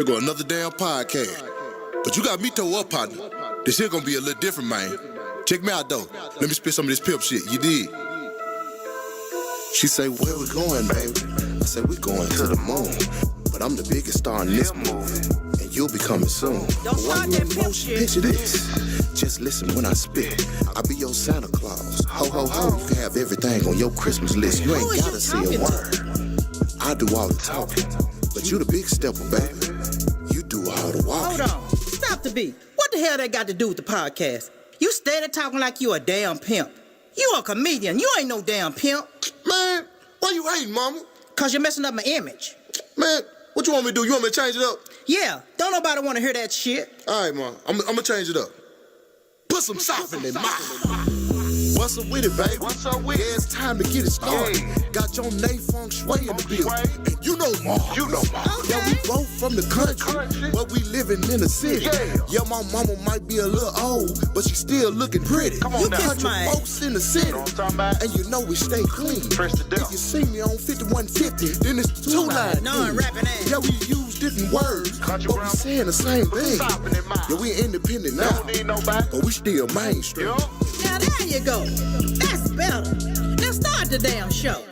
Here go another damn podcast. But you got me toe up, partner. This shit gonna be a little different, man. Check me out, though. Let me spit some of this pimp shit. You did. She say, where we going, baby? I say, we going to the moon. But I'm the biggest star in this movie. And you'll be coming soon. Don't start that pimp shit. Picture this. Just listen when I spit. I be your Santa Claus. Ho, ho, ho. You can have everything on your Christmas list. You ain't gotta say a word. I do all the talking. But you the big stepper, baby. You do all the walking. Hold on. Stop the beat. What the hell that got to do with the podcast? You steady talking like you a damn pimp. You a comedian. You ain't no damn pimp. Man, why you hating, mama? Cause you're messing up my image. Man, what you want me to do? You want me to change it up? Yeah, don't nobody want to hear that shit. All right, man. I'm gonna change it up. Put some sauce in their mouth. What's up with it, baby? What's up with it? Yeah, it's time to get it started. Yeah. Got Jonae Fengshui in the building. And you know more. You know more. Yeah, we both from the country, but we living in the city. Yeah. My mama might be a little old, but she still looking pretty. Come on You now. kiss Country my folks in the city. You know what I'm talking about? And you know we stay clean. Fresh to death. If you see me on 5150, then it's the 2-line. No, I'm rapping ass. Yeah, we use different words, Country but we brown. saying the same Put thing. some sop in their mouth. Yeah, we independent now, Don't need nobody. but we still mainstream. Yo. Now there you go. That's better. Now start the damn show.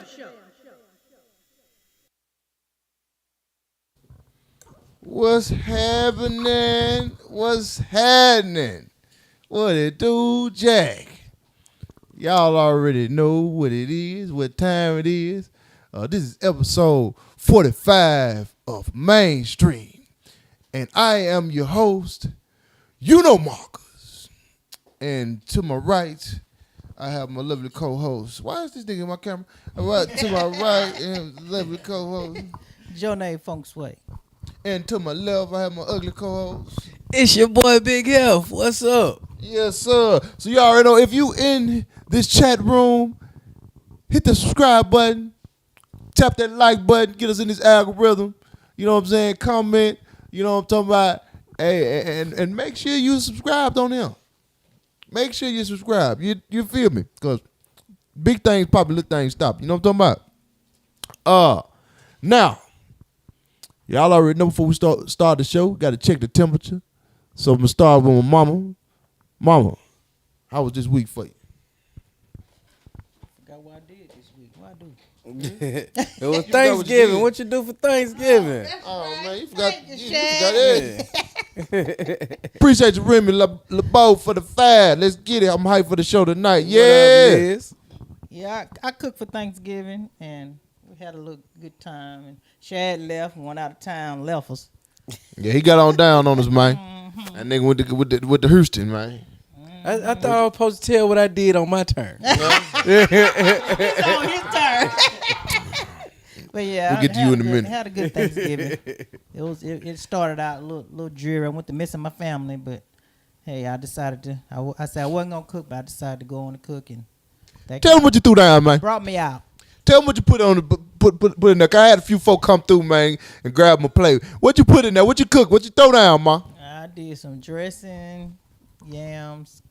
What's happening? What's happening? What it do, Jack? Y'all already know what it is, what time it is. This is episode 45 of Mainstream. And I am your host, YouKnowMaaacus. And to my right, I have my lovely co-host. Why is this nigga in my camera? To my right, and lovely co-host. Jonae Fengshui. And to my left, I have my ugly co-host. It's your boy BigHeff. What's up? Yes, sir. So you already know, if you in this chat room, hit the subscribe button, tap that like button, get us in this algorithm. You know what I'm saying? Comment. You know what I'm talking about? Hey, and make sure you subscribed on him. Make sure you subscribe. You feel me? Because big things pop, little things stop. You know what I'm talking about? Now, y'all already know before we start the show, got to check the temperature. So I'm going to start with my mama. Mama, how was this week for you? Forgot what I did this week. What I do? It was Thanksgiving. What you do for Thanksgiving? Oh, man, you forgot, you Shaq. forgot it. Appreciate you, Remy LeBeau, for the fad. Let's get it. I'm hyped for the show tonight. What up, Yeah. Liz? Yeah, I cooked for Thanksgiving, and we had a little good time. And Shad left, went out of town, left us. Yeah, he got on down on us, man. That nigga with the Houston, man. I thought I was supposed to tell what I did on my turn. It's on his turn. But yeah, We'll get to you in a minute. Had a good Thanksgiving. It started out a little dreary. I went to missing my family, but hey, I decided to. I said I wasn't gonna cook, but I decided to go on the cooking. Tell him what you threw down, man. Brought me out. Tell him what you put on the put in there. 'Cause I had a few folk come through, man, and grab my plate. What you put in there? What you cook? What you throw down, ma? I did some dressing, yams,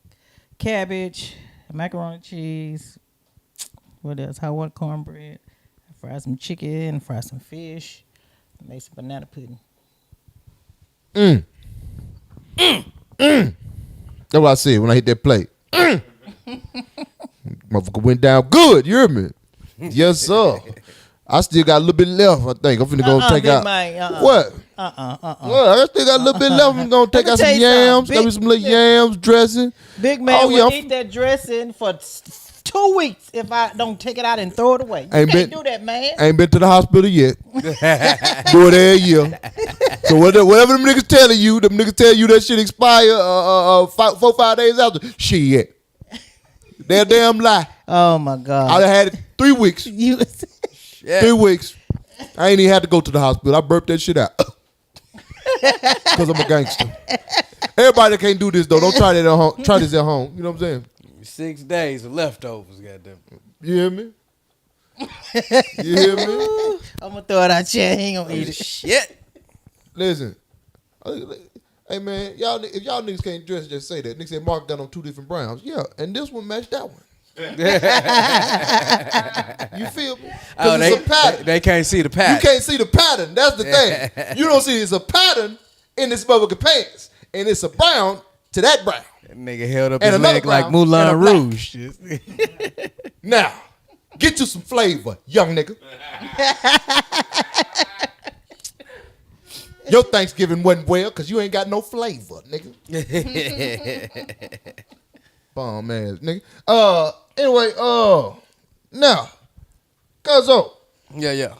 cabbage, macaroni and cheese. What else? I want cornbread. I fried some chicken, fried some fish, made some banana pudding. That's what I said when I hit that plate. Motherfucker went down good. You hear me? Yes, sir. I still got a little bit left, I think. I'm finna go take Big out. Mike, What? What? Well, I still got a little bit left. I'm gonna take me out some tell you yams. something. Got me some little yams, dressing. Big man Oh, would yeah. eat that dressing for 2 weeks if I don't take it out and throw it away. You Ain't can't been- do that, man. Ain't been to the hospital yet. Do it every year. So whatever them niggas telling you, them niggas tell you that shit expire 4-5 days after. Shit. They're a damn lie. Oh my God. I done had it 3 weeks. You 3 weeks. I ain't even had to go to the hospital. I burped that shit out. Because I'm a gangster. Everybody that can't do this, though, don't try that at home. Try this at home. You know what I'm saying? 6 days of leftovers, goddamn. You hear me? You hear me? I'm gonna throw it out here. He ain't gonna eat it. Shit. Listen. Hey, man, if y'all niggas can't dress, just say that. Niggas said Mark got on 2 different browns. Yeah, and this one matched that one. You feel me? Oh, Because it's a pattern. they can't see the pattern. You can't see the pattern. That's the thing. You don't see it's a pattern in this motherfucking pants. And it's a brown to that brown. That nigga held up And his leg another like brown Moulin and a black. Rouge. Now, get you some flavor, young nigga. Your Thanksgiving wasn't well because you ain't got no flavor, nigga. Bum ass nigga. Anyway, now, Cuzzo, Yeah.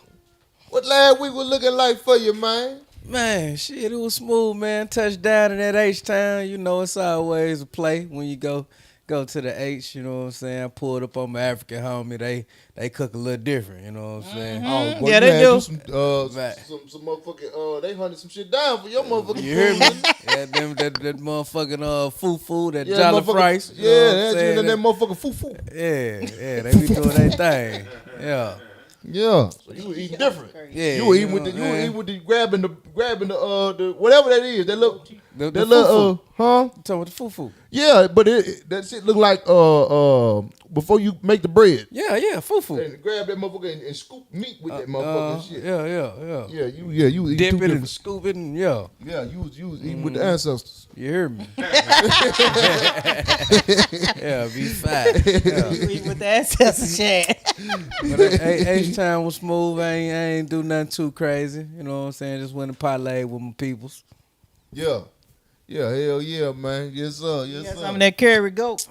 what last week was looking like for you, man? Man, shit, it was smooth, man. Touchdown in that H-Town. You know, it's always a play when you go to the H, you know what I'm saying? I pulled up on my African homie. They cook a little different, you know what I'm saying? Oh, boy, Yeah, you they had do. Some Right. motherfucking, they hunted some shit down for your motherfucking You hear me? food. Yeah, that motherfucking fufu, that Yeah, Jolly motherfucker- Price. You know Yeah, what I'm that saying? motherfucking foo-foo. Yeah, they be doing their thing. Yeah. Yeah, so you were eating different. Yeah, you were you eating with know the, what I'm saying? grabbing the whatever that is. That look, The that little, huh? You talking about the fufu? Yeah, but that shit look like before you make the bread. Yeah, fufu. And grab that motherfucker and scoop meat with that motherfucking shit. Yeah. Yeah, you was eating Dip two it different. and scoop it and yeah. Yeah, you was eating with the ancestors. You hear me? Yeah, be fine. Yeah. We with the ancestor shit. But H-Town was smooth. I ain't do nothing too crazy. You know what I'm saying? Just went and parlayed with my peoples. Yeah, hell yeah, man. Yes sir, yes Got sir. some of that curry goat.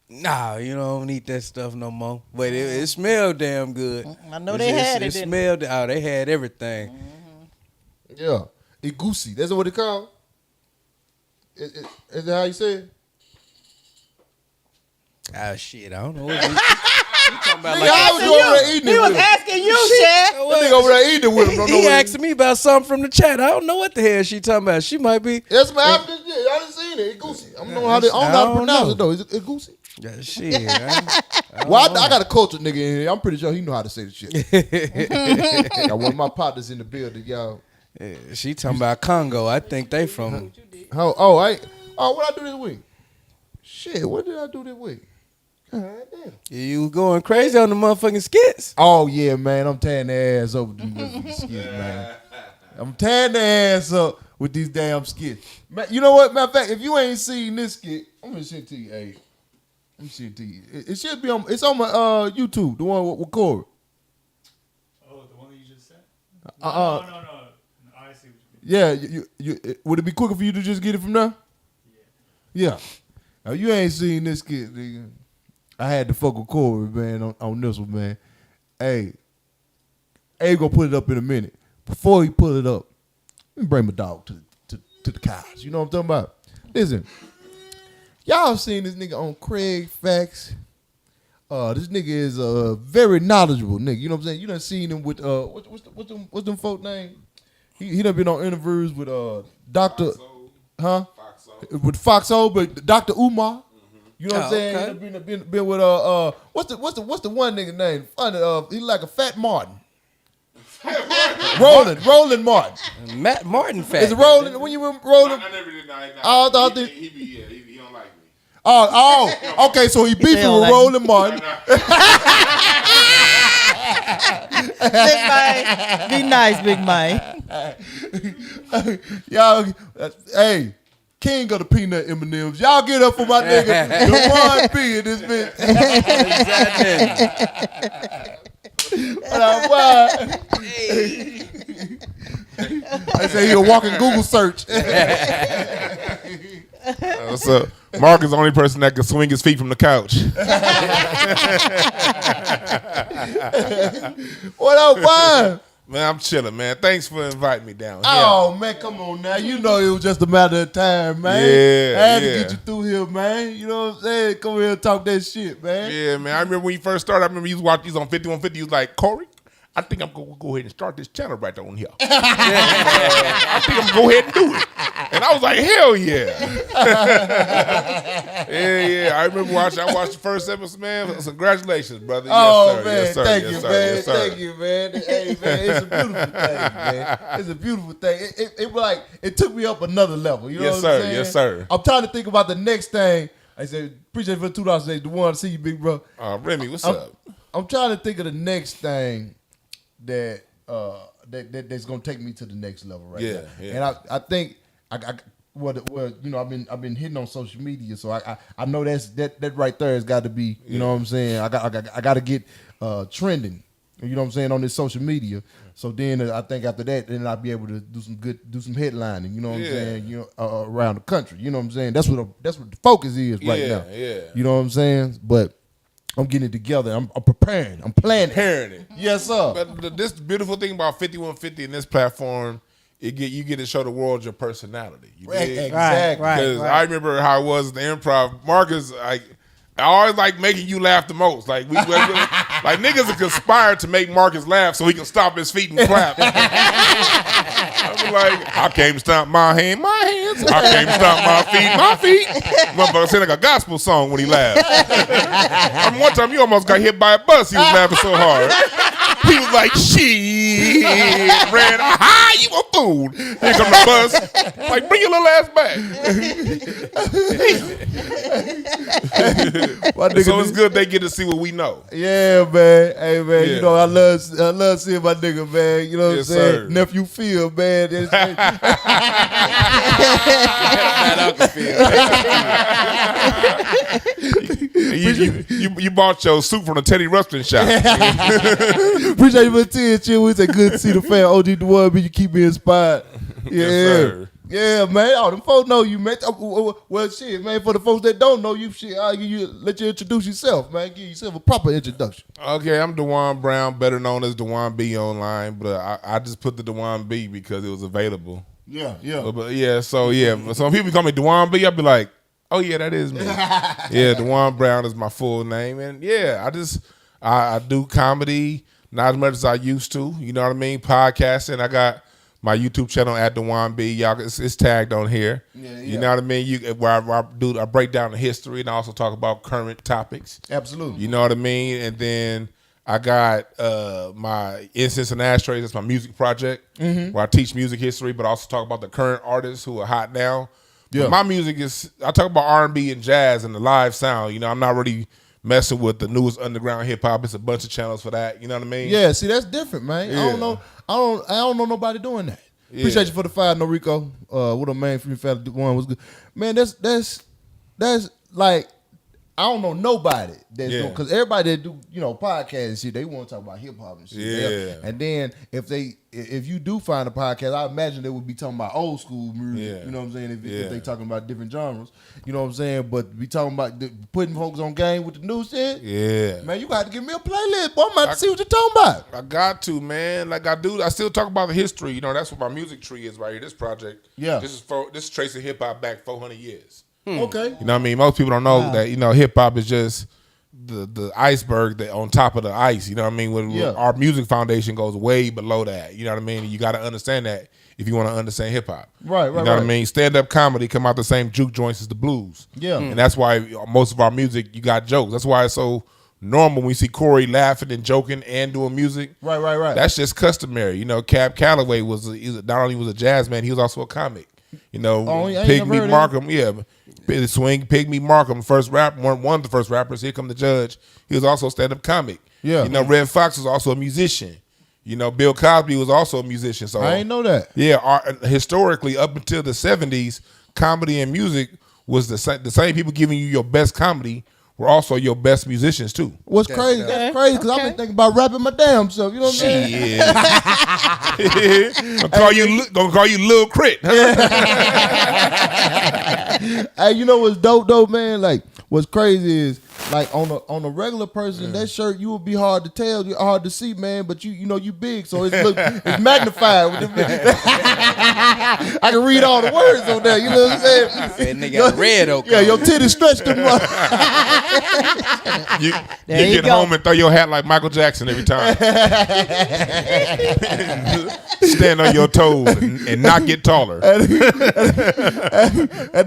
Nah, you know, I don't eat that stuff no more. But it smelled damn good. I know they had it, didn't they? smelled. Oh, they had everything. Yeah, igusi. That's what it called. Is that how you say it? Ah, shit, I don't know. What you talking about? Nigga, I was over there eating He it was with him. asking you, Chad. That nigga over there eating it with him. Don't know He what asking me about something from the chat. I don't know what the hell she talking about. She might be. That's my African shit. Y'all done seen it. Igusi. I don't know how to pronounce it though. Is it igusi? Yeah, shit. Well, I got a cultured nigga in here. I'm pretty sure he know how to say the shit. Got one of my partners in the building, y'all. Yeah, she talking about Congo. I think they from. What I do this week? Shit, what did I do this week? God damn. You going crazy on the motherfucking skits? Oh yeah, man. I'm tearing their ass up with these motherfucking skits, man. I'm tearing their ass up with these damn skits. Man, you know what? Matter of fact, if you ain't seen this skit, I'm gonna send it to you. Hey, let me send it to you. It should be on. It's on my YouTube. The one with Corey. Oh, the one that you just sent? No. I see what you mean. Yeah, you would it be quicker for you to just get it from there? Yeah. Now you ain't seen this skit, nigga. I had to fuck with Corey, man, on this one, man. Hey, gonna put it up in a minute. Before he put it up, let me bring my dog to the couch. You know what I'm talking about? Listen, y'all seen this nigga on Craig Facts. This nigga is a very knowledgeable nigga. You know what I'm saying? You done seen him with what's them folk name? He done been on interviews with Dr. With Foxo, but Dr. Umar. You know what I'm saying? Okay. He done been with what's the one nigga name? Funny, he like a Fat Martin. Roland Martin. Matt Martin fat. Is it Roland when you were Roland? I never did know. Oh, I thought that- He don't like me. Oh, okay. So he beefing with like- Roland Martin. Big Mike. Be nice, Big Mike. Y'all, hey, king of the peanut M&Ms. Y'all get up for my nigga, Dwann B in this bitch. What up, boy? I say he a walking Google search. What's up? Mark is the only person that can swing his feet from the couch. What up, boy? Man, I'm chilling, man. Thanks for inviting me down here. Oh, man, come on now. You know it was just a matter of time, man. Yeah, I had to yeah. get you through here, man. You know what I'm saying? Come here and talk that shit, man. Yeah, man. I remember when you first started, I remember you was watching these on 5150. You was like, Corey, I think I'm going to go ahead and start this channel right on here. I think I'm going to go ahead and do it. And I was like, hell yeah. Yeah. I remember I watched the first episode, man. Congratulations, brother. Oh, Yes, sir. man. Yes, sir. Thank Yes, you, sir. man. Yes, sir. Thank you, man. Hey, man, it's a beautiful thing, man. It's a beautiful thing. It took me up another level. You know Yes, what I'm sir. saying? Yes, sir. I'm trying to think about the next thing I said, appreciate it for the $2. I said, Dwann, see you, big bro. Remy, what's up? I'm trying to think of the next thing that's gonna take me to the next level right now. Yeah. And I think well, you know, I've been hitting on social media, so I know that right there has got to be, you know what I'm saying. I got to get trending, you know what I'm saying, on this social media. So then I think after that, then I'll be able to do some headlining, you know what I'm saying, you know, around the country, you know what I'm saying. That's what the focus is right now. Yeah. You know what I'm saying, but. I'm getting it together. I'm preparing. I'm planning. Preparing it. Yes, sir. But this beautiful thing about 5150 and this platform, you get to show the world your personality. You dig? Exactly. Because I remember how it was at the improv. Marcus, I always like making you laugh the most. Like like niggas are conspired to make Marcus laugh so he can stomp his feet and clap. I was like, I can't stomp my hands. I can't stomp my feet. Motherfucker sound like a gospel song when he laughed. One time you almost got hit by a bus. He was laughing so hard. He was like, shit, ran, you a fool. Here come the bus. Like, bring your little ass back. So it's good they get to see what we know. Yeah, man. Hey, man, Yeah. you know, I love seeing my nigga, man. You know what I'm saying? Sir. Nephew Phil, man. You bought your suit from the Teddy Ruxpin shop. Appreciate you for the 10, chill. We say good to see the fan. OG Dwann B, you keep me inspired. Yeah. Yes, sir. Yeah, man. All them folks know you, man. Well, shit, man. For the folks that don't know you, shit, I'll let you introduce yourself, man. Give yourself a proper introduction. Okay, I'm Dwann Brown, better known as Dwann B online, but I just put the Dwann B because it was available. Yeah. So when people call me Dwann B, I'll be like, oh yeah, that is me. Yeah, Dwann Brown is my full name, and yeah, I do comedy, not as much as I used to. You know what I mean? Podcasting. I got my YouTube channel at Dwann B. Y'all, it's tagged on here. Yeah. You know what I mean? I break down the history and I also talk about current topics. Absolutely. You know what I mean? And then I got my Incense and Ashtrays. That's my music project where I teach music history, but I also talk about the current artists who are hot now. Yeah. But my music I talk about R&B and jazz and the live sound. You know, I'm not really messing with the newest underground hip hop. It's a bunch of channels for that. You know what I mean? Yeah. See, that's different, man. Yeah. I don't know nobody doing that. Yeah. Appreciate you for the 5, Noriko. What a man from your family one was good. Man, that's like, I don't know nobody that's doing, because everybody that do, you know, podcasts and shit, they want to talk about hip hop and shit. Yeah. And then if you do find a podcast, I imagine they would be talking about old school music. Yeah. You know what I'm saying? If they talking about different genres, you know what I'm saying? But be talking about putting folks on game with the new shit. Yeah. Man, you got to give me a playlist, boy. I'm about to see what you're talking about. I got to, man. Like I do. I still talk about the history. You know, that's what my music tree is right here. This project. Yeah. This is tracing hip hop back 400 years. Okay. You know what I mean? Most people don't know that, you know, hip hop is just the iceberg that on top of the ice. You know what I mean? Our music foundation goes way below that. You know what I mean? You got to understand that if you want to understand hip hop. Right. You know what I mean? Stand-up comedy come out the same juke joints as the blues. Yeah. And that's why most of our music, you got jokes. That's why it's so normal when we see Corey laughing and joking and doing music. Right. That's just customary. You know, Cab Calloway not only was a jazz man, he was also a comic. You know, Pygmy Markham, Swing, Pygmy Markham, first rapper, one of the first rappers. Here Come the Judge. He was also a stand-up comic. Yeah. You know, Red Fox was also a musician. You know, Bill Cosby was also a musician. So I ain't know that. Yeah, historically, up until the 70s, comedy and music was the same people giving you your best comedy were also your best musicians too. What's crazy? That's crazy because I've been thinking about rapping my damn self. You know what I'm saying? Gonna call you Lil Crit. Hey, you know what's dope though, man? Like what's crazy is like on a regular person, that shirt you would be hard to tell, hard to see, man. But you know you big, so it's magnified. I can read all the words on there. You know what I'm saying? That nigga got red oak. Yeah, your titties stretched them. You get home and throw your hat like Michael Jackson every time. Stand on your toes and not get taller. That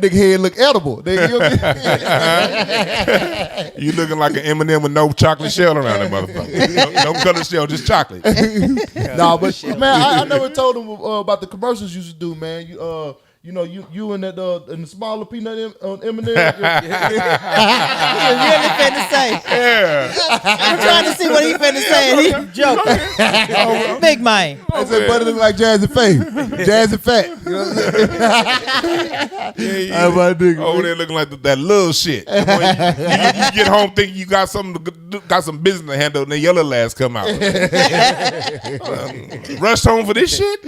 nigga head look edible. You looking like an M&M with no chocolate shell around that motherfucker. No color shell, just chocolate. Nah, but man, I never told him about the commercials you used to do, man. You You know, you in that in the smaller peanut M&M. Really finna say. Yeah. I'm trying to see what he finna say. He joking. Big man. I said, but it look like Jazzy Faye. Jazzy Fat. You know what I'm saying? Yeah. My nigga. Over there looking like that little shit. When you get home thinking you got some business to handle, and then your little ass come out. Rushed home for this shit?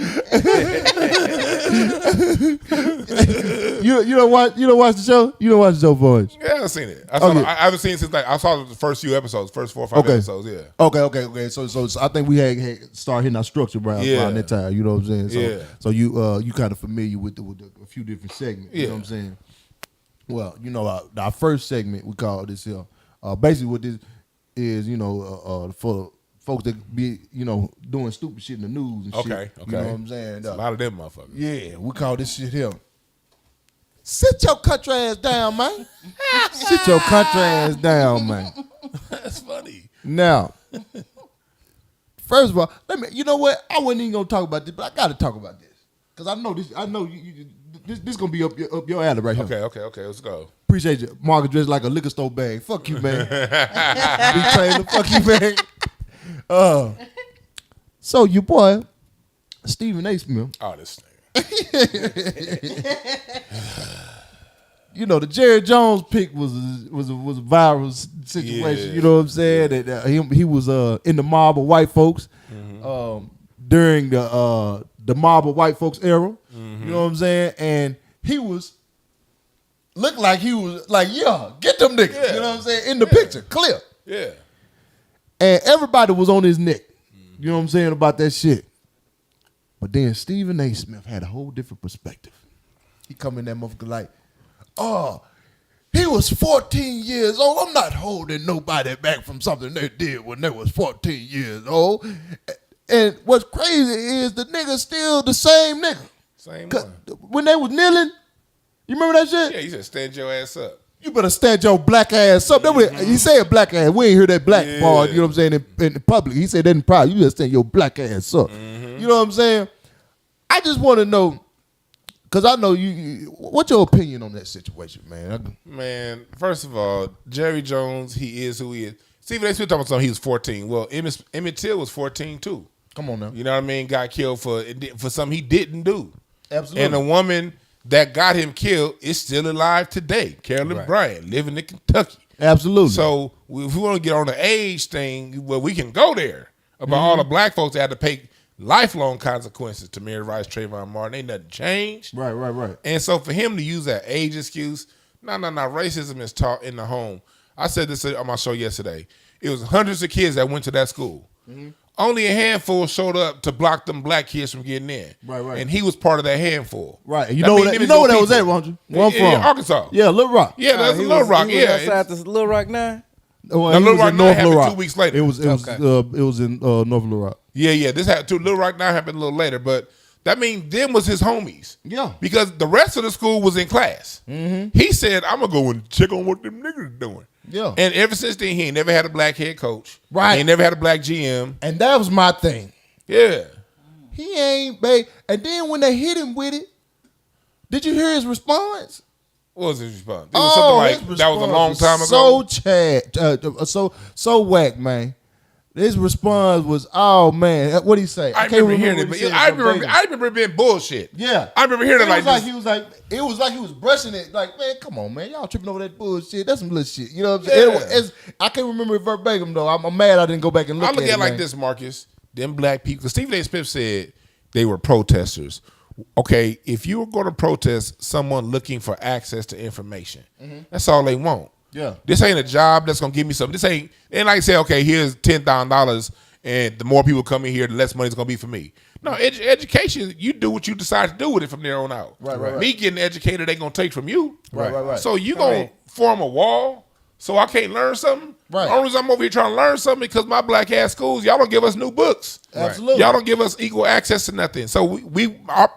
You don't watch the show? You don't watch the show, boys? Yeah, I've seen it. I haven't seen it since I saw the first few episodes, first 4 or 5 episodes. Yeah. Okay. So I think we had started hitting our structure around that time. You know what I'm saying? So you kind of familiar with a few different segments. You know what I'm saying? Well, you know, our first segment we call this here. Basically, what this is, you know, for folks that be, you know, doing stupid shit in the news and shit. Okay. You know what I'm saying? A lot of them motherfuckers. Yeah, we call this shit here. Sit your country ass down, man. Sit your country ass down, man. That's funny. Now, first of all, you know what? I wasn't even gonna talk about this, but I gotta talk about this. Cause I know this gonna be up your alley right here. Okay, let's go. Appreciate you. Marcus dressed like a liquor store bag. Fuck you, man. Be Taylor, fuck you, man. So your boy, Stephen A. Smith. Oh, this thing. You know, the Jerry Jones pick was a viral situation. Yeah. You know what I'm saying? That he was in the mob of white folks during the mob of white folks era. You know what I'm saying? And he looked like he was like, yeah, get them niggas. Yeah. You know what I'm saying? In the picture, clear. Yeah. And everybody was on his neck. You know what I'm saying about that shit. But then Stephen A. Smith had a whole different perspective. He come in that motherfucker like, oh, he was 14 years old. I'm not holding nobody back from something they did when they was 14 years old. And what's crazy is the nigga still the same nigga. Same one. When they was kneeling, you remember that shit? Yeah, he said stand your ass up. You better stand your black ass up. He said black ass. We ain't hear that black part, you know what I'm saying, in public. He said that in private. You just stand your black ass up. You know what I'm saying? I just want to know, because I know you, what's your opinion on that situation, man? Man, first of all, Jerry Jones, he is who he is. Stephen A. Smith talking about something, he was 14. Well, Emmett Till was 14 too. Come on now. You know what I mean? Got killed for something he didn't do. Absolutely. And the woman that got him killed is still alive today. Carolyn Bryant, living in Kentucky. Absolutely. So if we want to get on the age thing, well, we can go there about all the black folks that had to pay lifelong consequences to Mary Rice, Trayvon Martin. Ain't nothing changed. Right. And so for him to use that age excuse, no. Racism is taught in the home. I said this on my show yesterday. It was hundreds of kids that went to that school. Only a handful showed up to block them black kids from getting in. Right. And he was part of that handful. Right. And you know where that was at, won't you? Where from? Arkansas. Yeah, Little Rock. Yeah, that's Little Rock. He was outside the Little Rock 9? Little Rock 9 happened 2 weeks later. It was in North Little Rock. Yeah. This had Little Rock 9 happened a little later, but that means them was his homies. Yeah. Because the rest of the school was in class. He said, I'm going to go and check on what them niggas doing. Yeah. And ever since then, he ain't never had a black head coach. Right. He ain't never had a black GM. And that was my thing. Yeah. He ain't, babe. And then when they hit him with it, did you hear his response? What was his response? It was something like, that was a long time ago. So whack, man. His response was, "Oh man, what did he say?" I remember hearing it, but I remember it being bullshit. Yeah, I remember hearing it like this. It was like he was brushing it. Like, man, come on, man, y'all tripping over that bullshit. That's some little shit. You know what I'm saying? I can't remember it verbatim though. I'm mad I didn't go back and look. I look at it like this, Marcus. Them black people. Because Stephen A. Smith said they were protesters. Okay, if you were going to protest someone looking for access to information, that's all they want. Yeah, this ain't a job that's gonna give me something. This ain't like I say, okay, here's $10,000, and the more people come in here, the less money it's gonna be for me. No, education, you do what you decide to do with it from there on out. Right. Me getting educated, they gonna take from you. Right. So you gonna form a wall so I can't learn something. Right. The only reason I'm over here trying to learn something because my black ass schools, y'all don't give us new books. Absolutely. Y'all don't give us equal access to nothing. So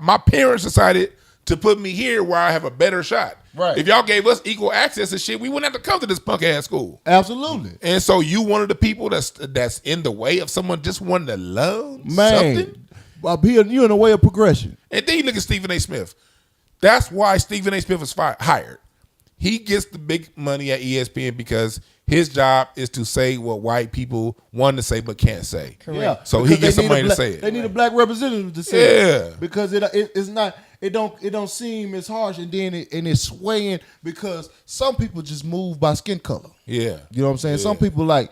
my parents decided to put me here where I have a better shot. Right. If y'all gave us equal access to shit, we wouldn't have to come to this punk ass school. Absolutely. And so you one of the people that's in the way of someone just wanting to learn something? Well, you're in the way of progression. And then you look at Stephen A. Smith. That's why Stephen A. Smith was hired. He gets the big money at ESPN because his job is to say what white people want to say but can't say. Yeah. So Because he gets they some need money a to black- say it. They need a black representative to say it. Yeah. Because it's not. It don't seem as harsh, and then it's swaying because some people just move by skin color. Yeah. You know what I'm saying? Some people like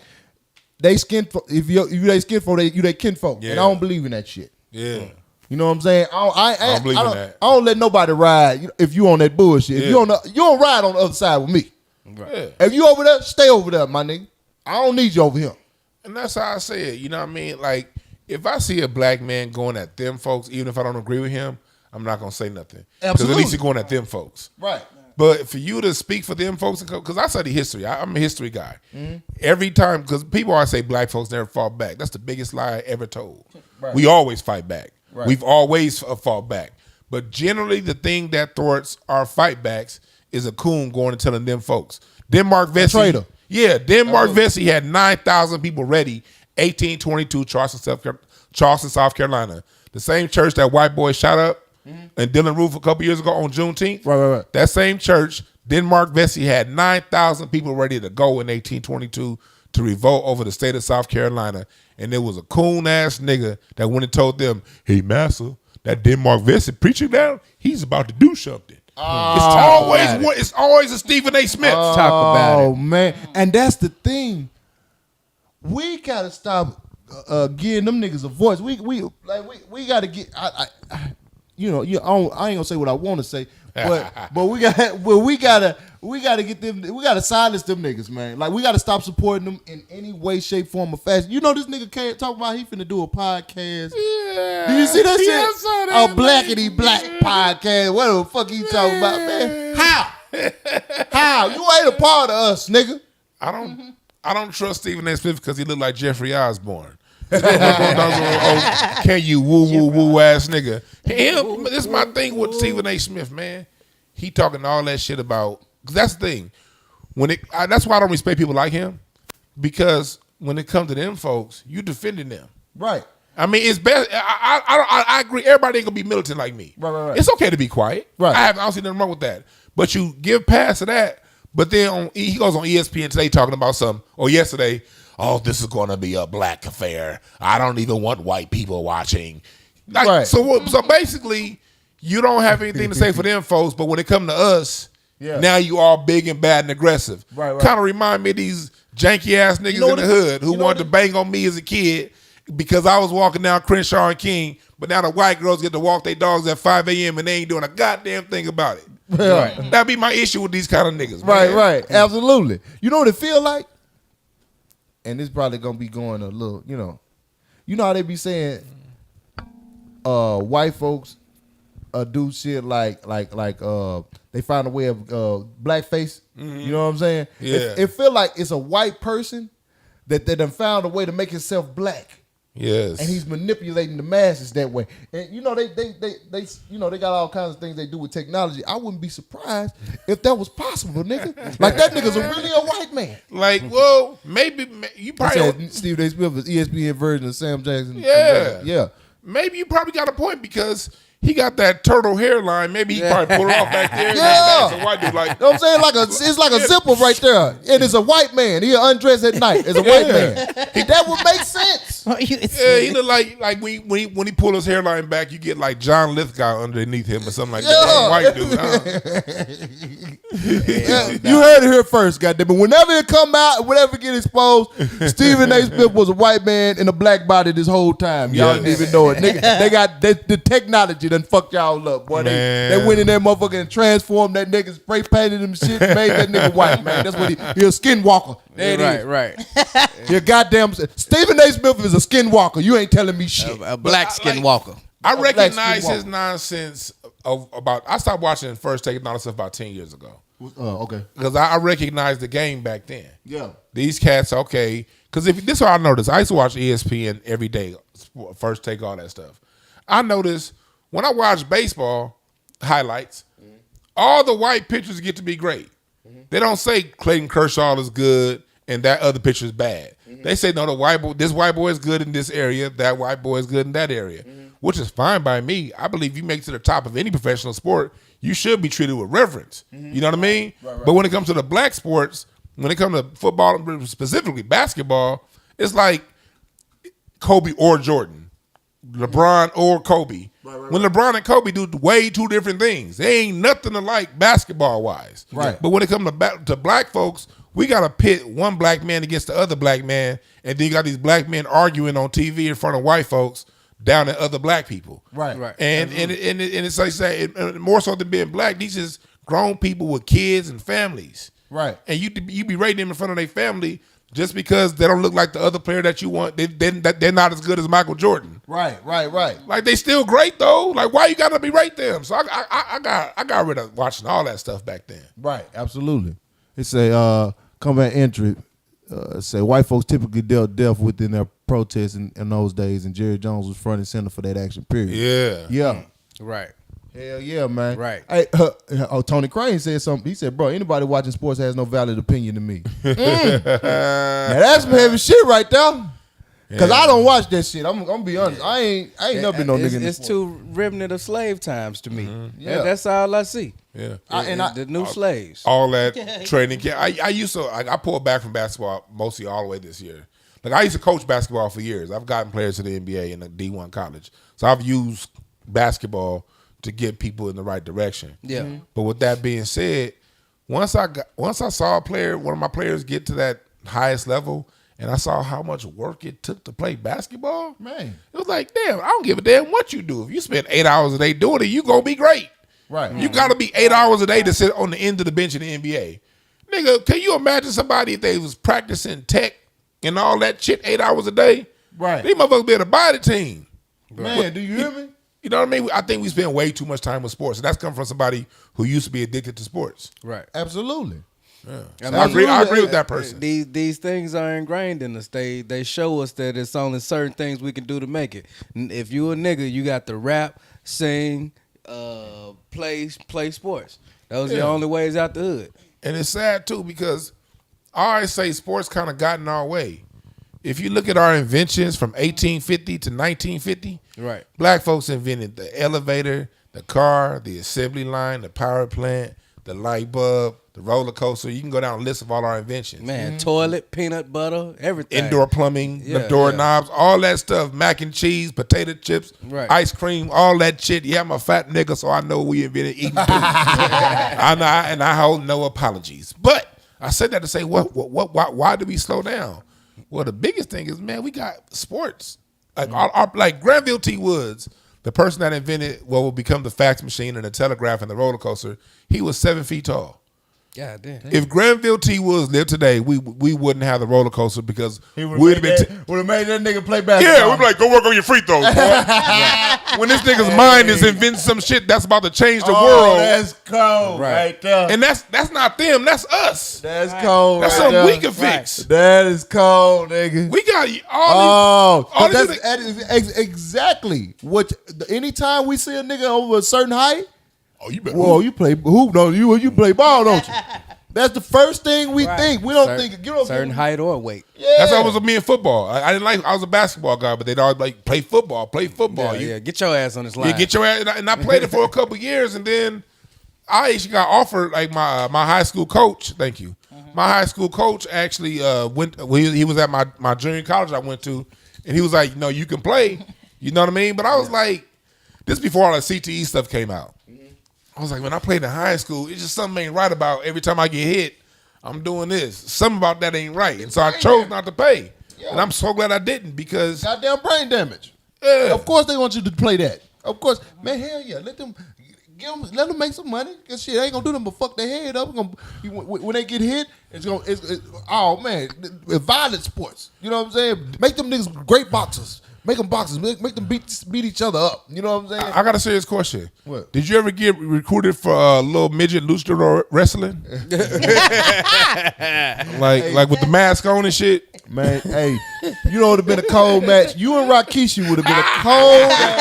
they skin. If you they skin folk, you they kinfolk, Yeah. and I don't believe in that shit. Yeah. You know what I'm saying? I don't believe in that. I don't let nobody ride if you on that bullshit. If Yeah. you don't ride on the other side with me. Yeah. If you over there, stay over there, my nigga. I don't need you over here. And that's how I say it. You know what I mean? Like, if I see a black man going at them folks, even if I don't agree with him, I'm not going to say nothing. Because at Absolutely. least he's going at them folks. Right. But for you to speak for them folks, because I study history, I'm a history guy. Mm-hmm. Every time, because people always say black folks never fought back. That's the biggest lie I ever told. Right. We always fight back. Right. We've always fought back. But generally, the thing that thwarts our fight backs is a coon going and telling them folks. Denmark Vesey. traitor. Yeah, Denmark Vesey had 9,000 people ready, 1822, Charleston, South Carolina. The same church that white boy shot up in Dillon Roof a couple years ago on Juneteenth. Right. That same church, Denmark Vesey had 9,000 people ready to go in 1822 to revolt over the state of South Carolina. And there was a coon-ass nigga that went and told them, hey, massa, that Denmark Vesey preaching now, he's about to do something. It's always a Stephen A. Smith. Talk about Oh it. man, and that's the thing. We gotta stop giving them niggas a voice. We gotta get. I ain't gonna say what I want to say, but we gotta get them. We gotta silence them niggas, man. Like we gotta stop supporting them in any way, shape, form, or fashion. You know this nigga can't talk about he finna do a podcast. Yeah. Did you see that shit? Yeah, I saw that, A blackity black podcast. What the fuck you talking about, man? How? How? You ain't a part of us, nigga. I don't trust Stephen A. Smith because he look like Jeffrey Osborne. Can you woo ass nigga? Him, this is my thing with Stephen A. Smith, man. He talking all that shit about. Cause that's the thing. That's why I don't respect people like him, because when it comes to them folks, you defending them. Right. I mean, it's best. I agree. Everybody ain't gonna be militant like me. Right. It's okay to be quiet. Right. I don't see nothing wrong with that. But you give pass to that. But then he goes on ESPN today talking about something, or yesterday, oh, this is going to be a black affair. I don't even want white people watching. Like, Right. So basically, you don't have anything to say for them folks, but when it come to us, now you all big and bad and aggressive. Right. Kind of remind me of these janky ass niggas in the hood who wanted to bang on me as a kid because I was walking down Crenshaw and King, but now the white girls get to walk their dogs at 5 a.m. and they ain't doing a goddamn thing about it. Right. That'd be my issue with these kind of niggas. Man. Right. Absolutely. You know what it feel like? And it's probably gonna be going a little, you know how they be saying white folks do shit like they find a way of blackface. You know what I'm saying? Yeah. It feel like it's a white person that they done found a way to make himself black. Yes. And he's manipulating the masses that way. And you know they got all kinds of things they do with technology. I wouldn't be surprised if that was possible, nigga. Like that nigga's really a white man. Like, well, maybe you probably Said Steve A. Smith is ESPN version of Sam Jackson. Yeah. Maybe you probably got a point because he got that turtle hairline. Maybe he probably pulled it off back there. Yeah. It's a white dude like. You know what I'm saying? It's like a zipper right there. And it's a white man. He undressed at night. It's a white man. That would make sense. Yeah, he look like when he pull his hairline back, you get like John Lithgow underneath him or something like that. White dude. You heard it here first, goddamn. But whenever it come out, whenever it get exposed, Stephen A. Smith was a white man in a black body this whole time. Y'all didn't even know it. Nigga, they got the technology done fucked y'all up, boy. They went in there, motherfucker, and transformed that nigga, spray painted him shit, made that nigga white, man. That's what he a skinwalker. There it is. Right. You goddamn Stephen A. Smith is a skinwalker. You ain't telling me shit. A black skinwalker. I recognize his nonsense about. I stopped watching First Take and all that stuff about 10 years ago. Okay. Because I recognized the game back then. Yeah. These cats, okay. Because if this is what I noticed. I used to watch ESPN every day, First Take, all that stuff. I noticed when I watch baseball highlights, all the white pitchers get to be great. They don't say Clayton Kershaw is good and that other pitcher is bad. They say, no, this white boy is good in this area, that white boy is good in that area, which is fine by me. I believe you make it to the top of any professional sport, you should be treated with reverence. You know what I mean? Right. But when it comes to the black sports, when it comes to football, specifically basketball, it's like Kobe or Jordan, LeBron or Kobe. When LeBron and Kobe do way two different things, they ain't nothing alike basketball wise. Right. But when it comes to black folks, we got to pit one black man against the other black man, and then you got these black men arguing on TV in front of white folks down at other black people. Right. And it's like say more so than being black, these is grown people with kids and families. Right. And you be rating them in front of their family just because they don't look like the other player that you want. They're not as good as Michael Jordan. Right. Like they still great though. Like why you gotta be rate them? So I got rid of watching all that stuff back then. Right, absolutely. It's a combat entry. Say white folks typically dealt death within their protests in those days, and Jerry Jones was front and center for that action. Period. Yeah. Right. Hell yeah, man. Right. Hey, Tony Crane said something. He said, "Bro, anybody watching sports has no valid opinion to me." Now that's some heavy shit right there. Cause I don't watch that shit. I'm gonna be honest. I ain't never been no nigga in this. It's too remnant of slave times to me. Yeah. That's all I see. Yeah. The new slaves. All that training camp. I used to I pulled back from basketball mostly all the way this year. Like I used to coach basketball for years. I've gotten players to the NBA and the D1 college. So I've used basketball to get people in the right direction. Yeah. But with that being said, once I saw one of my players get to that highest level, and I saw how much work it took to play basketball, Man. it was like, damn, I don't give a damn what you do. If you spend 8 hours a day doing it, you gonna be great. Right. You gotta be 8 hours a day to sit on the end of the bench in the NBA. Nigga, can you imagine somebody if they was practicing tech and all that shit 8 hours a day? Right. These motherfuckers be able to buy the team. Man, do you hear me? You know what I mean? I think we spend way too much time with sports, and that's come from somebody who used to be addicted to sports. Right. Absolutely. Yeah. So I agree with that person. These things are ingrained in us. They show us that it's only certain things we can do to make it. If you a nigga, you got to rap, sing, play sports. Those are the only ways out the hood. And it's sad too because I always say sports kind of got in our way. If you look at our inventions from 1850 to 1950, right, black folks invented the elevator, the car, the assembly line, the power plant, the light bulb, the roller coaster. You can go down a list of all our inventions. Man, toilet, peanut butter, everything. Indoor plumbing, the doorknobs, all that stuff, mac and cheese, potato chips, ice cream, all that shit. Yeah, I'm a fat nigga, so I know we invented eating food. and I hold no apologies. But I said that to say, why do we slow down? Well, the biggest thing is, man, we got sports. Like like Granville T. Woods, the person that invented what will become the fax machine and the telegraph and the roller coaster, he was 7 feet tall. God damn. If Granville T. Woods lived today, we wouldn't have the roller coaster because we'd have made that nigga play basketball. Yeah, we'd be like, go work on your free throws, boy. When this nigga's mind is inventing some shit that's about to change the world. That's cold right there. And that's not them, that's us. That's cold. That's something we can fix. That is cold, nigga. We got all these. That is exactly what. Anytime we see a nigga over a certain height, you better. Whoa, you play hoop, don't you? You play ball, don't you? That's the first thing we think. We don't think certain height or weight. Yeah. That's how it was with me in football. I didn't like. I was a basketball guy, but they'd always like play football. Get your ass on this line. Yeah, get your ass. And I played it for a couple years, and then I actually got offered. Like my high school coach. Thank you. My high school coach actually went. He was at my junior college I went to, and he was like, "No, you can play." You know what I mean? But I was like, this before all the CTE stuff came out. I was like, when I played in high school, it's just something ain't right about every time I get hit, I'm doing this. Something about that ain't right. And so I chose not to play. Yeah. And I'm so glad I didn't because... Goddamn brain damage. Yeah. Of course they want you to play that. Of course. Man, hell yeah. Let them make some money. Because shit, they ain't going to do them but fuck their head up. When they get hit, it's violent sports. You know what I'm saying? Make them niggas great boxers. Make them boxers. Make them beat each other up. You know what I'm saying? I got a serious question. What? Did you ever get recruited for a little midget luchador wrestling? like with the mask on and shit? Man, hey, you know it would have been a cold match. You and Rikishi would have been a cold match.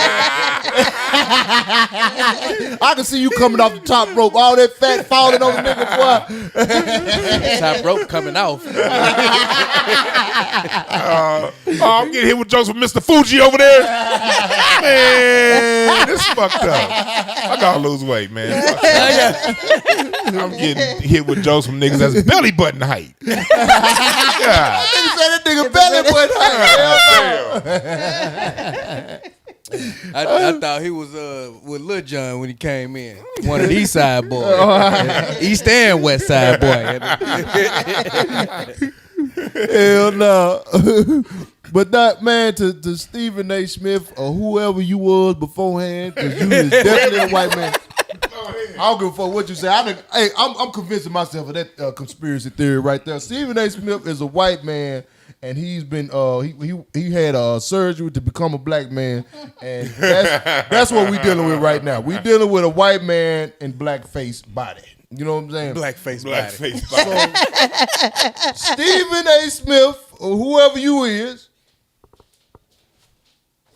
I can see you coming off the top rope, all that fat falling on the nigga, boy. Top rope coming off. I'm getting hit with jokes from Mr. Fuji over there. Man, this fucked up. I gotta lose weight, man. I'm getting hit with jokes from niggas that's belly button height. God. Nigga said that nigga belly button height. I thought he was with Lil Jon when he came in. One of the East Side boys. East and West Side boy. Hell no. But that man, to Stephen A. Smith or whoever you was beforehand, because you is definitely a white man. I don't give a fuck what you say. I'm convincing myself of that conspiracy theory right there. Stephen A. Smith is a white man, and he's been he had surgery to become a black man, and that's what we dealing with right now. We dealing with a white man in blackface body. You know what I'm saying? Blackface body. So, Stephen A. Smith or whoever you is,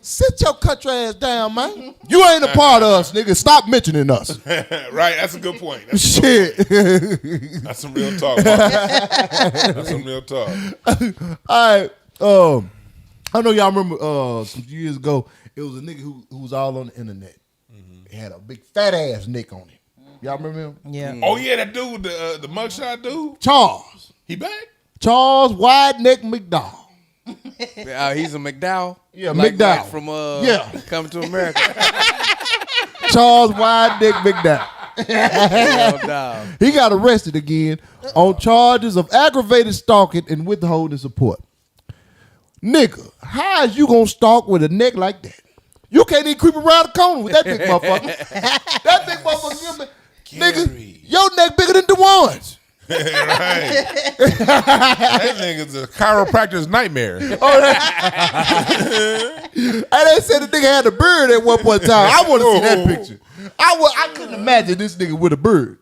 sit your country ass down, man. You ain't a part of us, nigga. Stop mentioning us. Right, that's a good point. Shit. That's some real talk. That's some real talk. All right. I know y'all remember some years ago, it was a nigga who was all on the internet. He had a big fat ass Nick on him. Y'all remember him? Yeah. Oh yeah, that dude, the mugshot dude. Charles. He back? Charles Wide Neck McDowell. He's a McDowell. Yeah, like McDowell. from Coming to America. Charles Wide Neck McDowell. No. He got arrested again on charges of aggravated stalking and withholding support. Nigga, how is you gonna stalk with a neck like that? You can't even creep around the corner with that big motherfucker. That big motherfucker, nigga, your neck bigger than Dwann's. Right. That nigga's a chiropractor's nightmare. And they said the nigga had a bird at one point in time. I want to see that picture. I couldn't imagine this nigga with a bird.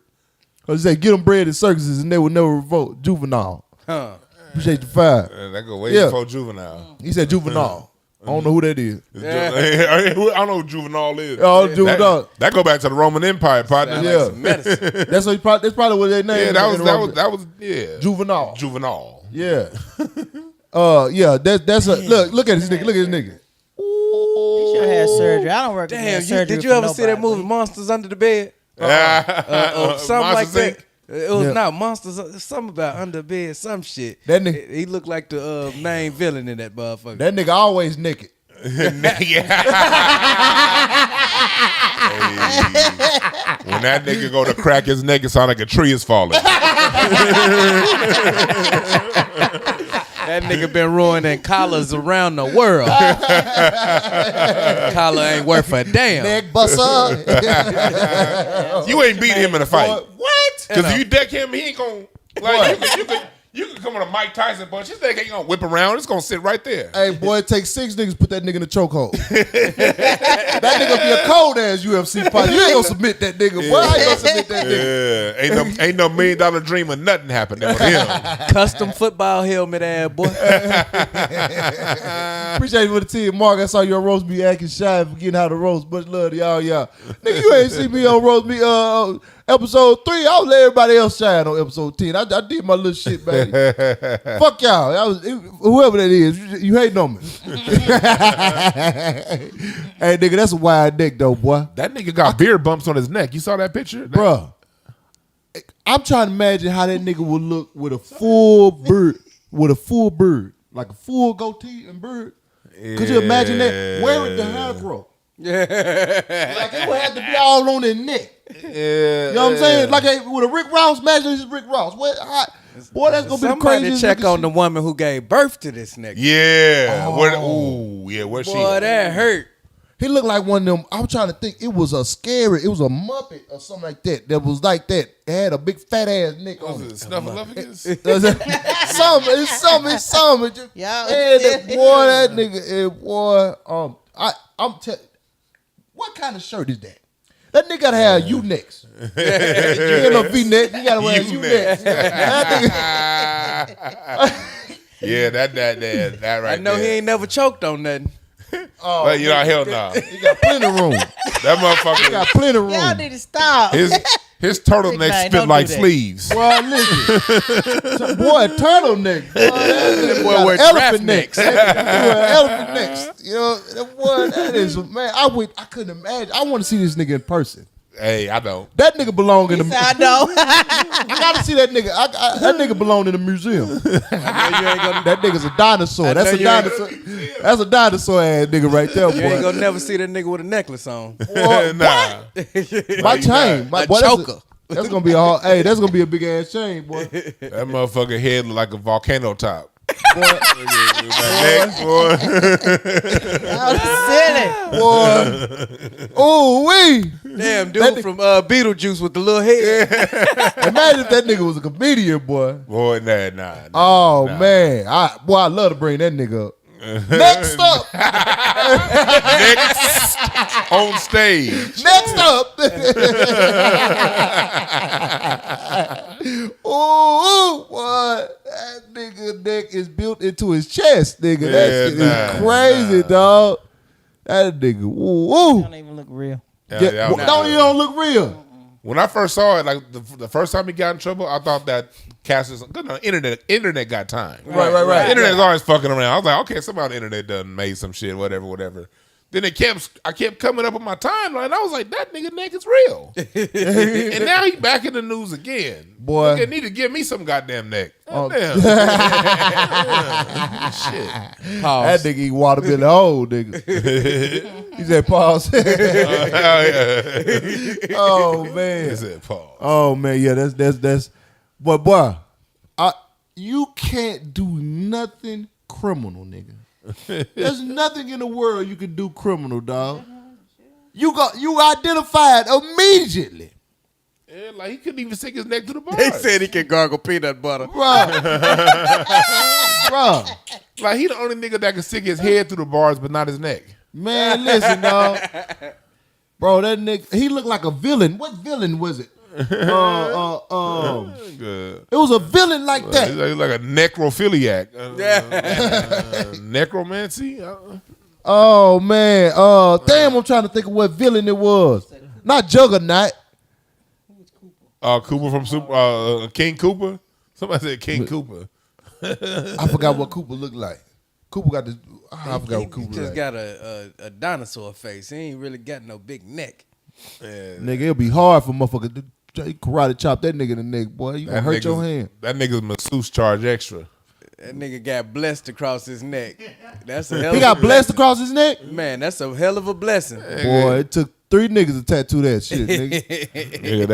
Cause they say get them bread in circuses and they would never revolt. Juvenile. Appreciate the five. That go way Yeah. before Juvenile. He said juvenile. I don't know who that is. I don't know who Juvenile is. Oh, Juvenile. That go back to the Roman Empire, partner. Yeah. Medicine. That's probably what their name Yeah, is. that was Juvenile. Juvenile. Yeah. Yeah, that's a look at this nigga. Look at this nigga. He should have had surgery. I don't work. Damn, surgery did you for ever see that nobody. movie Monsters Under the Bed? Something like Monsters, that. Inc. It was Yeah. not Monsters. Something about under the bed. Some shit. That nigga- He looked like the main villain in that motherfucker. That nigga always naked. When that nigga go to crack his neck, it sound like a tree is falling. That nigga been ruining collars around the world. Collar ain't worth a damn. Neck buster. You ain't beat him in a fight. What? Because if you deck him, he ain't gonna like you can come on a Mike Tyson punch. His neck ain't gonna whip around. It's gonna sit right there. Hey, boy, it takes 6 niggas to put that nigga in a chokehold. That nigga be a cold ass UFC fighter. You ain't gonna submit that nigga. Boy, how you gonna submit that nigga? Yeah, ain't no $1 million dream of nothing happening with him. Custom football helmet ass boy. Appreciate you for the team, Mark. I saw you on Roast Me acting shy for getting how to roast. Much love to y'all. Nigga, you ain't see me on Roast Me episode 3. I was let everybody else shine on episode 10. I did my little shit, baby. Fuck y'all. Whoever that is, you hating on me. Hey, nigga, that's a wide neck, though, boy. That nigga got beard bumps on his neck. You saw that picture? Bruh, I'm trying to imagine how that nigga would look with a full beard. Like a full goatee and beard. Could you imagine that? Where would the hair grow? Like it would have to be all on their neck. Yeah. You know what I'm saying? Like with a Rick Ross, imagine this is Rick Ross. Boy, that's gonna be the Somebody craziest. check nigga on shit. the woman who gave birth to this nigga. Yeah. Oh. Where's she? Boy, that hurt. He looked like one of them. I'm trying to think. It was a Muppet or something like that. That was like that. It had a big fat ass neck on it. Snuffleupagus? It's something. Y'all- That nigga, boy. I'm telling. What kind of shirt is that? That nigga gotta have U-necks. You ain't no V-neck. You gotta wear U-necks. Yeah, that right I know there. he ain't never choked on nothing. Oh, But, hell no. He got plenty of room. That motherfucker. He got plenty of room. Y'all need to stop. His turtleneck Big man, spit don't like do that. sleeves. Boy, listen. Boy, turtleneck. Boy, that boy got wear elephant giraffe necks. Elephant necks. That boy, that is, man, I couldn't imagine. I want to see this nigga in person. Hey, I know. That nigga belong in the I know. I gotta see that nigga. That nigga belong in the museum. That nigga's a dinosaur. That's a dinosaur. That's a dinosaur ass nigga right there, boy. You ain't gonna never see that nigga with a necklace on. Boy, Nah. my chain. My, A boy, choker. That's gonna be a hard. Hey, that's gonna be a big ass chain, boy. That motherfucker head look like a volcano top. Boy, That neck, boy. Silly. boy. Ooh wee. Damn, dude from Beetlejuice with the little head. Imagine if that nigga was a comedian, boy. Boy, nah. Oh man, I love to bring that nigga up. Next up, Next on stage. next up. Ooh, boy, that nigga neck is built into his chest, nigga. That shit is crazy, dog. That nigga, ooh. Don't even look real. Don't even look real. When I first saw it, like the first time he got in trouble, I thought that Cassius, internet got time. Right. Internet's always fucking around. I was like, okay, somebody on the internet done made some shit, whatever. Then I kept coming up on my timeline. I was like, that nigga neck is real. And now he back in the news again. Boy. Nigga need to give me some goddamn neck. Oh. Damn. Shit. That nigga eat watermelon whole, nigga. He said, pause. Oh, man. He said, pause. Oh, man, yeah, that's. But, boy, you can't do nothing criminal, nigga. There's nothing in the world you can do criminal, dog. You identified immediately. Yeah, like he couldn't even stick his neck to the bar. They said he can gargle peanut butter. Bruh. Like he the only nigga that can stick his head through the bars, but not his neck. Man, listen, dog. Bro, that nigga, he looked like a villain. What villain was it? Good. It was a villain like that. He's like a necrophiliac. Necromancy? Oh, man. Damn, I'm trying to think of what villain it was. Not Juggernaut. Cooper from King Cooper? Somebody said King Cooper. I forgot what Cooper looked like. Cooper got this. I forgot what Cooper He just looked got a dinosaur face. He ain't really got no big neck. Nigga, it'll be hard for motherfucker to karate chop that nigga in the neck, boy. You gonna hurt your hand. That nigga's masseuse charge extra. That nigga got blessed across his neck. That's a hell He of got a blessed blessing. across his neck? Man, that's a hell of a blessing. Boy, it took 3 niggas to tattoo that shit, nigga. Nigga,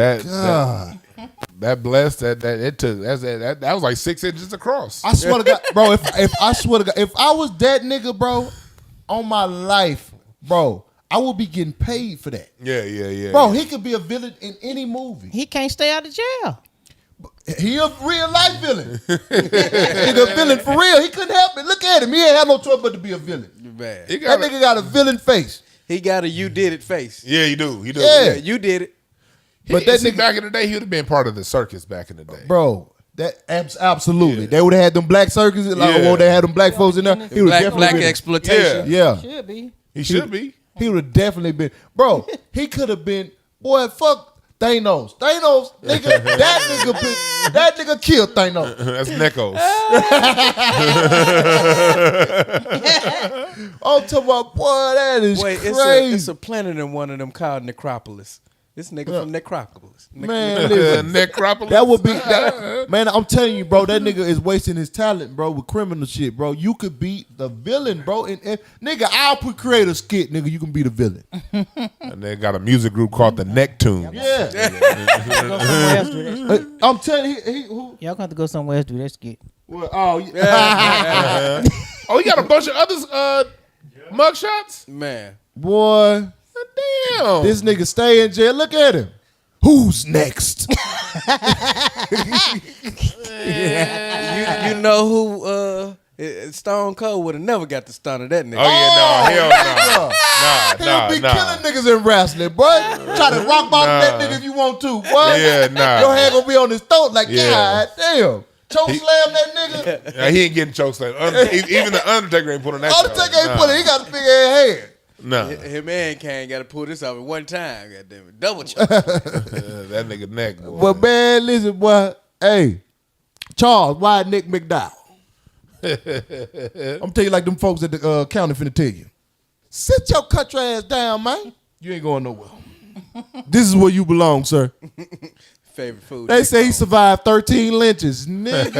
that blessed that was like 6 inches across. I swear to God, bro, if I was that nigga, bro, on my life, bro, I would be getting paid for that. Yeah. Bro, he could be a villain in any movie. He can't stay out of jail. He a real life villain. Nigga, a villain for real. He couldn't help it. Look at him. He ain't had no choice but to be a villain. Man. That nigga got a villain face. He got a you did it face. Yeah, he do. Yeah. You did it. But that See, nigga, back in the day, he would have been part of the circus back in the day. bro, that absolutely. They would have had them black circuses. Like, Yeah. they had them black folks in there. He would definitely Black been. exploitation. Yeah. Should be. He should be. He would have definitely been. Bro, he could have been. Boy, fuck Thanos. Nigga, that nigga killed Thanos. That's Nicko. I'm talking about, boy, that is Wait, crazy. it's a planet in one of them called Necropolis. This nigga from Necropolis. Man, listen. Necropolis. That would be, man, I'm telling you, bro, that nigga is wasting his talent, bro, with criminal shit, bro. You could be the villain, bro. And nigga, I'll create a skit, nigga, you can be the villain. And they got a music group called the Necktunes. Yeah. Go somewhere else do that. I'm telling you, who? Y'all gonna have to go somewhere else do that skit. Well, oh, yeah. Oh, he got a bunch of other mugshots? Man. Boy, Damn. this nigga stay in jail. Look at him. Who's next? You know who Stone Cold would have never got the stun of that nigga. Oh, yeah, no, hell no. He'll be killing niggas in wrestling, boy. Try to rock bottom that nigga if you want to, boy. Yeah, nah. Your hand gonna be on his throat like, Yeah. God damn. choke slam that nigga. Nah, he ain't getting chokeslammed. Even the Undertaker ain't putting that. Undertaker ain't put it. He got a big ass head. No. Him and Kane got to pull this off at one time. Goddamn it, double choke. That nigga neck, boy. But man, listen, boy. Hey, Charles, Wide Neck McDowell. I'm tell you like them folks at the county finna tell you. Sit your country ass down, man. You ain't going nowhere. This is where you belong, sir. Favorite food. They say he survived 13 lynches, nigga.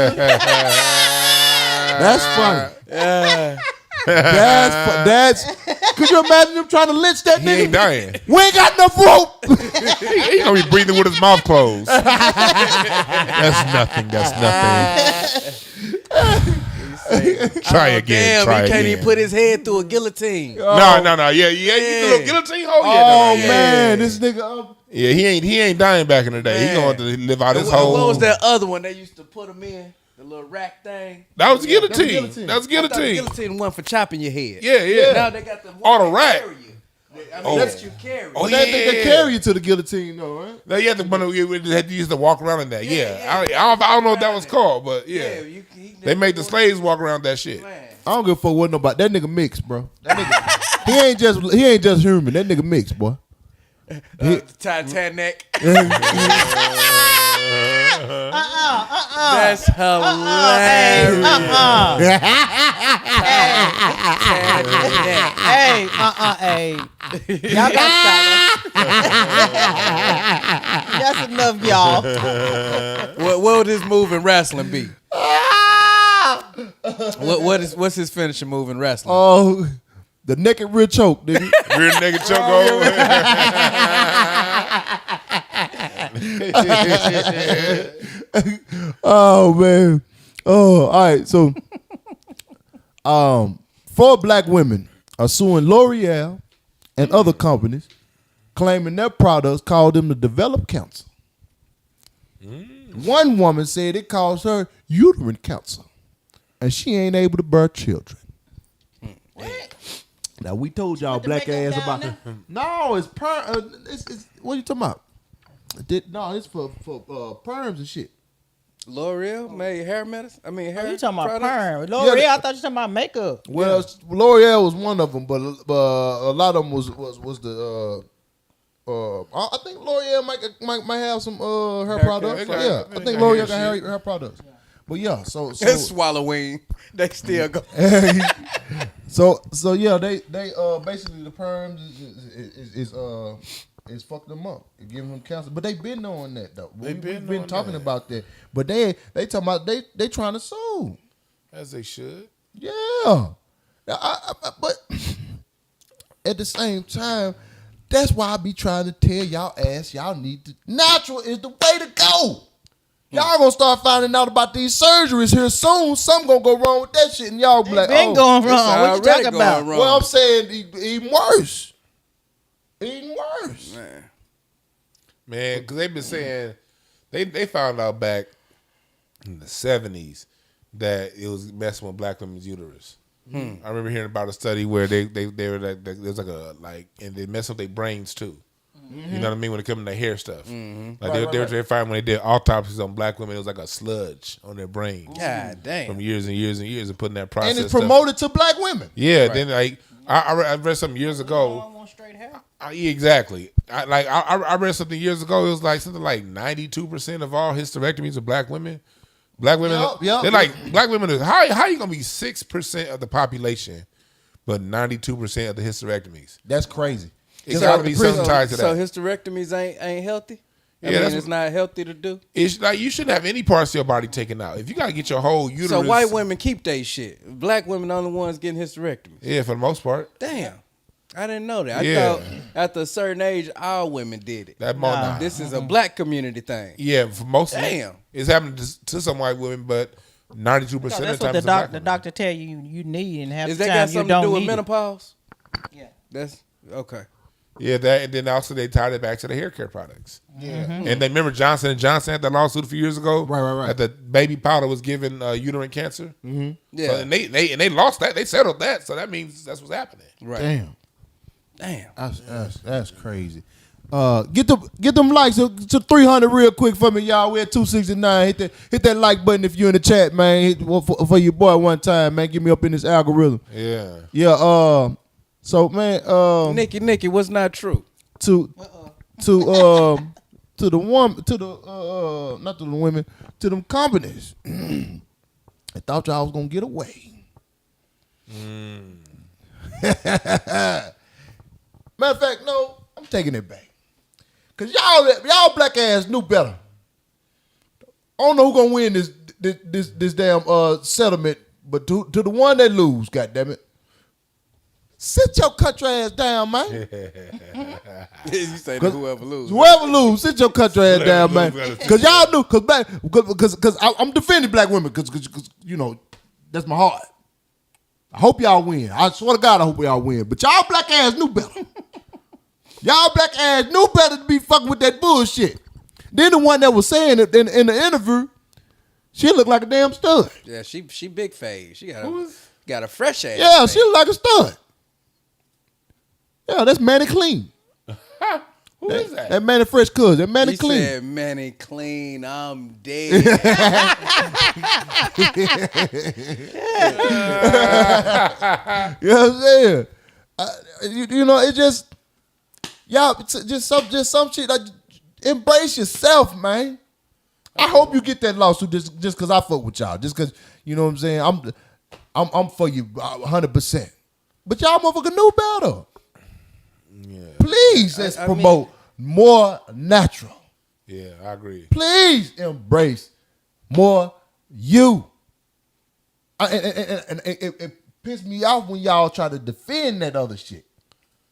That's funny. That's. Could you imagine him trying to lynch that He nigga? ain't dying. We ain't got enough rope. He gonna be breathing with his mouth closed. That's nothing. That's nothing. Try again. Damn, try he can't again. even put his head through a guillotine. No. Yeah. You little guillotine hole. Oh Yeah, man, this nigga. Yeah, he ain't dying back in the day. Man. He going to live out his What whole. was that other one they used to put him in? The little rack thing. That was guillotine. guillotine. That was I thought the guillotine. guillotine one for chopping your head. Yeah. Now they got the one Oh, the that rack. carry you. I mean, that's you carry. Oh, They carry you to the guillotine, though, right? No, you had to use to walk around in that. Yeah. I don't know what that was called, but yeah. They made the slaves walk around that shit. Man. I don't give a fuck what nobody. That nigga mixed, bro. That nigga, he ain't just human. That nigga mixed, boy. Titanic. That's hilarious. Hey. Y'all got to stop. That's enough, y'all. What would his move in wrestling be? What's his finishing move in wrestling? Oh, the naked rear choke, nigga. Rear nigga choke over. Oh man. Oh, all right. So, 4 black women are suing L'Oreal and other companies, claiming their products caused them to develop cancer. One woman said it caused her uterine cancer, and she ain't able to bear children. Now we told y'all black ass about it. No, it's it's what are you talking about? No, it's for perms and shit. L'Oreal made hair medicine. I mean, hair. You talking about products? perm? L'Oreal, I thought you talking about makeup. Well, L'Oreal was one of them, but a lot of them was the. I think L'Oreal might have some hair products. got- Yeah, I they think got L'Oreal hair got hair products. But yeah, so It's swallowing. They still go. so yeah, they basically the perms is fucking them up, it giving them cancer. But they've been knowing that though. We've been talking about that. But they talking about they trying to sue. As they should. Yeah, but at the same time, that's why I be trying to tell y'all ass y'all need to. Natural is the way to go. Y'all gonna start finding out about these surgeries here soon. Something gonna go wrong with that shit, and y'all be like, Been oh. going It's wrong. What you already talking going about? wrong. Well, I'm saying even worse. Even worse. Man, because they've been saying, they found out back in the 70s that it was messing with black women's uterus. I remember hearing about a study where they were like, there's and they mess up their brains too. You know what I mean? When it comes to their hair stuff. Like they found when they did autopsies on black women, it was like a sludge on their brains. God damn. From years and years and years of putting that process. And it's promoted to black women. Yeah, then like I read something years ago. Straight hair. Yeah, exactly. I read something years ago. It was like something like 92% of all hysterectomies are black women. Black women, Yep. they're like black women. How you gonna be 6% of the population, but 92% of the hysterectomies? That's crazy. It's gotta be something tied to So that. hysterectomies ain't healthy. I Yeah, mean, it's not healthy to do. It's like you shouldn't have any parts of your body taken out. If you gotta get your whole uterus. So white women keep they shit. Black women are the only ones getting hysterectomies. Yeah, for the most part. Damn. I didn't know that. I Yeah. thought after a certain age, all women did it. Nah. This is a black community thing. Yeah, for most of Damn. it, it's happening to some white women, but 92% of the That's time what it's a black the woman. doctor tell you need, and half Is the that time got you something don't to do with need menopause? Yeah. That's okay. Yeah, that, and then also they tied it back to the hair care products. Yeah, and then remember Johnson & Johnson had that lawsuit a few years ago. Right. That the baby powder was giving uterine cancer. Yeah. So, and they lost that. They settled that. So that means that's what's happening. Right. Damn. That's crazy. Get them likes to 300 real quick for me, y'all. We're at 269. Hit that like button if you're in the chat, man. Hit for your boy one time, man. Get me up in this algorithm. Yeah. Yeah. So man, Nikki, what's not true? to the woman, not to the women, to them companies. I thought y'all was gonna get away. Matter of fact, no, I'm taking it back. Cause y'all black ass knew better. I don't know who gonna win this damn settlement, but to the one that lose, goddammit. Sit your country ass down, man. You say that whoever lose. Whoever lose, sit your country ass down, man. Cause y'all knew, cause I'm defending black women, cause you know that's my heart. I hope y'all win. I swear to God, I hope y'all win. But y'all black ass knew better. Y'all black ass knew better to be fucking with that bullshit. Then the one that was saying it in the interview, she looked like a damn stud. Yeah, she big fade. She got a fresh ass. Yeah, fade. she looked like a stud. Yeah, that's Manny Clean. Who is that? That Manny Fresh Cuz. That Manny He Clean. said, Manny Clean, I'm dead. You know what I'm saying? You know, it just, y'all, just some shit. Like, embrace yourself, man. I hope you get that lawsuit just because I fuck with y'all. Just because, you know what I'm saying? I'm for you 100%. But y'all motherfucker knew better. Yeah. Please, let's promote more natural. Yeah, I agree. Please embrace more you. And it pissed me off when y'all try to defend that other shit.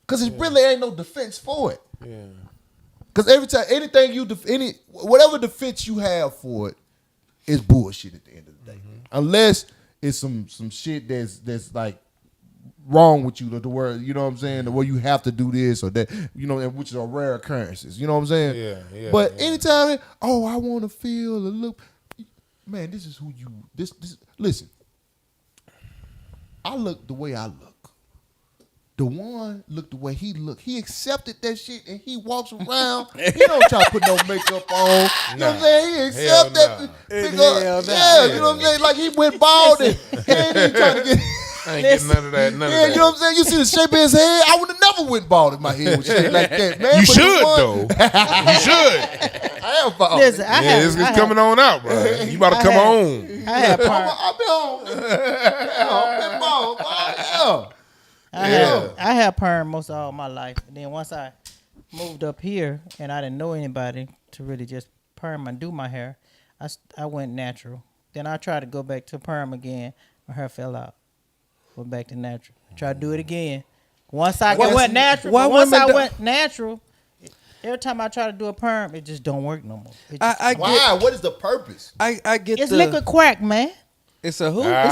Because it really ain't no defense for it. Yeah. Because every time, whatever defense you have for it is bullshit at the end of the day. Unless it's some shit that's like wrong with you, the word, you know what I'm saying, the way you have to do this or that, you know, which are rare occurrences, you know what I'm saying? Yeah. But anytime, I want to feel a look, man, this is who you, this, listen, I look the way I look. Dwann looked the way he looked. He accepted that shit and he walks around. He don't try to put no makeup on. You know what I'm saying? He accepted that. Yeah, you know what I'm saying? Like he went bald and he ain't even trying to get... I ain't getting none of that. You know what I'm saying? You see the shape of his head? I would have never went bald in my head with shit like that, man. You But should, Dwann, though. You should. I am bald. Listen, It's coming on out, bro. You about to come on. I have perm. I've been home. I've been bald. I had perm most of all my life. And then once I moved up here and I didn't know anybody to really just perm and do my hair, I went natural. Then I tried to go back to perm again. My hair fell out. Went back to natural. Tried to do it again. Once I went natural, every time I try to do a perm, it just don't work no more. Why? What is the purpose? I get It's liquid crack, man. It's a who? It's liquid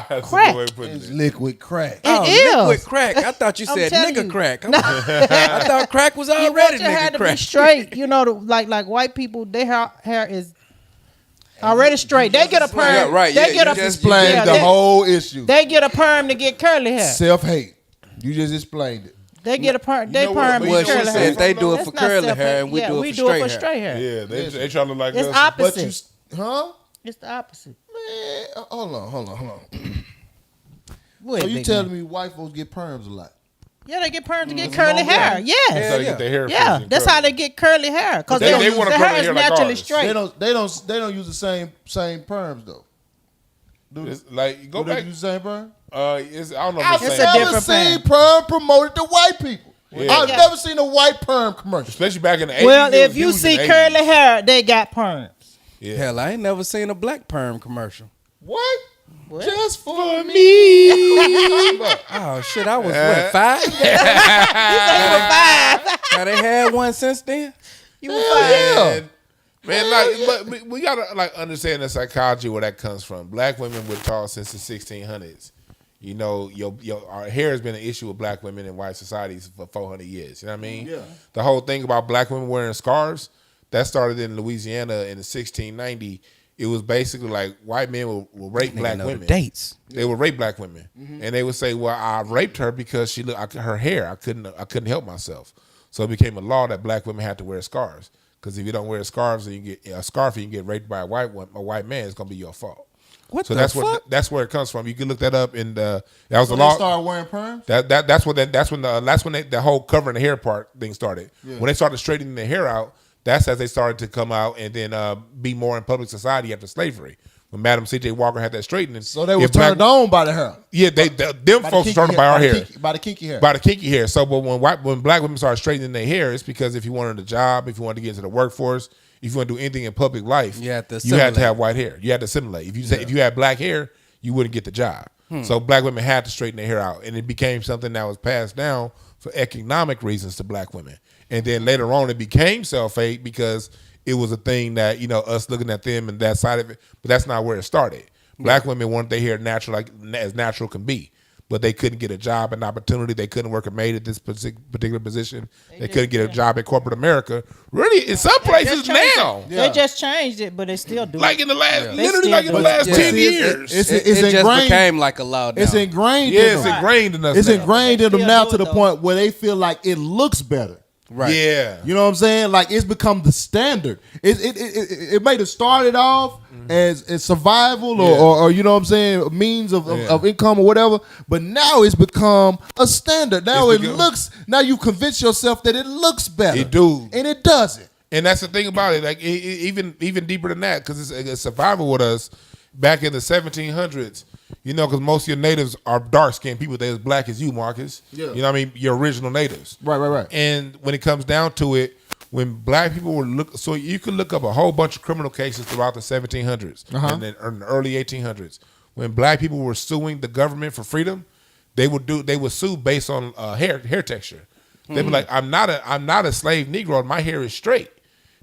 That's a crack. good way of putting It's it. liquid crack. It is. Liquid crack. I thought you I'm said telling nigga you. crack. I thought crack was You already want your hair nigga to be crack. straight. You know, like white people, their hair is already straight. They get a perm. Yeah, right, They yeah, get you a just Explain yeah, the they- whole issue. They get a perm to get curly hair. Self-hate. You just explained it. They get a perm. They know what? perm But Well, with you know she curly what said hair. they do it That's for not curly self-hate. hair and we Yeah, do we it do for it for straight straight hair. hair. Yeah, they try to look like It's us. But you, opposite. huh? It's the opposite. Man, hold on. Wait, So you big telling man. me white folks get perms a lot? Yeah, they get perms to get curly hair. That's Yes. how they get their hair Yeah, frizzy and that's curly. how they get curly hair because They they want their curly hair is hair like naturally ours. straight. They don't use the same perms though. Do It's like go they back. use the same perm? It's, I don't know. I've If It's it's a same. never different seen perm. perm promoted to white people. Yeah. I've never seen a white perm commercial. Especially back in the 80s. Well, it if was you huge in see the 80s. curly hair, they got perms. Yeah. Hell, I ain't never seen a black perm commercial. What? What? Just for me. Oh shit, I was what, 5? Now they had one since then. You were fine. Man, like, but we gotta like understand the psychology where that comes from. Black women were taught since the 1600s. You know, our hair has been an issue with black women in white societies for 400 years. You know what I mean? Yeah. The whole thing about black women wearing scarves, that started in Louisiana in the 1690. It was basically like white men will rape black women. Dates. They would rape black women, and they would say, "Well, I raped her because she looked her hair. I couldn't help myself." So it became a law that black women had to wear scarves. Because if you don't wear scarves and you get a scarf and you get raped by a white man, it's gonna be your fault. What So the that's fuck? that's where it comes from. You can look that up in the that was So the they law. started wearing perms? That's when the whole covering the hair part thing started. Yeah. When they started straightening their hair out, that's as they started to come out and then be more in public society after slavery. When Madam C.J. Walker had that straightening, So they were turned on by the hair. Yeah, them By the folks were kinky turned on by our hair. By the kinky hair. By the kinky hair. So, but when black women started straightening their hair, it's because if you wanted a job, if you wanted to get into the workforce, if you want to do anything in public life, You had to have assimilate. to have white hair. You had to assimilate. If you had black hair, you wouldn't get the job. So black women had to straighten their hair out, and it became something that was passed down for economic reasons to black women. And then later on, it became self-hate because it was a thing that us looking at them and that side of it. But that's not where it started. Black women wanted their hair natural, as natural can be. But they couldn't get a job, an opportunity. They couldn't work a maid at this particular position. They couldn't get a job in corporate America. Really, in some places now. They just changed it, but they still do. Like in the last, They literally still like in the do. last Yeah. 10 See, years. it's It just ingrained. became like a law now. It's ingrained Yeah, in it's them. ingrained in us. It's now. ingrained in them They now still to do the it, point where they feel like it looks better. Right. Yeah. You know what I'm saying? Like it's become the standard. It might have started off as survival or you know what I'm saying, a means of income or whatever. But now it's become a standard. Now now you convince yourself that it looks better. It do. And it doesn't. And that's the thing about it. Like even deeper than that, because it's survival with us. Back in the 1700s, because most of your natives are dark skinned people. They're as black as you, Marcus. Yeah. You know what I mean? Your original natives. Right. And when it comes down to it, when black people were so you can look up a whole bunch of criminal cases throughout the 1700s and then in the early 1800s. When black people were suing the government for freedom, they would sue based on hair texture. They'd be like, I'm not a slave Negro. My hair is straight,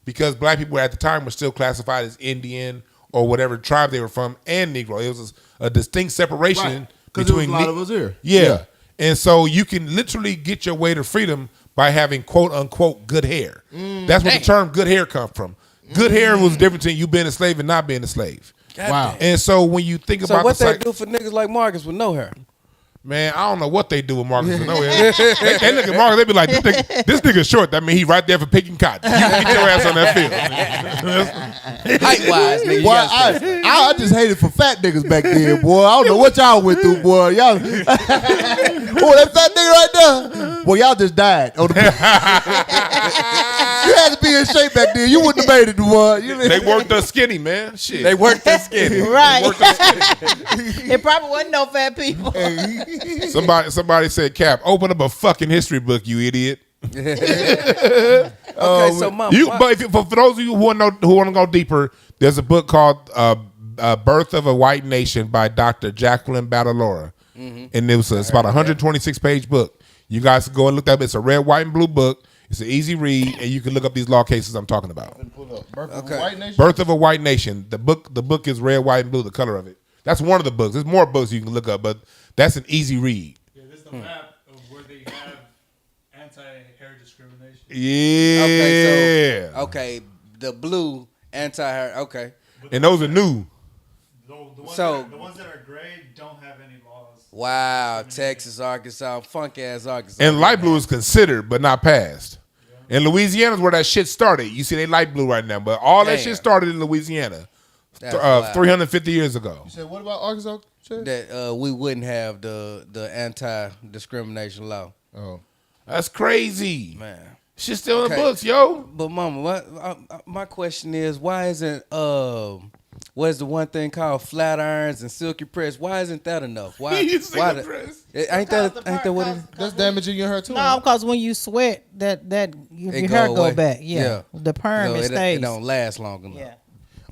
because black people at the time were still classified as Indian or whatever tribe they were from and Negro. It was a distinct separation Because there was between a lot of us here. Yeah. And so you can literally get your way to freedom by having quote unquote good hair. That's where the term good hair comes from. Good hair was different between you being a slave and not being a slave. Wow. And so when you think So about what the they do for niggas like Marcus with no hair? man, I don't know what they do with Marcus. They look at Marcus, they be like, this nigga's short. That mean he right there for picking cotton. You get your ass on that field. Height wise, nigga. Boy, I just hated for fat niggas back then, boy. I don't know what y'all went through, boy. Y'all, boy, that fat nigga right there, boy, y'all just died. On the you had to be in shape back then. You wouldn't have made it, boy. They worked us skinny, man. Shit. They worked that skinny. Right. It probably wasn't no fat people. Somebody said, Cap, open up a fucking history book, you idiot. Okay, so mom, But for those of you who want to go deeper, there's a book called Birth of a White Nation by Dr. Jacqueline Badalora. And it's about a 126-page book. You guys can go and look that up. It's a red, white, and blue book. It's an easy read, and you can look up these law cases I'm talking about. Birth of a White Nation? Birth of a White Nation. The book is red, white, and blue, the color of it. That's one of the books. There's more books you can look up, but that's an easy read. Yeah, this is the map of where they have anti-hair discrimination. Yeah. Okay, the blue anti-hair. Okay. And those are new. The So- ones that are gray don't have any laws. Wow, Texas, Arkansas, funk ass Arkansas. And light blue is considered, but not passed. And Louisiana's where that shit started. You see, they light blue right now, but all that Damn. shit started in Louisiana That's wild. 350 years ago. You said, what about Arkansas? That we wouldn't have the anti-discrimination law. Oh. That's crazy. Man. Shit's still in the Okay. books, yo. But mama, my question is, why isn't what's the one thing called flat irons and silky press? Why isn't that enough? Why? You silky why press. Ain't that what it is? That's damaging your hair, too. No, because when you sweat, your It hair go go away. back. Yeah. Yeah, the perm No, it it stays. don't last long enough. Yeah.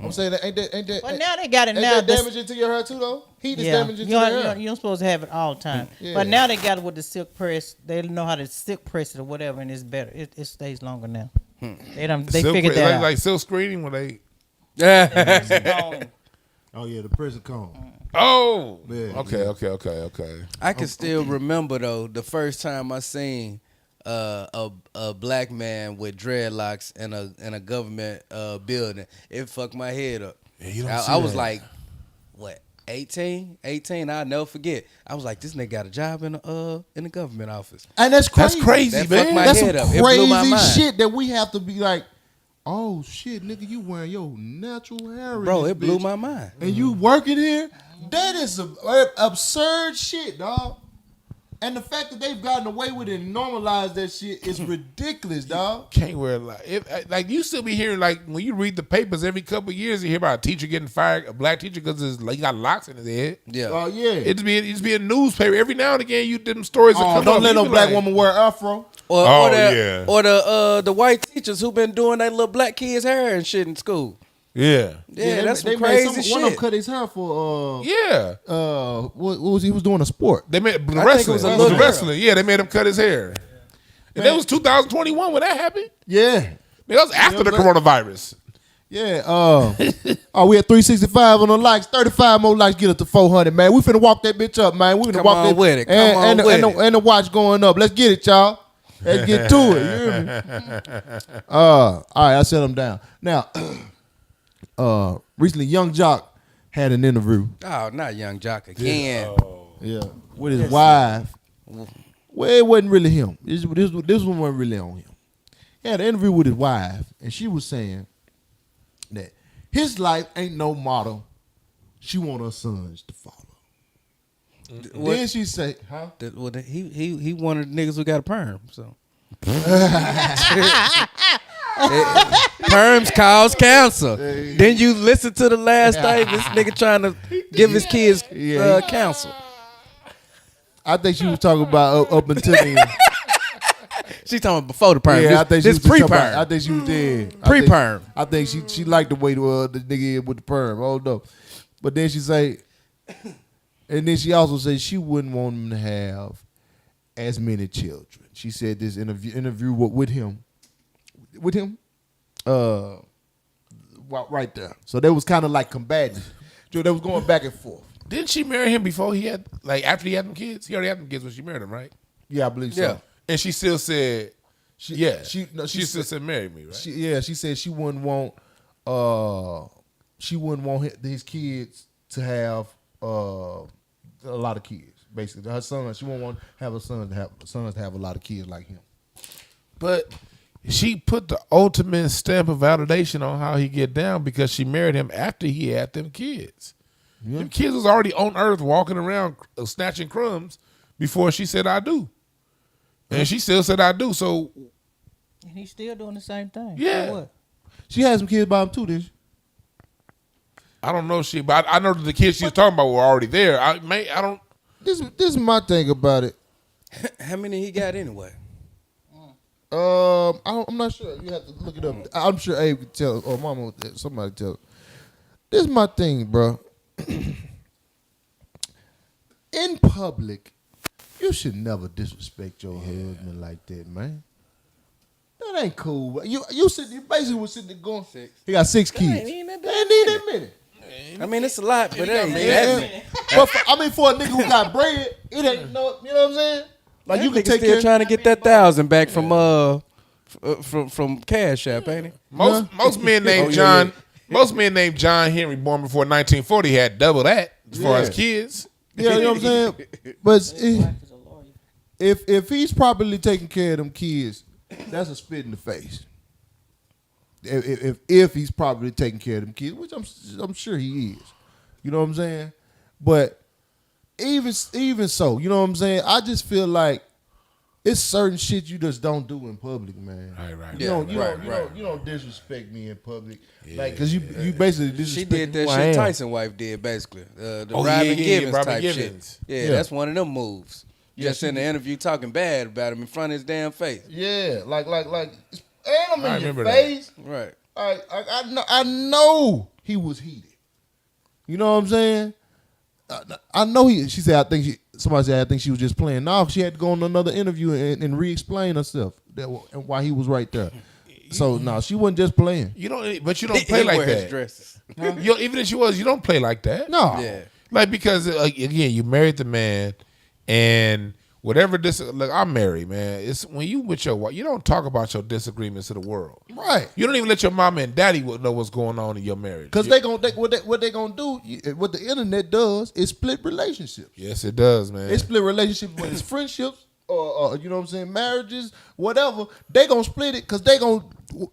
I'm saying that ain't that. But now they got it Ain't now. that damaging to your hair, too, though? Heat is Yeah, damaging to your hair. you're supposed to have it all the time. Yeah. But now they got it with the silk press. They know how to silk press it or whatever, and it's better. It stays longer now. They figured that out. Like silk screening when they. It's gone. Oh, yeah, the prison cone. Oh. Yeah, Okay. I can still remember though the first time I seen a black man with dreadlocks in a government building. It fucked my head up. Yeah, you don't I see was that. like, what? 18, I'll never forget. I was like, this nigga got a job in the government office. And that's crazy. That's crazy, That man. fucked my That's head some up. It blew my crazy mind. shit that we have to be like, oh shit, nigga, you wearing your natural hair. in Bro, this it blew bitch, my mind. And you working here? That is some absurd shit, dog. And the fact that they've gotten away with it and normalized that shit is ridiculous, dog. Can't wear a lot. Like you still be hearing like when you read the papers every couple of years, you hear about a teacher getting fired, a black teacher because he got locks in his head. Yeah. Oh yeah. It's be a newspaper every now and again. You them stories. Oh, come don't up. let You no be black like, woman wear afro. Or yeah. Or the white teachers who been doing that little black kids' hair and shit in school. Yeah. Yeah, that's some they crazy made shit. One of them cut his hair for Yeah. what was he was doing a sport. They made think it wrestling. was a It little was wrestling. Yeah, they made him cut his hair. And that was 2021 when that happened. Yeah. That was after the coronavirus. Yeah, oh, we at 365 on the likes, 35 more likes, get up to 400, man. We finna walk that bitch up, man. We finna Come walk on that with it. Come and, on and, the, with and, it. the, and the watch going up. Let's get it, y'all. Let's get to it. You hear me? All right, I set them down. Now, recently, Young Jock had an interview. Oh, not Young Jock again. Yeah, with his wife. Well, it wasn't really him. This one wasn't really on him. He had an interview with his wife, and she was saying that his life ain't no model she want her sons to follow. Then she say, huh? He one of the niggas who got a perm. So perms cause cancer. Then you listen to the last thing. This nigga trying to give his kids counsel. I think she was talking about up until then. She talking about before the perm. Yeah, I think she this was talking pre-perm. about- I think she was dead. Pre-perm. I think she liked the way the nigga is with the perm. Hold up. But then she say, and then she also said she wouldn't want him to have as many children. She said this interview with him, right there. So they was kind of like combating. They was going back and forth. Didn't she marry him before he had, like after he had them kids? He already had them kids when she married him, right? Yeah, I believe so. Yeah. And she still said, She still said marry me, right? She said she wouldn't want his kids to have a lot of kids. Basically, her son, she won't want to have her sons to have a lot of kids like him. But she put the ultimate stamp of validation on how he get down because she married him after he had them kids. Yeah. Them kids was already on earth walking around snatching crumbs before she said I do. And she still said I do. So And he's still doing the same thing. Yeah. So what? She had some kids by him too, didn't she? I don't know shit, but I know that the kids she was talking about were already there. I don't. This is my thing about it. How many he got anyway? I'm not sure. You have to look it up. I'm sure Abe could tell, or Mama, somebody tell. This is my thing, bro. In public, you should never disrespect your husband like that, man. That ain't cool. You basically was sitting there going. He got 6 kids. ain't that They ain't need that many. I mean, it's a lot, but it ain't Yeah. that many. But for a nigga who got bread, it ain't no. You know what I'm saying? Like That you can nigga take still care. trying to get that 1,000 back from Cash App, ain't he? Most men named John. Most men named John Henry born before 1940 had double that as far as kids. Yeah, you know what I'm saying? But if he's properly taking care of them kids, that's a spit in the face. If he's properly taking care of them kids, which I'm sure he is. You know what I'm saying? But even so, you know what I'm saying? I just feel like it's certain shit you just don't do in public, man. Right. You don't disrespect me in public, like because you basically disrespect She did that who I shit am. Tyson wife did basically. The Oh, Robin yeah, Givens Robin type Givens. shit. Yeah, Yeah. that's one of them moves. Just in the interview talking bad about him in front of his damn face. Yeah, like, and I'm I in your remember that. face. Right. I know he was heated. You know what I'm saying? I know he. She said, somebody said, I think she was just playing. No, she had to go on another interview and re-explain herself and why he was right there. So no, she wasn't just playing. You don't play He like wear his that. dresses. Even if she was, you don't play like that. No. Yeah. Like because again, you married the man, and whatever look, I'm married, man. It's when you with your wife, you don't talk about your disagreements to the world. Right. You don't even let your mama and daddy know what's going on in your marriage. Because what they gonna do, what the internet does is split relationships. Yes, it does, man. It split relationships, whether it's friendships or you know what I'm saying, marriages, whatever. They gonna split it because they gonna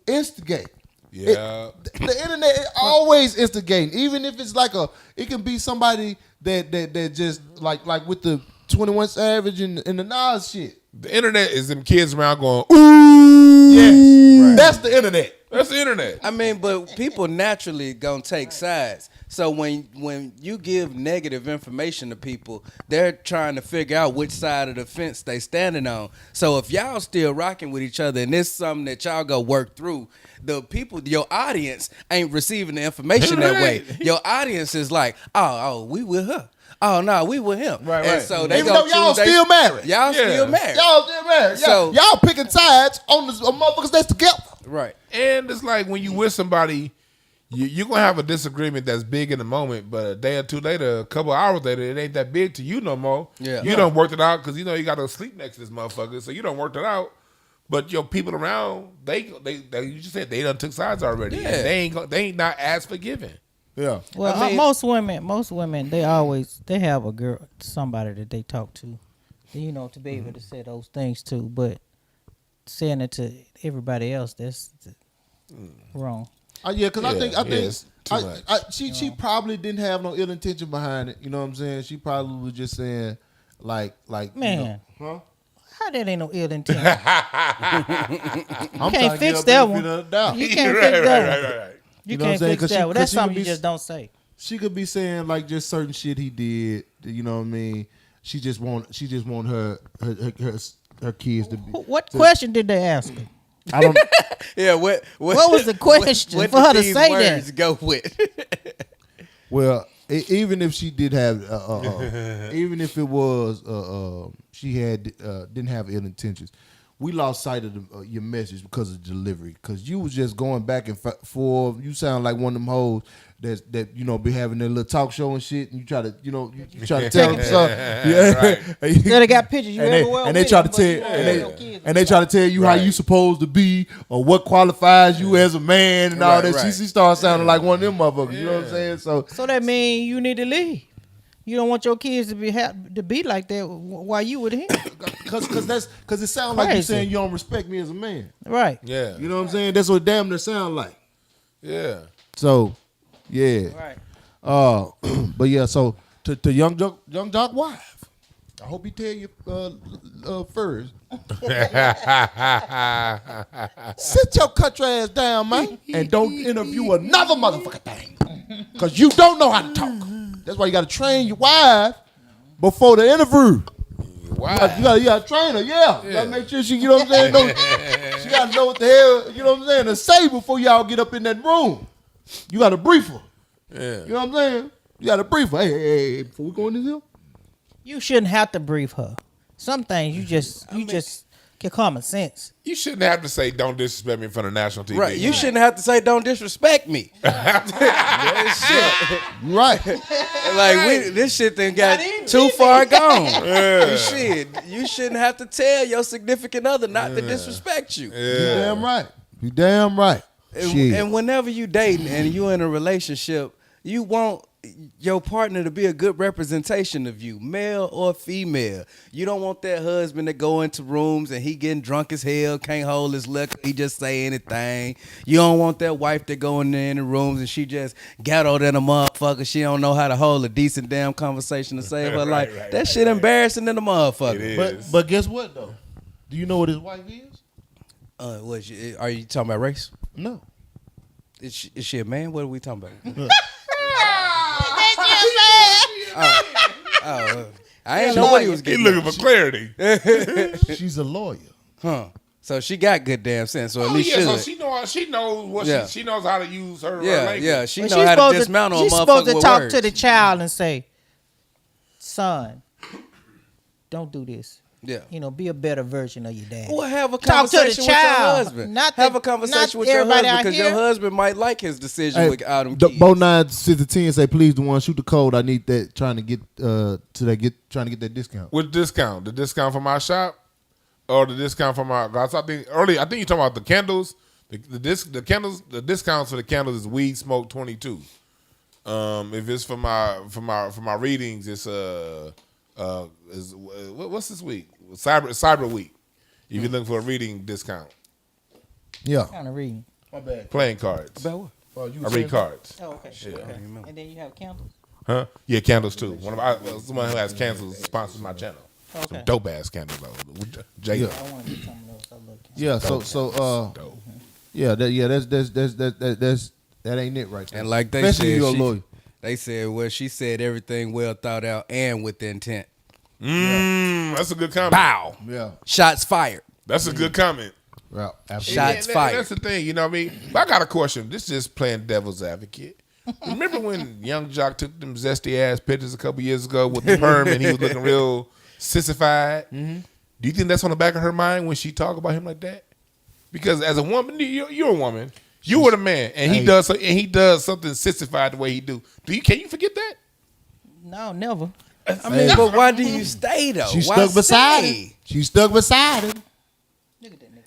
instigate. Yeah. The internet is always instigating, even if it's like it can be somebody that just like with the 21 Savage and the Nas shit. The internet is them kids around going, ooh. Yes, right. That's the internet. That's the internet. I mean, but people naturally gonna take sides. So when you give negative information to people, they're trying to figure out which side of the fence they standing on. So if y'all still rocking with each other and it's something that y'all go work through, the people, your audience ain't receiving the information that way. Your audience is like, oh, we with her. Oh no, we with him. Right. And so they even though y'all still married. Y'all still married. Y'all still married. So y'all picking sides on the motherfuckers that's together. Right. And it's like when you with somebody, you're going to have a disagreement that's big in the moment, but a day or two later, a couple hours later, it ain't that big to you no more. Yeah. You done worked it out because you know you got to sleep next to this motherfucker, so you done worked it out. But your people around, they you just said they done took sides already. Yeah. And they ain't not as forgiving. Yeah. Well, I mean, most women, they have a girl, somebody that they talk to, you know, to be able to say those things to. But saying it to everybody else, that's wrong. Yeah, because I think it's too much. She probably didn't have no ill intention behind it. You know what I'm saying? She probably was just saying like Man. you know, How that ain't no ill intent? I'm can't trying to fix get that up one. in the doubt. You can't fix that one. Right. You know what I'm can't saying? fix 'Cause that one. That's she could something you be- just don't say. She could be saying like just certain shit he did. You know what I mean? She just want her kids to be. What question did they ask her? I don't. Yeah, what was the question what for her did to these say words that? go with? Well, even if she did have, even if it was, she had didn't have ill intentions. We lost sight of your message because of delivery. Because you was just going back and forth. You sound like one of them hoes that you know be having their little talk show and shit. And you try to you try to tell them something. Yeah, Yeah, they got pictures. You and everywhere they with try them, to but you tell don't have no kids and they try to tell you how you supposed to be or what qualifies you as a man and all that. Right. She started sounding like one of them motherfuckers. You know what I'm saying? So that means you need to leave. You don't want your kids to be like that while you with him. Because it sounds like you Crazy. saying you don't respect me as a man. Right. Yeah. You know what I'm saying? That's what damn near sound like. Yeah. So, yeah. Right. But yeah, so to young Jock wife, I hope he tell you first. Sit your country ass down, man, and don't interview another motherfucking thing. Because you don't know how to talk. That's why you got to train your wife before the interview. Wow. You got to train her, yeah. You got to make sure she, you know what I'm saying? She got to know what the hell, you know what I'm saying, to say before y'all get up in that room. You got to brief her. Yeah. You know what I'm saying? You got to brief her. Hey, before we go in this hill. You shouldn't have to brief her. Some things you just get common sense. You shouldn't have to say don't disrespect me in front of national TV. Right. You shouldn't have to say don't disrespect me. Right. Like this shit then got too far gone. Shit, you shouldn't have to tell your significant other not to disrespect you. You damn right. You damn right. Shit. And whenever you dating and you in a relationship, you want your partner to be a good representation of you, male or female. You don't want that husband to go into rooms and he getting drunk as hell, can't hold his liquor, he just say anything. You don't want that wife to go in there in the rooms and she just ghetto than a motherfucker. She don't know how to hold a decent damn conversation to save her life. That shit embarrassing than a motherfucker. But guess what though? Do you know what his wife is? Are you talking about race? No. Is she a man? What are we talking about? I ain't know what he was He getting. looking for clarity. She's a lawyer. Huh. So she got good damn sense, or at Oh, least yeah, should. so she knows what she knows how to use her language. Yeah, she But know how to dismantle a she's motherfucker supposed to with talk words. to the child and say, son, don't do this. Yeah. You know, be a better version of your dad. Well, have a Talk to the conversation with your child. husband. Not have the- a conversation not with your everybody husband out because your here. husband might like his decision Hey, without him the kids. Bo 9 6 to 10 say please the one shoot the code. I need that trying to get trying to get that discount. What discount? The discount from my shop, or the discount from my? I think you're talking about the candles. The candles. The discounts for the candles is weed smoke 22. If it's for my readings, it's what's this week? Cyber week. If you're looking for a reading discount, Yeah. Kind of reading. My bad. playing cards. About what? I read cards. Oh, okay. Okay. And then you have candles. Huh? Yeah, candles too. Someone who has candles sponsors my channel. Okay. Some dope ass candles though. Jay. Yeah. I want to get some of those. I love candles. Yeah. Dope. Yeah. That ain't it right there. And like they Especially said, your lawyer. they said, well, she said everything well thought out and with intent. That's a good comment. Bow. Yeah. Shots fired. That's a good comment. Yeah. Absolutely. Shots fired. That's the thing, you know what I mean? But I got a question. This is just playing devil's advocate. Remember when Young Jock took them zesty ass pictures a couple years ago with the perm and he was looking real sissified? Mm-hmm. Do you think that's on the back of her mind when she talk about him like that? Because as a woman, you're a woman. You were the man, and he does something sissified the way he do. Can you forget that? No, never. I mean, but why do you stay though? She Why stuck beside stay? him. She stuck beside him. Look at that nigga.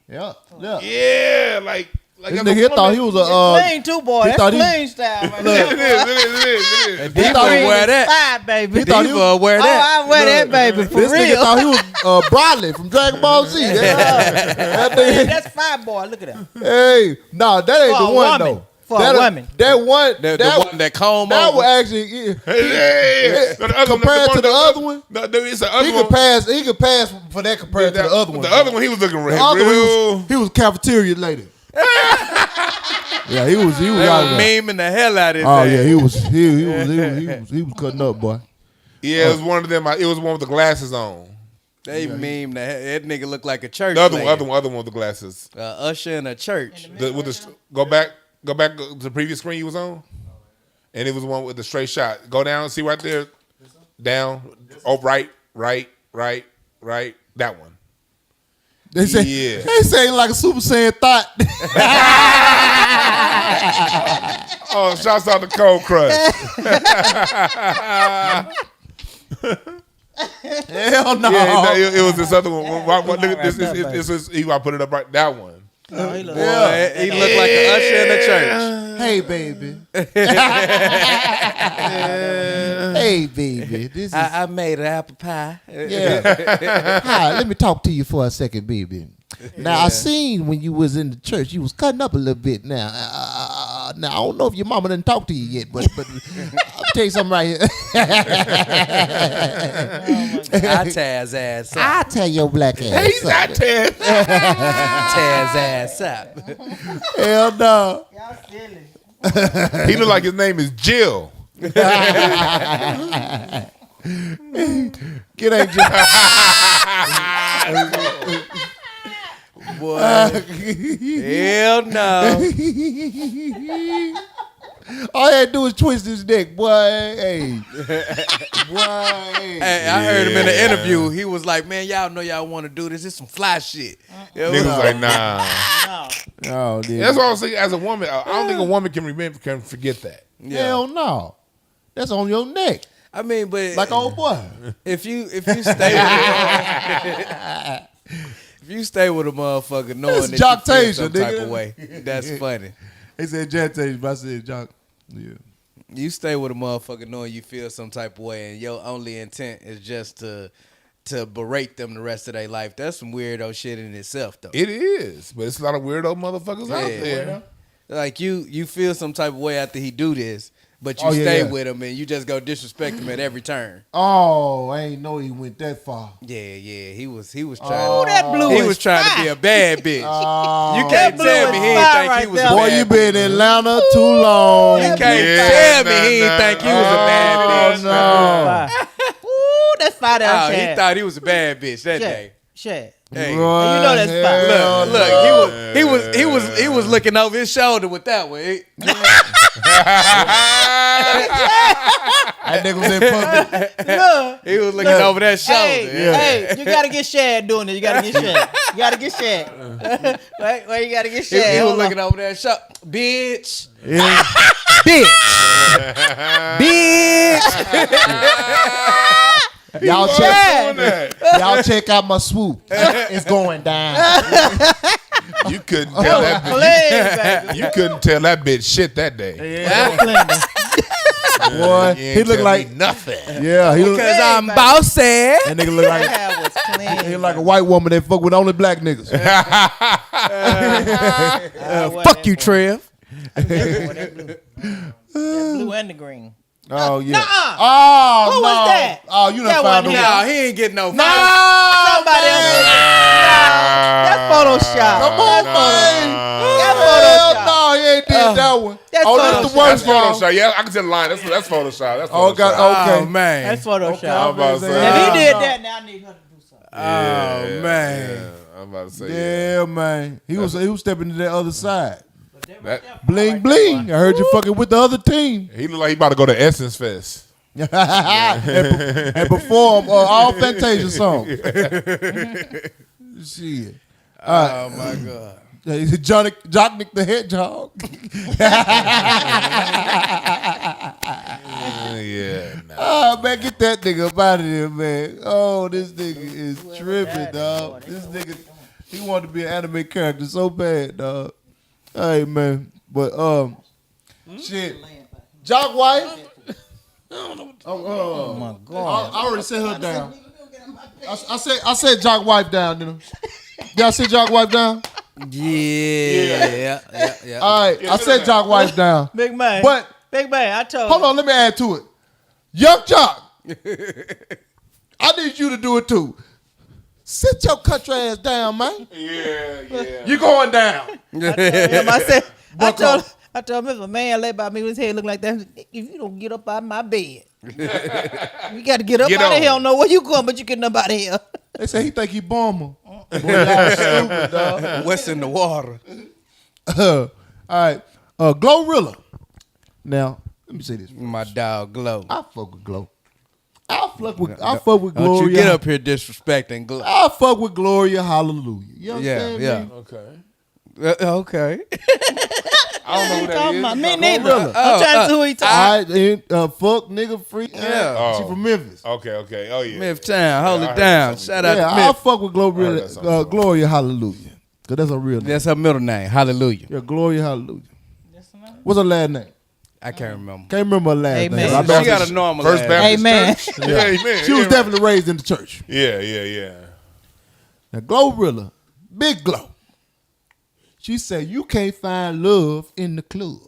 Yeah. Yeah. Yeah, like This as a nigga thought he woman- was a Clean too, boy. he That's thought he- clean style right It there. is. And He Diva thought he wear that. Fire, baby. He thought he Diva wear that. Oh, I wear that, baby, for This nigga real. thought he was Broadly from Dragon Ball Z. That nigga- That's fire, boy. Look at that. Hey, nah, that ain't For the a one woman. though. For that, a woman. That one. The one that comb That over. would actually compared to the other one. No, it's the other He one. could pass. He could pass for that compared to the other one. The other one, he was looking The real. other one, he was cafeteria lady. Yeah, he was They out were there. memeing the hell out of his Oh ass. yeah, he was cutting up, boy. Yeah, it was one of them. It was one with the glasses on. They meme the hell. That nigga look like a church. The other lady. one with the glasses. Usher in a church. Go back to the previous screen you was on, and it was one with the straight shot. Go down, see right there, down. Oh, right. That one. They say Yeah. they say like a Super Saiyan thought. Oh, shouts out to Cold Crush. Hell no. Yeah, it was this other one. Look at this. This is he. I put it up right. That one. No, he look Boy, he looked like an usher in a church. Hey baby. Hey baby. This is I made an apple pie. yeah. Hi, let me talk to you for a second, baby. Now I seen when you was in the church, you was cutting up a little bit. Now, now I don't know if your mama didn't talk to you yet, but I'll tell you something right here. I tear his ass up. I tell your black ass. He's not Ted. Tear his ass up. Hell no. Y'all silly. He look like his name is Jill. Get that Boy. Hell no. All he had to do was twist his neck, boy. Hey. Boy. Hey, I heard him in an interview. He was like, man, y'all know y'all want to do this. It's some fly shit. Niggas was like, nah. No. Oh, dude. That's what I was saying. As a woman, I don't think a woman can forget that. Yeah. Hell no. That's on your neck. I mean, but Like old boy. if you stay with a motherfucker knowing That's that Jock you feel Taser, some type nigga. of way, that's funny. They said Jantage, but I said Jock. Yeah. You stay with a motherfucker knowing you feel some type of way, and your only intent is just to berate them the rest of their life. That's some weirdo shit in itself, though. It is, but it's a lot of weirdo motherfuckers out there. Like you feel some type of way after he do this, but you Oh, yeah, stay yeah. with him and you just go disrespect him at every turn. Oh, I ain't know he went that far. Yeah, he was trying. Oh, that blue He is was trying to fire. be a bad bitch. Oh. You can't That tell blue me he is didn't fire think he right was a there. Boy, bad you been in Atlanta too long. You can't Yeah, tell me he didn't think he was a bad bitch. No. Ooh, that's fire Oh, down he Chad. thought he was a bad bitch that day. Chad. Hey, You know that's fire. Hell look, he was looking over his shoulder with that one. That nigga was in public. Look. He was looking over that shoulder. Hey, you gotta get Shad doing it. You gotta get Shad. You gotta get Shad. Where you gotta get Shad? He was looking over that shoulder. Bitch. Yeah. Y'all check out my swoop. It's going down. You couldn't tell that bitch. You couldn't tell that bitch shit that day. Boy, he looked like nothing. Yeah, he looked Because I'm bossy. That nigga look like Hair was clean. he look like a white woman that fuck with only black niggas. Fuck you, Trev. That blue and the green. Oh yeah. Nuh-uh. Oh Who no. was that? Oh, you done That found wasn't him. No, he ain't getting no. No, somebody else. That's Photoshop. Come on, man. That's Hell Photoshop. no, he ain't did that one. That's Oh, that's the Photoshop. worst That's y'all. Photoshop. Yeah, I can tell the line. That's Photoshop. That's Photoshop. Oh, God. Okay. Oh, man. That's Photoshop. I'm about to say. If he did that, now I need her to do something. Oh, man. Yeah, I'm about to say. Yeah, man. He was stepping to that other side. That, Bling bling. I heard you fucking with the other team. he look like he about to go to Essence Fest. and perform all Fantasia songs. Shit. Oh, my God. Johnnie the Hedgehog. Yeah. Nah. Oh, man, get that nigga up out of here, man. Oh, this nigga is tripping, dog. This nigga, he wanted to be an anime character so bad, dog. Hey, man. But, shit. Jock wife? Oh my God. I already set her down. I said Jock wife down, you know. Y'all see Jock wife down? Yeah. All right, I said Jock wife down. Big man. But Big man, I told hold you. on, let me add to it. Young Jock, I need you to do it too. Sit your country ass down, man. Yeah. You going down? I told him if a man lay by me with his head look like that, if you don't get up out of my bed, you got to get up Get out of on. here. I don't know where you going, but you getting up out of here. They say he think he bomber. Boy, y'all stupid, dog. What's in the water? All right, Glorilla. Now, let me say this. My dog Glow. I fuck with Glow. I fuck with Gloria. Don't you get up here disrespecting Glow. I fuck with Gloria. Hallelujah. You understand Yeah. me? Okay. Okay. I don't know who that is. About me You neither. Glorilla. I'm trying to see who he talking. All right, fuck nigga free. Yeah. She from Memphis. Okay. Oh yeah. Myth Town, hold I it heard down. something. Shout out Yeah, to I Myth. fuck with heard that something. Gloria Hallelujah. Cause that's her real name. That's her middle name. Hallelujah. Yeah, Gloria Hallelujah. What's her last name? I can't remember. Can't remember her last Amen. name. I She know got a normal First ass. Baptist Amen. Church. Yeah, amen. she was Yeah, definitely raised in the church. Yeah. Now Glorilla, Big Glow. She said you can't find love in the club.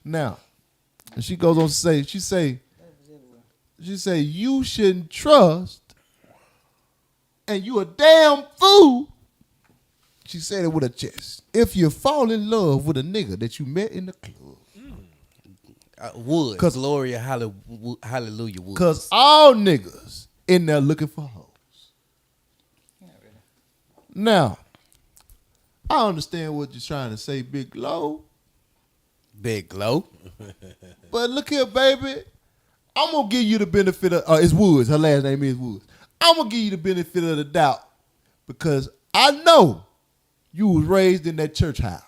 Now, and she goes on to say, she say you shouldn't trust, and you a damn fool. She said it with her chest. If you fall in love with a nigga that you met in the club. Wood. 'Cause- Gloria Hallelujah Wood. Because all niggas in there looking for hoes. Now, I understand what you're trying to say, Big Glow. Big Glow. But look here, baby. I'm going to give you the benefit of, it's Woods. Her last name is Woods. I'm going to give you the benefit of the doubt because I know you was raised in that church house.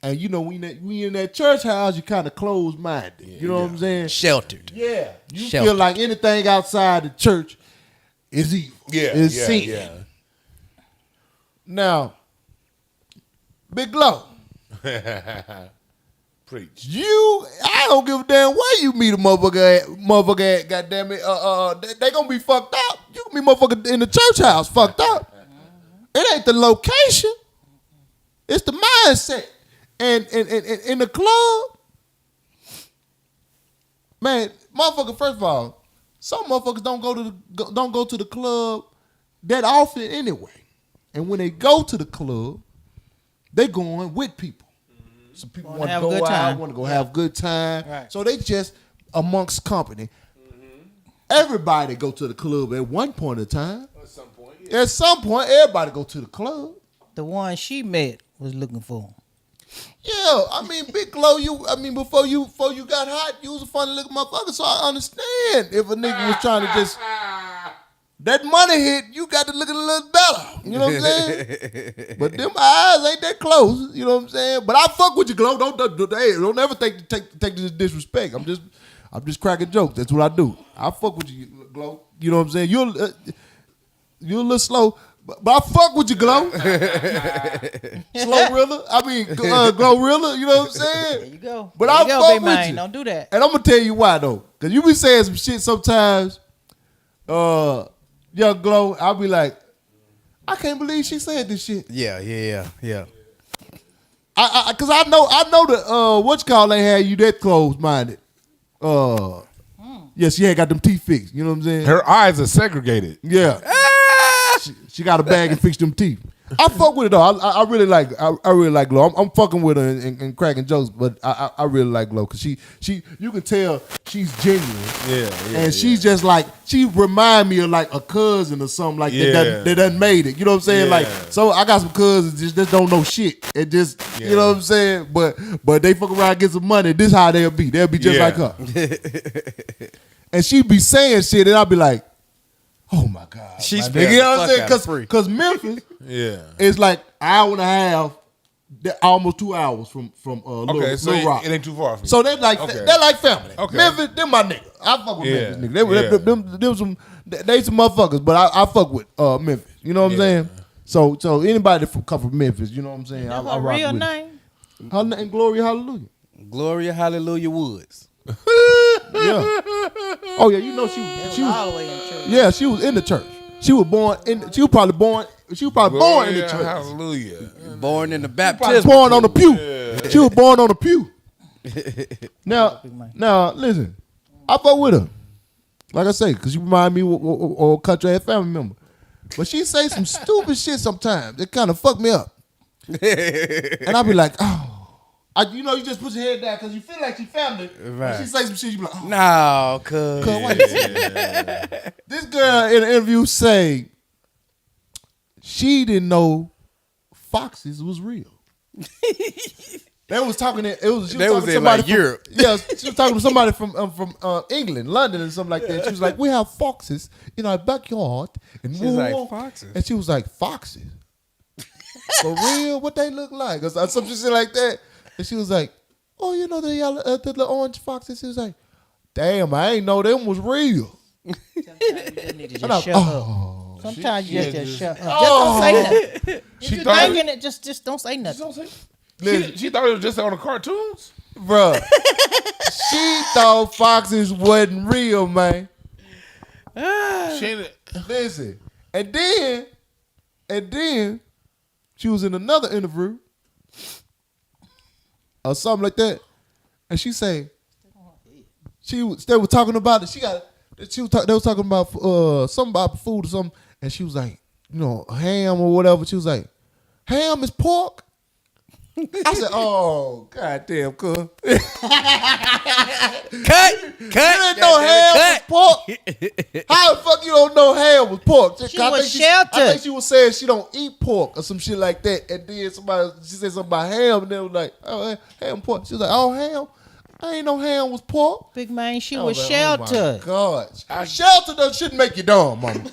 And you know, when you in that church house, you kind of closed-minded. You know what I'm saying? Sheltered. Yeah. You Shelter. feel like anything outside the church is evil. Is sin. Yeah. Now, Big Glow, Preach. I don't give a damn where you meet a motherfucker at, goddamn it. They gonna be fucked up. You can be motherfucker in the church house fucked up. It ain't the location. It's the mindset. And in the club, man, motherfucker, first of all, some motherfuckers don't go to the club that often anyway. And when they go to the club, they going with people. Some people want to have a go good out, time. want to go have a good time. Right. So they just amongst company. Everybody go to the club at one point in time. At some point, everybody go to the club. The one she met was looking for him. Yeah, I mean, Big Glow, before you got hot, you was a funny looking motherfucker, so I understand if a nigga was trying to just, that money hit, you got to look a little better, you know what I'm saying? But them eyes ain't that close, you know what I'm saying? But I fuck with you, Glow, don't ever take this disrespect, I'm just cracking jokes, that's what I do. I fuck with you, Glow, you know what I'm saying? You're a little slow, but I fuck with you, Glow. Glorilla. Glorilla, you know what I'm saying? There you go. But there I you go, fuck big with man. you. Don't do that. And I'm going to tell you why, though. Because you be saying some shit sometimes, young Glow, I'll be like, I can't believe she said this shit. Yeah. Because I know that, they had you that closed-minded. Yeah, she had got them teeth fixed, you know what I'm saying? Her eyes are segregated. Yeah. She got a bag and fixed them teeth. I fuck with it though. I really like Glow. I'm fucking with her and cracking jokes, but I really like Glow because she you can tell she's genuine. Yeah. And she's just like, she remind me of like a cousin or something like that done made it. You know what I'm saying? Yeah. Like, so I got some cousins just don't know shit. And just you know what I'm saying? But they fuck around and get some money. This how they'll be. They'll be just like her. And she be saying shit and I'll be like, oh my God. She's you know what I'm saying? Because Memphis is like an hour and a half, almost 2 hours from Little Rock. It ain't too far from you. So they're like family. Okay. Memphis, them my nigga. I fuck with Memphis niggas. They some motherfuckers, but I fuck with Memphis. You know what I'm saying? So anybody that come from Memphis, you know what I'm saying? That's I her rock real with name? it. Her name Gloria Hallelujah. Gloria Hallelujah Woods. Yeah. Oh yeah, you know she was all the way in church. Yeah, she was in the church. She was probably born in the church. Hallelujah. Born in the Probably baptism. born on the pew. She was born on the pew. Now, listen, I fuck with her. Like I say, because you remind me of a country family member. But she say some stupid shit sometimes. It kind of fuck me up. And I be like, oh. You just put your head down because you feel like she family. Right. When she say some shit, you be like, oh. No, cuz. This girl in an interview say she didn't know foxes was real. They was talking. She was talking to somebody from Europe. Yeah, she was talking to somebody from England, London, and something like that. She was like, "We have foxes in our backyard." And she's like, "Foxes," and she was like, "Foxes for real? What they look like?" Or some shit like that. And she was like, "Oh, you know the yellow, the orange foxes." She was like, "Damn, I ain't know them was real." Sometimes you just need to just shut up. Sometimes you just shut up. Just don't say nothing. If you're thinking it, just don't say nothing. She thought it was just on the cartoons? Bruh. She thought foxes wasn't real, man. Listen. And then she was in another interview or something like that. And she say they were talking about it. They was talking about something about food or something, and she was like, ham or whatever. She was like, ham is pork? I said, oh, goddamn, cuz. Cut. You didn't know ham was pork? How the fuck you don't know ham was pork? She was sheltered. I think she was saying she don't eat pork or some shit like that. And then she said something about ham, and they was like, oh, ham pork. She was like, oh, ham? I ain't know ham was pork. Big man, she was sheltered. Oh, my God. Sheltered shouldn't make you dumb, mama.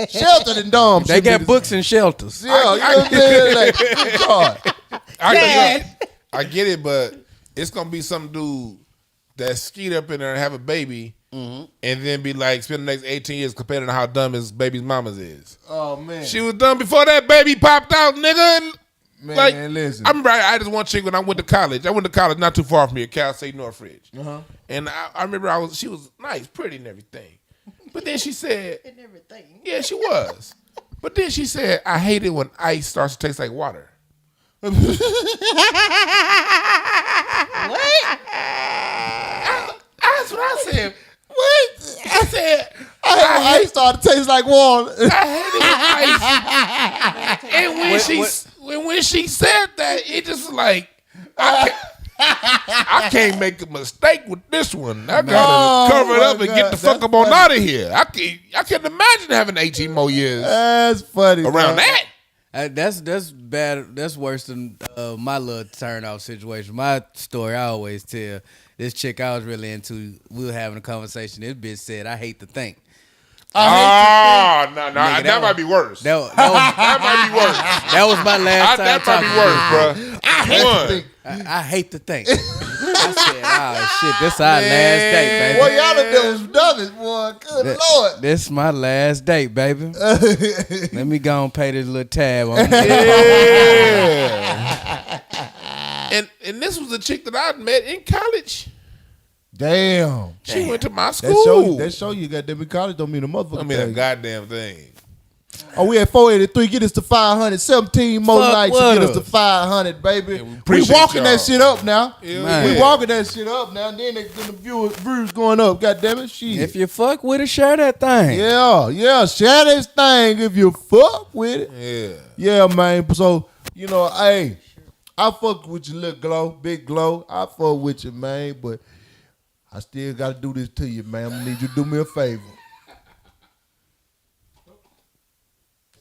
Sheltered and dumb. They got books and shelters. Yeah, you know what I'm saying? Like, good God. I get it, but it's gonna be some dude that skeet up in there and have a baby, and then be like, spend the next 18 years comparing to how dumb his baby's mama's is. Oh man, she was dumb before that baby popped out, nigga. And man, listen. I remember I just one chick when I went to college. I went to college not too far from here, Cal State Northridge. And I remember she was nice, pretty, and everything. But then she said, and everything. Yeah, she was. But then she said, I hate it when ice starts to taste like water. What? That's what I said. What? I said, I hate when ice started to taste like water. I hate it when ice. And when she said that, it just was like, I can't make a mistake with this one. I gotta cover it up and get the fuck up on out of here. I can't imagine having 18 more years. That's funny. Around that. That's bad. That's worse than my little turn off situation. My story I always tell. This chick I was really into, we were having a conversation. This bitch said, "I hate to think." No, that Nigga, might be worse. That That might be worse. that was my last time. That might be worse, bro. I hate to think. I said, "Oh shit, this our last date, baby." Boy, y'all done done some dummies, boy. Good Lord. This my last date, baby. Let me go and pay this little tab on And this was a chick that I met in college. Damn. She went to my school. That show you got them in college don't mean a motherfucker. I mean, a thing. goddamn thing. Oh, we at 483. Get us to 500. 17 more Fuck nights to with get us us. to 500, baby. we We appreciate walking y'all. that shit up now. Yeah. We walking that shit up now. And then the views going up. God damn it. Shit. If you fuck with it, share that thing. Yeah. Share this thing if you fuck with it. Yeah. Yeah, man. So, hey, I fuck with you, little Glow, Big Glow. I fuck with you, man. But I still got to do this to you, man. I'm going to need you to do me a favor.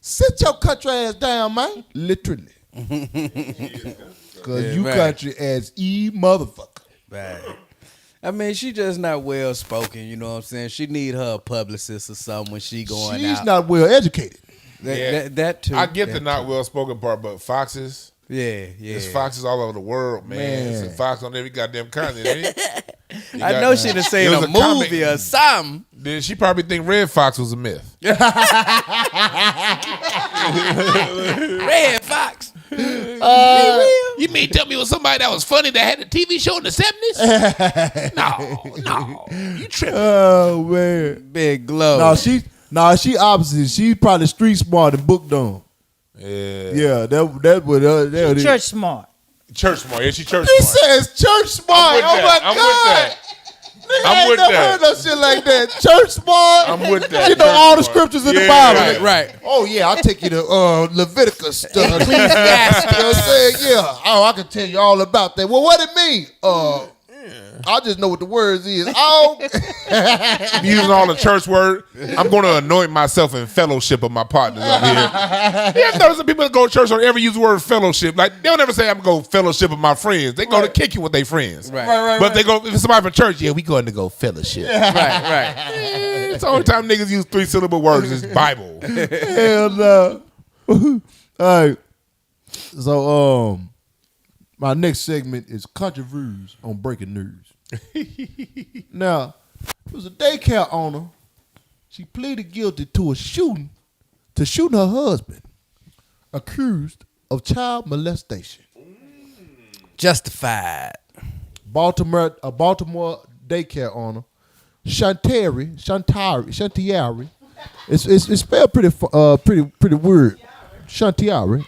Sit your country ass down, man. Literally. Because you right. country ass motherfucker. Right. I mean, she just not well spoken, you know what I'm saying? She need her a publicist or something when she going She's out. not well educated. That too. I get the That not too. well spoken part, but foxes. Yeah. There's foxes all over the world, man. It's a fox on every goddamn continent. Ain't it? I know she done seen It was a a comic. movie or something. Then she probably think Red Fox was a myth. Red Fox. You mean tell me it was somebody that was funny that had a TV show in the 70s? No. You tripping. Oh, man. Big Glow. She opposite. She probably street smart and book dumb. Yeah. That would Church smart. Church smart. Yeah, she church He smart. says church smart. I'm with that. Oh my I'm God. with that. Nigga, I'm I ain't with never that. heard no shit like that. Church smart. I'm with that. You know Church all the smart. scriptures in the Yeah, Bible. right. Oh yeah, I'll take you to Leviticus. You know what I'm saying? Yeah. Oh, I can tell you all about that. Well, what it mean? I just know what the words is. Oh, I'm using all the church word. I'm going to anoint myself in fellowship of my partners up here. You ever notice that people that go to church don't ever use the word fellowship? Like, they'll never say, I'm going to go fellowship with my friends. They go to kick you with their friends. Right. But they go, if it's somebody from church, we going to go fellowship. Right. It's the only time niggas use 3-syllable words is Bible. hell no. All right. So, my next segment is country views on breaking news. Now, it was a daycare owner. She pleaded guilty to shooting her husband, accused of child molestation. Justified. A Baltimore daycare owner, Shanteari. It's spelled pretty weird. Shanteari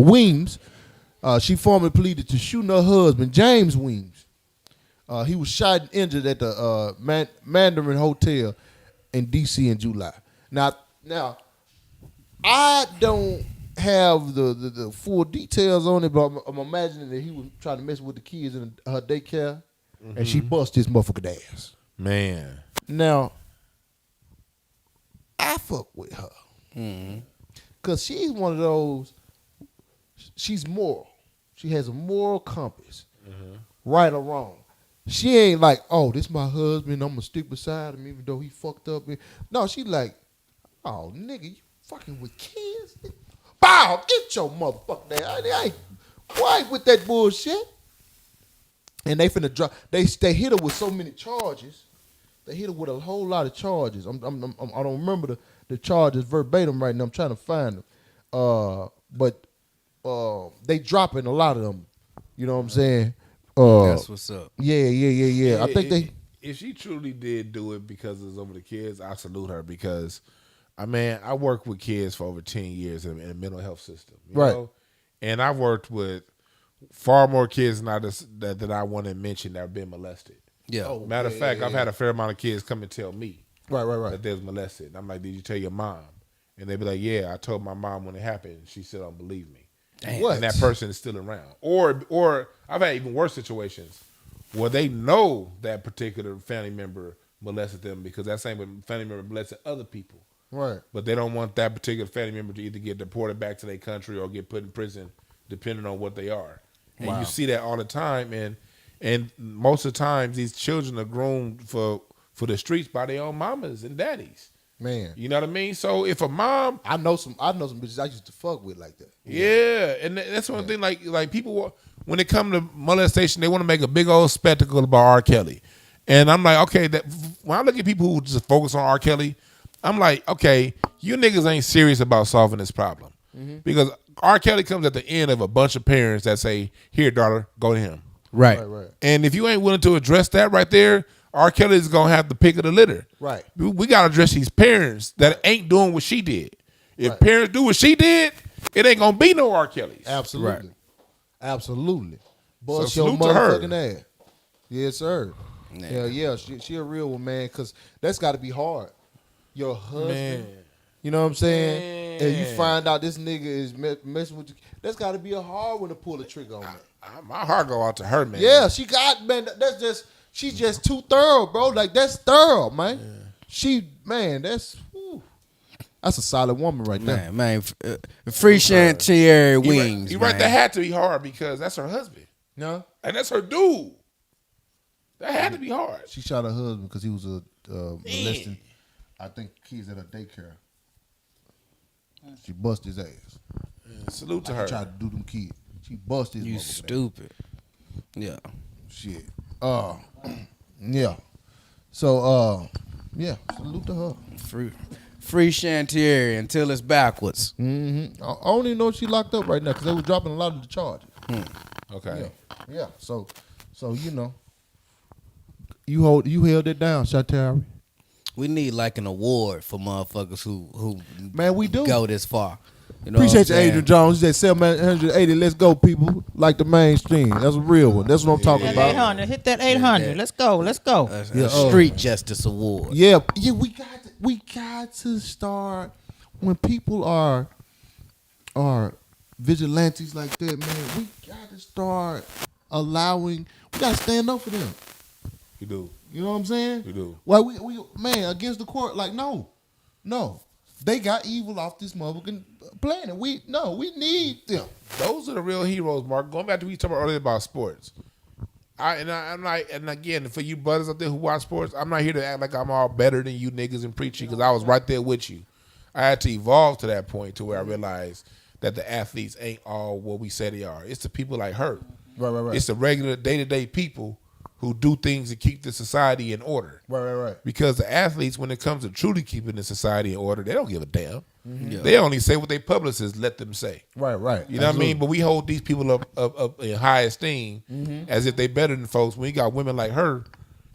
Weems. She formally pleaded to shooting her husband, James Weems. He was shot and injured at the Mandarin Hotel in D.C. in July. Now, I don't have the full details on it, but I'm imagining that he was trying to mess with the kids in her daycare, and she bust his motherfucking ass. Man. Now, I fuck with her. Because she's one of those, she's moral. She has a moral compass, right or wrong. She ain't like, oh, this my husband, I'm going to stick beside him even though he fucked up. No, she like, oh, nigga, you fucking with kids? Bow, get your motherfucker there. I ain't quiet with that bullshit. And they finna drop, they hit her with so many charges. They hit her with a whole lot of charges. I don't remember the charges verbatim right now. I'm trying to find them. But they dropping a lot of them. You know what I'm saying? That's what's up. Yeah. I think if she truly did do it because it's over the kids, I salute her because, I worked with kids for over 10 years in a mental health system. You know? And I've worked with far more kids than I want to mention that have been molested. Yeah. Matter of fact, I've had a fair amount of kids come and tell me right. that they was molested. And I'm like, did you tell your mom? And they be like, yeah, I told my mom when it happened. She still don't believe me. Damn. What? And that person is still around. Or I've had even worse situations where they know that particular family member molested them because that same family member molested other people. Right. But they don't want that particular family member to either get deported back to their country or get put in prison, depending on what they are. And you see that all the time. And most of the times, these children are groomed for the streets by their own mamas and daddies. Man. You know what I mean? So if a mom, I know some bitches I used to fuck with like that. yeah, and that's one thing. Like people, when it comes to molestation, they want to make a big old spectacle about R. Kelly, and I'm like, okay, that when I look at people who just focus on R. Kelly, I'm like, okay, you niggas ain't serious about solving this problem because R. Kelly comes at the end of a bunch of parents that say, "Here, daughter, go to him." Right. And if you ain't willing to address that right there, R. Kelly is gonna have the pick of the litter. Right. We gotta address these parents that ain't doing what she did. If parents do what she did, it ain't gonna be no R. Kellys. Absolutely. Absolutely. Bust So your salute to her. motherfucking ass. Yes, sir. Hell yeah. She a real one, man, because that's got to be hard. Your husband. Man. You know what I'm saying? And you find out this nigga is messing with you. That's got to be a hard one to pull the trigger on that. My heart go out to her, man. Yeah, she got, man, she's just too thorough, bro. Like, that's thorough, man. Yeah. That's a solid woman right there. Man, free Shanteari Weems. You right, that had to be hard because that's her husband. No? And that's her dude. That had to be hard. She shot her husband because he was molesting, I think, kids at a daycare. She bust his ass. Salute to She her. tried to do them kids. She bust his You motherfucker. stupid. Yeah. Shit. Yeah. So, yeah, salute to her. Free Shanteari until it's backwards. Mm-hmm. I don't even know if she locked up right now because they were dropping a lot of the charges. Okay. Yeah. So you know, you held it down, Shanteari. We need like an award for motherfuckers who Man, we do. go this far. You know Appreciate you, what I'm Adrian Jones. He said 780. Let's go, people. Like the mainstream. That's a real one. That's what I'm talking That about. 800. Hit that 800. Let's go. saying? A street justice award. Yeah. We got to start when people are vigilantes like that, man. We got to start allowing. We got to stand up for them. You do. You know what I'm saying? We do. Well, we man, against the court, like no. They got evil off this motherfucking planet. We need them. Those are the real heroes, Mark. Going back to what you talked about earlier about sports. I'm like, and again, for you brothers out there who watch sports, I'm not here to act like I'm all better than you niggas in preaching because I was right there with you. I had to evolve to that point to where I realized that the athletes ain't all what we say they are. It's the people like her. Right. It's the regular day-to-day people who do things to keep the society in order. Right. Because the athletes, when it comes to truly keeping the society in order, they don't give a damn. Yeah. They only say what their publicists let them say. Right. You know what I mean? But we hold these people up in high esteem as if they better than folks. When you got women like her,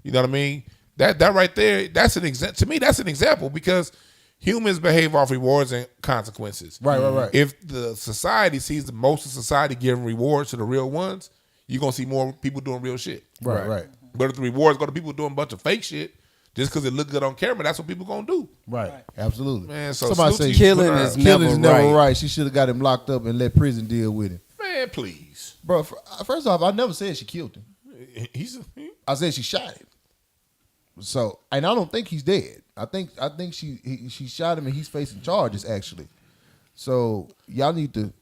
you know what I mean? That right there, that's an example. To me, that's an example because humans behave off rewards and consequences. Right. If the society sees the most of society giving rewards to the real ones, you're going to see more people doing real shit. Right. But if the rewards go to people doing a bunch of fake shit, just because it look good on camera, that's what people going to do. Right. Absolutely. Man, so somebody salute say to you. killing is killing never is right. right. She should have got him locked up and let prison deal with him. Man, please. Bro, first off, I never said she killed him. I said she shot him. So, and I don't think he's dead. I think she shot him and he's facing charges actually. So y'all need to.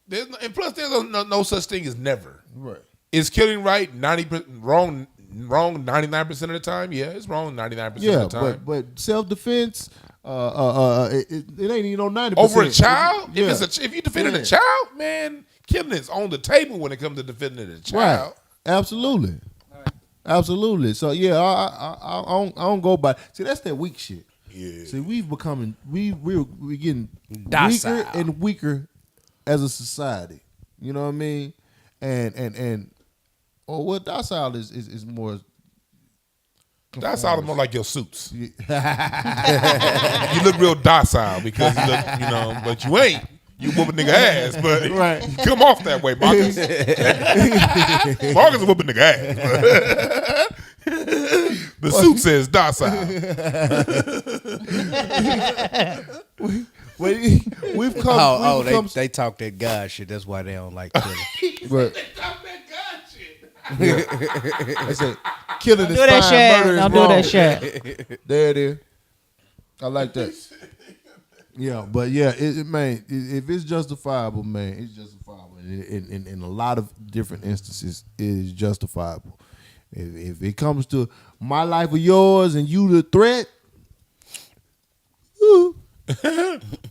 And plus, there's no such thing as never. Right. Is killing right 90% wrong 99% of the time? Yeah, it's wrong 99% of the time. but self defense, it ain't even on 90%. Over a child? Yeah. If you defended a child, man, killing is on the table when it comes to defending a child. Right. Absolutely. So yeah, I don't go by. See, that's that weak shit. Yeah. See, we're getting Docile. weaker and weaker as a society. You know what I mean? And docile is more. That's all more like your suits. You look real docile because you look, but you ain't. You whoop a nigga ass, but Right. you come off that way, Marcus. Marcus whooping nigga ass. The suit says docile. We've come. They talk that God shit. That's why they don't like killing. But They talk that God shit. I said, killing Don't is do that fine, shit. murder is Don't wrong. do that shit. There it is. I like that. Yeah, but yeah, man, if it's justifiable, man, it's justifiable. In a lot of different instances, it is justifiable. If it comes to my life or yours and you the threat,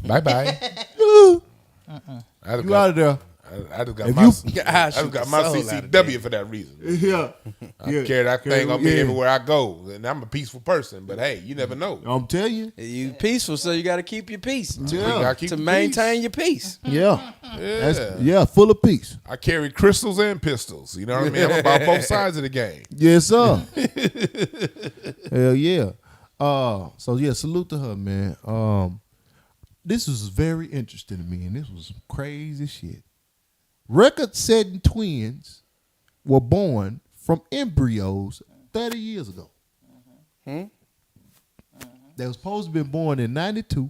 Bye bye. you out of there. I just got If my, you- I just got my CCW for that reason. Yeah. I carry that thing on me everywhere I go, and I'm a peaceful person. But hey, you never know. I'm telling you. You peaceful, so you got to keep your peace. Yeah. To maintain your peace. Yeah. Yeah. Full of peace. I carry crystals and pistols. You know what I mean? I'm about both sides of the game. Yes, sir. Hell yeah. So yeah, salute to her, man. This was very interesting to me, and this was some crazy shit. Record-setting twins were born from embryos 30 years ago. They were supposed to be born in 92,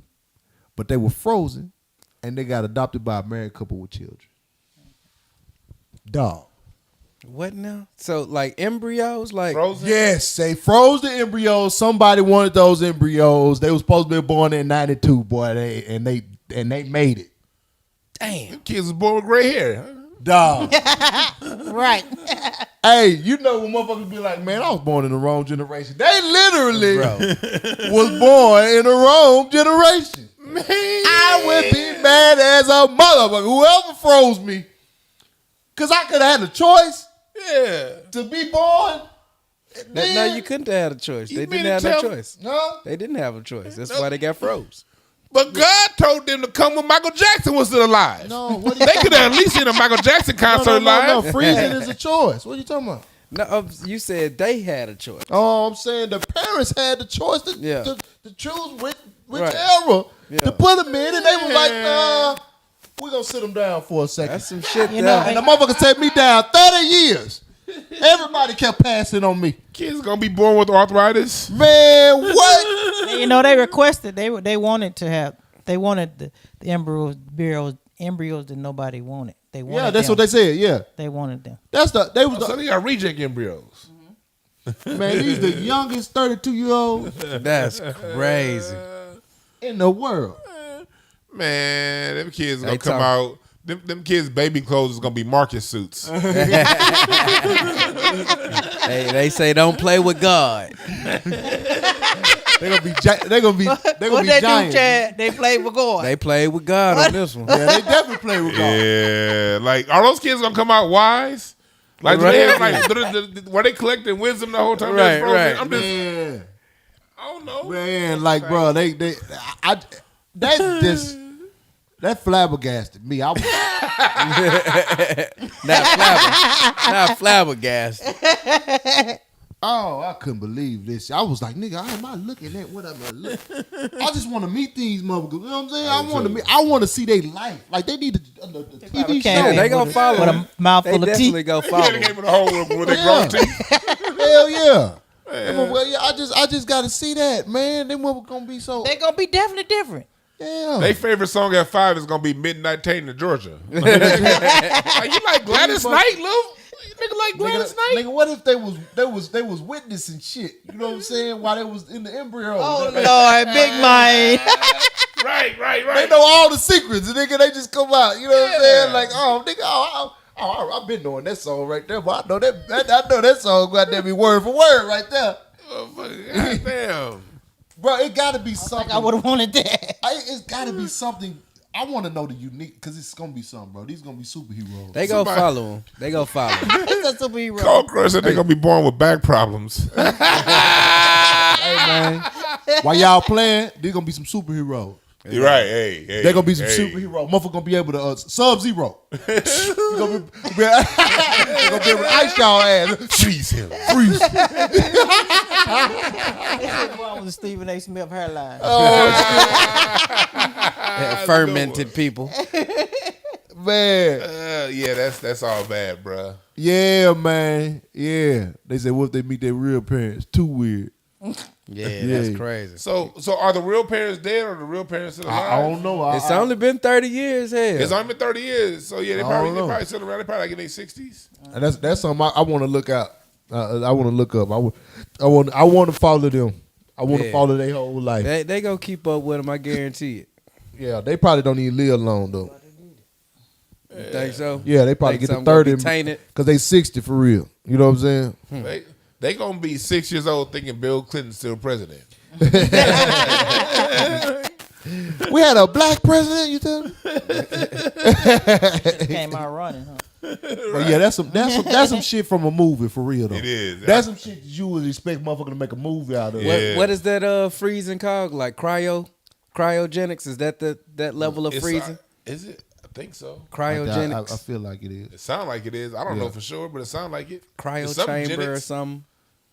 but they were frozen, and they got adopted by a married couple with children. Dog. What now? So like embryos, like Frozen? Yes, they froze the embryos. Somebody wanted those embryos. They were supposed to be born in 92, boy. They made it. damn. Kids was born with gray hair. Dog. Right. Hey, you know when motherfuckers be like, man, I was born in the wrong generation. They literally was born in the wrong generation. Man. I would be mad as a motherfucker. Whoever froze me. Because I could have had a choice to be born. No, you couldn't have had a choice. They didn't have no choice. No? They didn't have a choice. That's why they got froze. But God told them to come when Michael Jackson was still alive. No, what They could have at least seen a Michael Jackson concert live. No, freezing is a choice. What are you talking about? No, you said they had a choice. Oh, I'm saying the parents had the choice to choose which era to put them in, and they were like, nah, we're going to sit them down for a second. That's some shit. You know, And the motherfucker set me down 30 years. Everybody kept passing on me. Kids gonna be born with arthritis. Man, what? you know, they requested they wanted the embryos that nobody wanted. They wanted Yeah, that's them. what they said. Yeah, They wanted them. So they got reject embryos. Man, these the youngest 32-year-olds That's crazy. in the world. Man, them kids gonna They come out. Them kids' baby clothes is gonna be Marcus suits. They say don't play with God. They're gonna be What they giants. do, Chad? They played with God. They played with God on this one. Yeah, they definitely play with God. Yeah, like are those kids gonna come out wise? Like do they have like were they collecting wisdom the whole time? Right, they was frozen? right. I'm just, Man, I don't know. man, like bro, that flabbergasted me. I was, Not flabbergasted. oh, I couldn't believe this. I was like, nigga, how am I looking at what I'm looking? I just want to meet these motherfuckers. You know what I'm saying? I want to see their life. Like they need the TV show. Came They in gonna with follow with him. a mouthful They of teeth. definitely go Yeah, follow. they gave me the whole room where they grow teeth. Hell yeah. Well, yeah, I just got to see that, man. Them motherfuckers gonna be so. They're gonna be definitely different. Yeah. Their favorite song at 5 is gonna be Midnight Train to Georgia. Like, you like Gladys Knight, Lou? Nigga like Gladys Knight? Nigga, what if they was witnessing shit? You know what I'm saying? While they was in the embryo. Oh Lord, big mind. Right. They know all the secrets, nigga. They just come out. You know what I'm saying? Like, oh, nigga, I've been knowing that song right there, but I know that song got to be word for word right there. God damn. Bro, it got to be something. I would have wanted that. It's got to be something. I want to know the unique, because it's going to be something, bro. These going to be superheroes. They go follow him. They go follow him. He's a superhero. Cold Crush said they're gonna be born with back problems. Hey, man. While y'all playing, they're going to be some superheroes. You're right. Hey. They're going to be some superheroes. Motherfucker going to be able to Sub-Zero. They're going to be able to ice y'all ass. Freeze him. Freeze. One was Stephen A. Smith hairline. Fermented people. Man. Yeah, that's all bad, bruh. Yeah, man. Yeah. They said, what if they meet their real parents? Too weird. Yeah, that's crazy. So are the real parents dead or the real parents still alive? I don't know. It's only been 30 years. Hell. It's only been 30 years. So yeah, they don't know. probably still around. They probably like in their 60s. And that's something I want to look out. I want to look up. I want to follow them. I want to follow their whole life. They gonna keep up with them. I guarantee it. Yeah, they probably don't even live long though. You think so? Yeah, they probably Think get to something gonna 30 be tainted? because they 60 for real. You know what I'm saying? They gonna be 6 years old thinking Bill Clinton's still president. We had a black president, you tell me? Came out running, huh? But yeah, that's some shit from a movie for real though. It is. That's some shit that you would expect motherfucker to make a movie out of. Yeah. What is that freezing called? Like cryogenics? Is that that level of freezing? Is it? I think so. Cryogenics. I feel like it is. It sounds like it is. I don't know for sure, but it sounds like it. Cryo It's something chamber or genetics. something.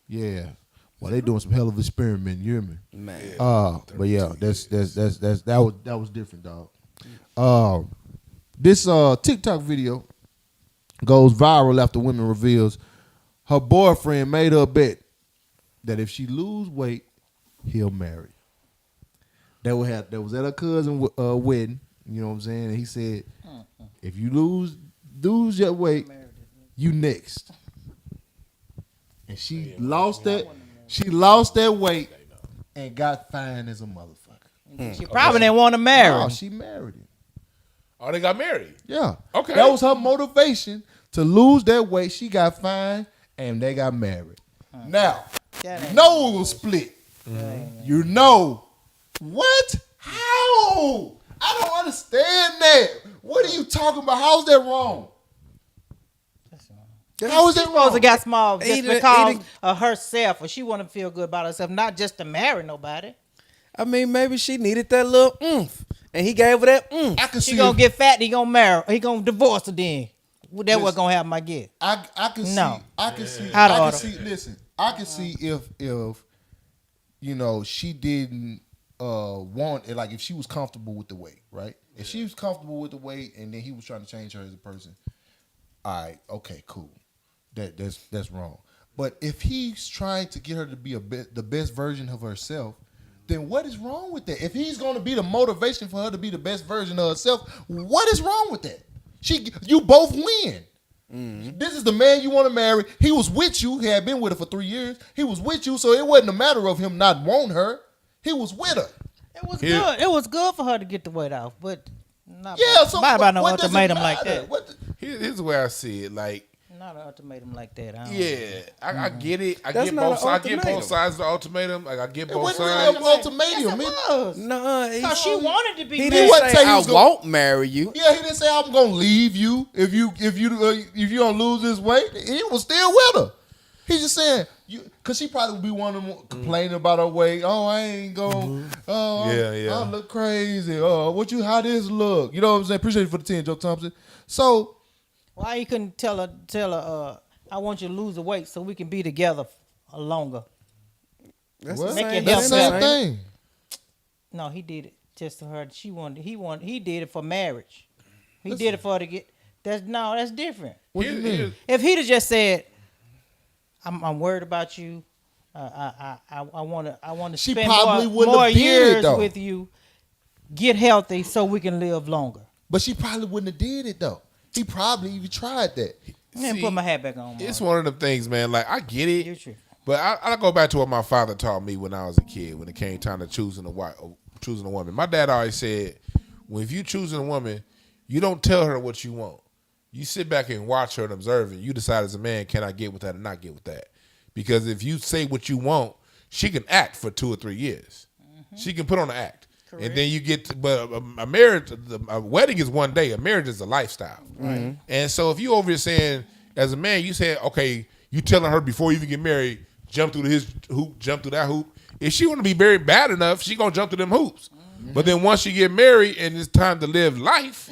Yeah. Well, they doing some hell of experiment, you hear me? Man. But yeah, that was different, dog. This TikTok video goes viral after woman reveals her boyfriend made her a bet that if she lose weight, he'll marry. That was at her cousin's wedding. You know what I'm saying? And he said, if you lose your weight, you next. And she lost that. She lost that weight and got fine as a motherfucker. She probably didn't want to marry. Oh, she married him. Oh, they got married. Yeah. Okay. That was her motivation to lose that weight. She got fine and they got married. Now, That ain't- no, it was split. You know what? How? I don't understand that. What are you talking about? How's that wrong? How is that supposed to wrong? got small just Eating- because eating- of herself, or she want to feel good about herself, not just to marry nobody. I mean, maybe she needed that little oomph, and he gave her that oomph. I can She see. gonna get fat, and he gonna marry, he gonna divorce her then. That what gonna happen, I guess. I can see. No. I can see. Out of I can order. see. Listen, I can see if you know she didn't want it. Like if she was comfortable with the weight, right? If she was comfortable with the weight, and then he was trying to change her as a person. All right. Okay. Cool. That's wrong. But if he's trying to get her to be the best version of herself, then what is wrong with that? If he's going to be the motivation for her to be the best version of herself, what is wrong with that? You both win. Mm-hmm. This is the man you want to marry. He was with you. He had been with her for 3 years. He was with you, so it wasn't a matter of him not wanting her. He was with her. It was good. It was good for her to get the weight off, but not So by no what does it ultimatum like matter? that. Here's the way I see it. Like, Not an ultimatum like that. I don't yeah, I get it. I That's get not both an sides. I get both ultimatum. sides of the ultimatum. Like, I get It both wasn't sides. really an ultimatum. Yes, it was. No, Because she wanted to be he married. didn't wasn't say say he I was won't marry you. Yeah, he didn't say I'm gonna leave you if you don't lose this weight. He was still with her. He's just saying because she probably would be one of them complaining about her weight. Oh, I ain't going. Oh, I look crazy. Oh, how this look? You know what I'm saying? Appreciate you for the 10, Joe Thompson. So Why you couldn't tell her, I want you to lose the weight so we can be together longer? That's what? the Make same, it That's the help same better. thing. No, he did it just to her. He did it for marriage. He did it for her to get. That's different. What do you mean? If he'd have just said, "I'm worried about you. I want to She spend probably more, wouldn't more have did it, years though. with you. Get healthy so we can live longer." But she probably wouldn't have did it though. He probably even tried that. And put my hat back on. It's one of them things, man. Like, I get You're it, true. but I go back to what my father taught me when I was a kid. When it came time to choosing a woman, my dad always said, "When if you choosing a woman, you don't tell her what you want. You sit back and watch her and observe, and you decide as a man, can I get with that or not get with that? Because if you say what you want, she can act for 2 or 3 years. She can put on an act." And then you get, but a marriage, a wedding is one day. A marriage is a lifestyle. Right. And so if you over here saying, as a man, you say, okay, you telling her before you even get married, jump through his hoop, jump through that hoop. If she want to be very bad enough, she gonna jump through them hoops. But then once you get married and it's time to live life,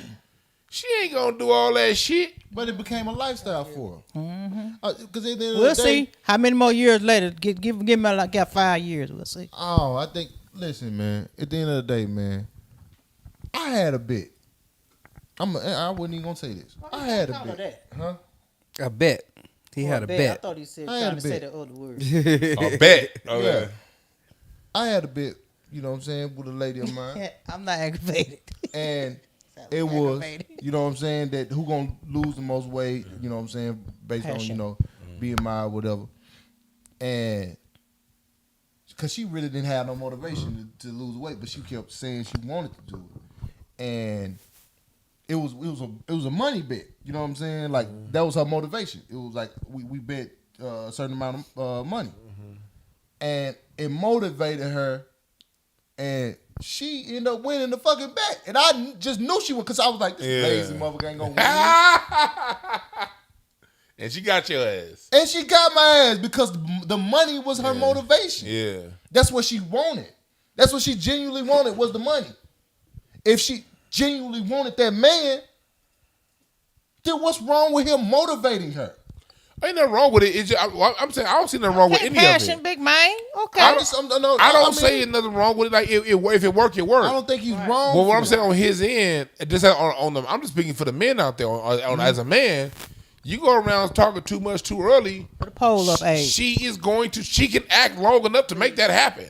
she ain't gonna do all that shit. But it became a lifestyle for her. Because at the end of We'll the day, see how many more years later. Give me like got 5 years. We'll see. Oh, I think. Listen, man. At the end of the day, man, I had a bit. I wasn't even gonna say this. I had a bit. Huh? A bet. He had a I bet. thought he said I had trying a to say bet. the other word. A bet. Okay. Yeah. I had a bit. You know what I'm saying, with a lady of mine, I'm not aggravated. and it was, aggravated. you know what I'm saying, that who gonna lose the most weight. You know what I'm saying, based on Passion. BMI or whatever, and. Because she really didn't have no motivation to lose weight, but she kept saying she wanted to do it. and it was a money bet. You know what I'm saying? Like that was her motivation. It was like we bet a certain amount of money, and it motivated her, and she ended up winning the fucking bet. And I just knew she would, because I was like, this lazy motherfucker ain't gonna win. And she got your ass. And she got my ass because the money was her motivation. Yeah. That's what she wanted. That's what she genuinely wanted, was the money. If she genuinely wanted that man, then what's wrong with him motivating her? Ain't nothing wrong with it. It's just, I'm saying I don't see nothing wrong with any passion, of it. big man. Okay. I don't say nothing wrong with it. Like if it work, it work. I don't think he's wrong. But what I'm saying on his end, just on them, I'm just speaking for the men out there. As a man, you go around talking too much too early. Put a poll up, age. She can act long enough to make that happen.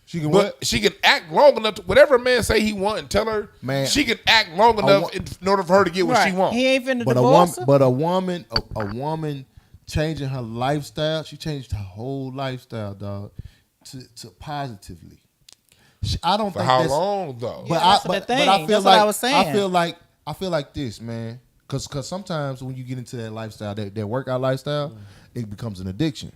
She can what? She can act long enough to, whatever a man say he want and tell her, man, she can act long enough in order for her to get what she wants. He ain't finna divorce her. But a woman changing her lifestyle, she changed her whole lifestyle, dog, to positively. I don't for think how that's, long though. But that's I the thing. but I feel That's like what I was saying. I feel like this, man, because sometimes when you get into that lifestyle, that workout lifestyle, it becomes an addiction.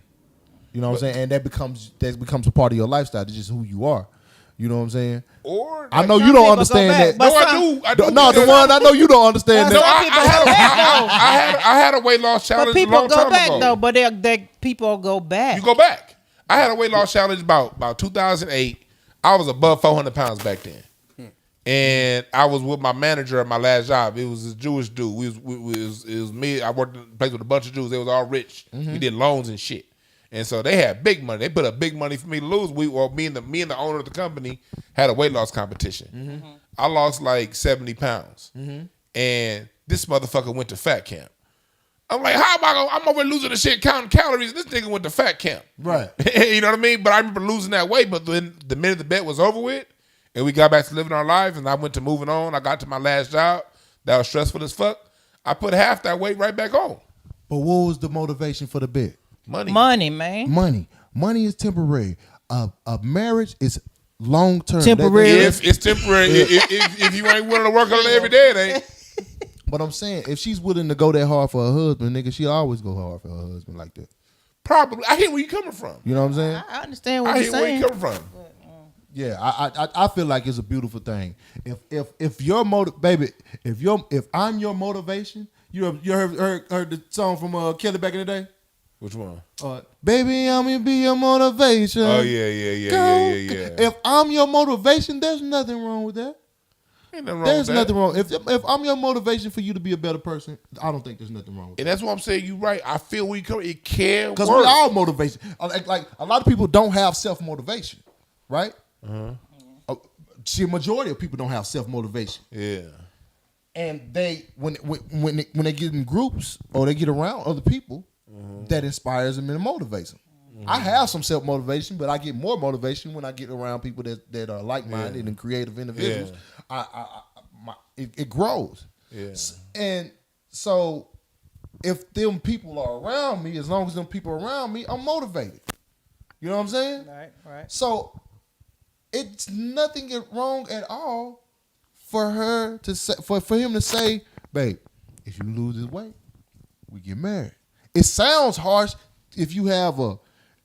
You know what I'm saying? And that becomes a part of your lifestyle. It's just who you are. You know what I'm saying? Or I know you don't understand that. No, I do. No, the one I know you don't understand No, that. I had a weight loss challenge. But people a long go time back ago. though. But people go back. You go back. I had a weight loss challenge about 2008. I was above 400 pounds back then, and I was with my manager at my last job. It was a Jewish dude. It was me. I worked in a place with a bunch of Jews. They was all rich. We did loans and shit. And so they had big money. They put up big money for me to lose. Me and the owner of the company had a weight loss competition. I lost like 70 pounds. And this motherfucker went to fat camp. I'm like, how am I going? I'm over losing the shit, counting calories. This nigga went to fat camp. Right. You know what I mean? But I remember losing that weight. But then the minute the bet was over with, and we got back to living our lives, and I went to moving on. I got to my last job. That was stressful as fuck. I put half that weight right back on. But what was the motivation for the bet? Money, man. Money is temporary. A marriage is long term. Temporary. If it's temporary, if you ain't willing to work on it every day, it ain't. But I'm saying, if she's willing to go that hard for her husband, nigga, she'll always go hard for her husband like that. Probably. I hear where you coming from. You know what I'm saying? I understand what I you're hear where saying. you coming from. Yeah, I feel like it's a beautiful thing. If your if I'm your motivation, you heard the song from Kelly back in the day? Which one? Baby, I'm gonna be your motivation. Oh yeah. If I'm your motivation, there's nothing wrong with that. Ain't nothing wrong There's with that. nothing wrong. If I'm your motivation for you to be a better person, I don't think there's nothing wrong with And that. that's what I'm saying. You right. I feel where you come. It can work. Because we all motivation. Like a lot of people don't have self motivation, right? See, a majority of people don't have self motivation. Yeah. And they when they get in groups or they get around other people, that inspires them and motivates them. I have some self motivation, but I get more motivation when I get around people that are like minded and creative individuals. It grows. Yeah. And so if them people are around me, as long as them people are around me, I'm motivated. You know what I'm saying? Right. So it's nothing wrong at all for her to say, for him to say, babe, if you lose this weight, we get married. It sounds harsh if you have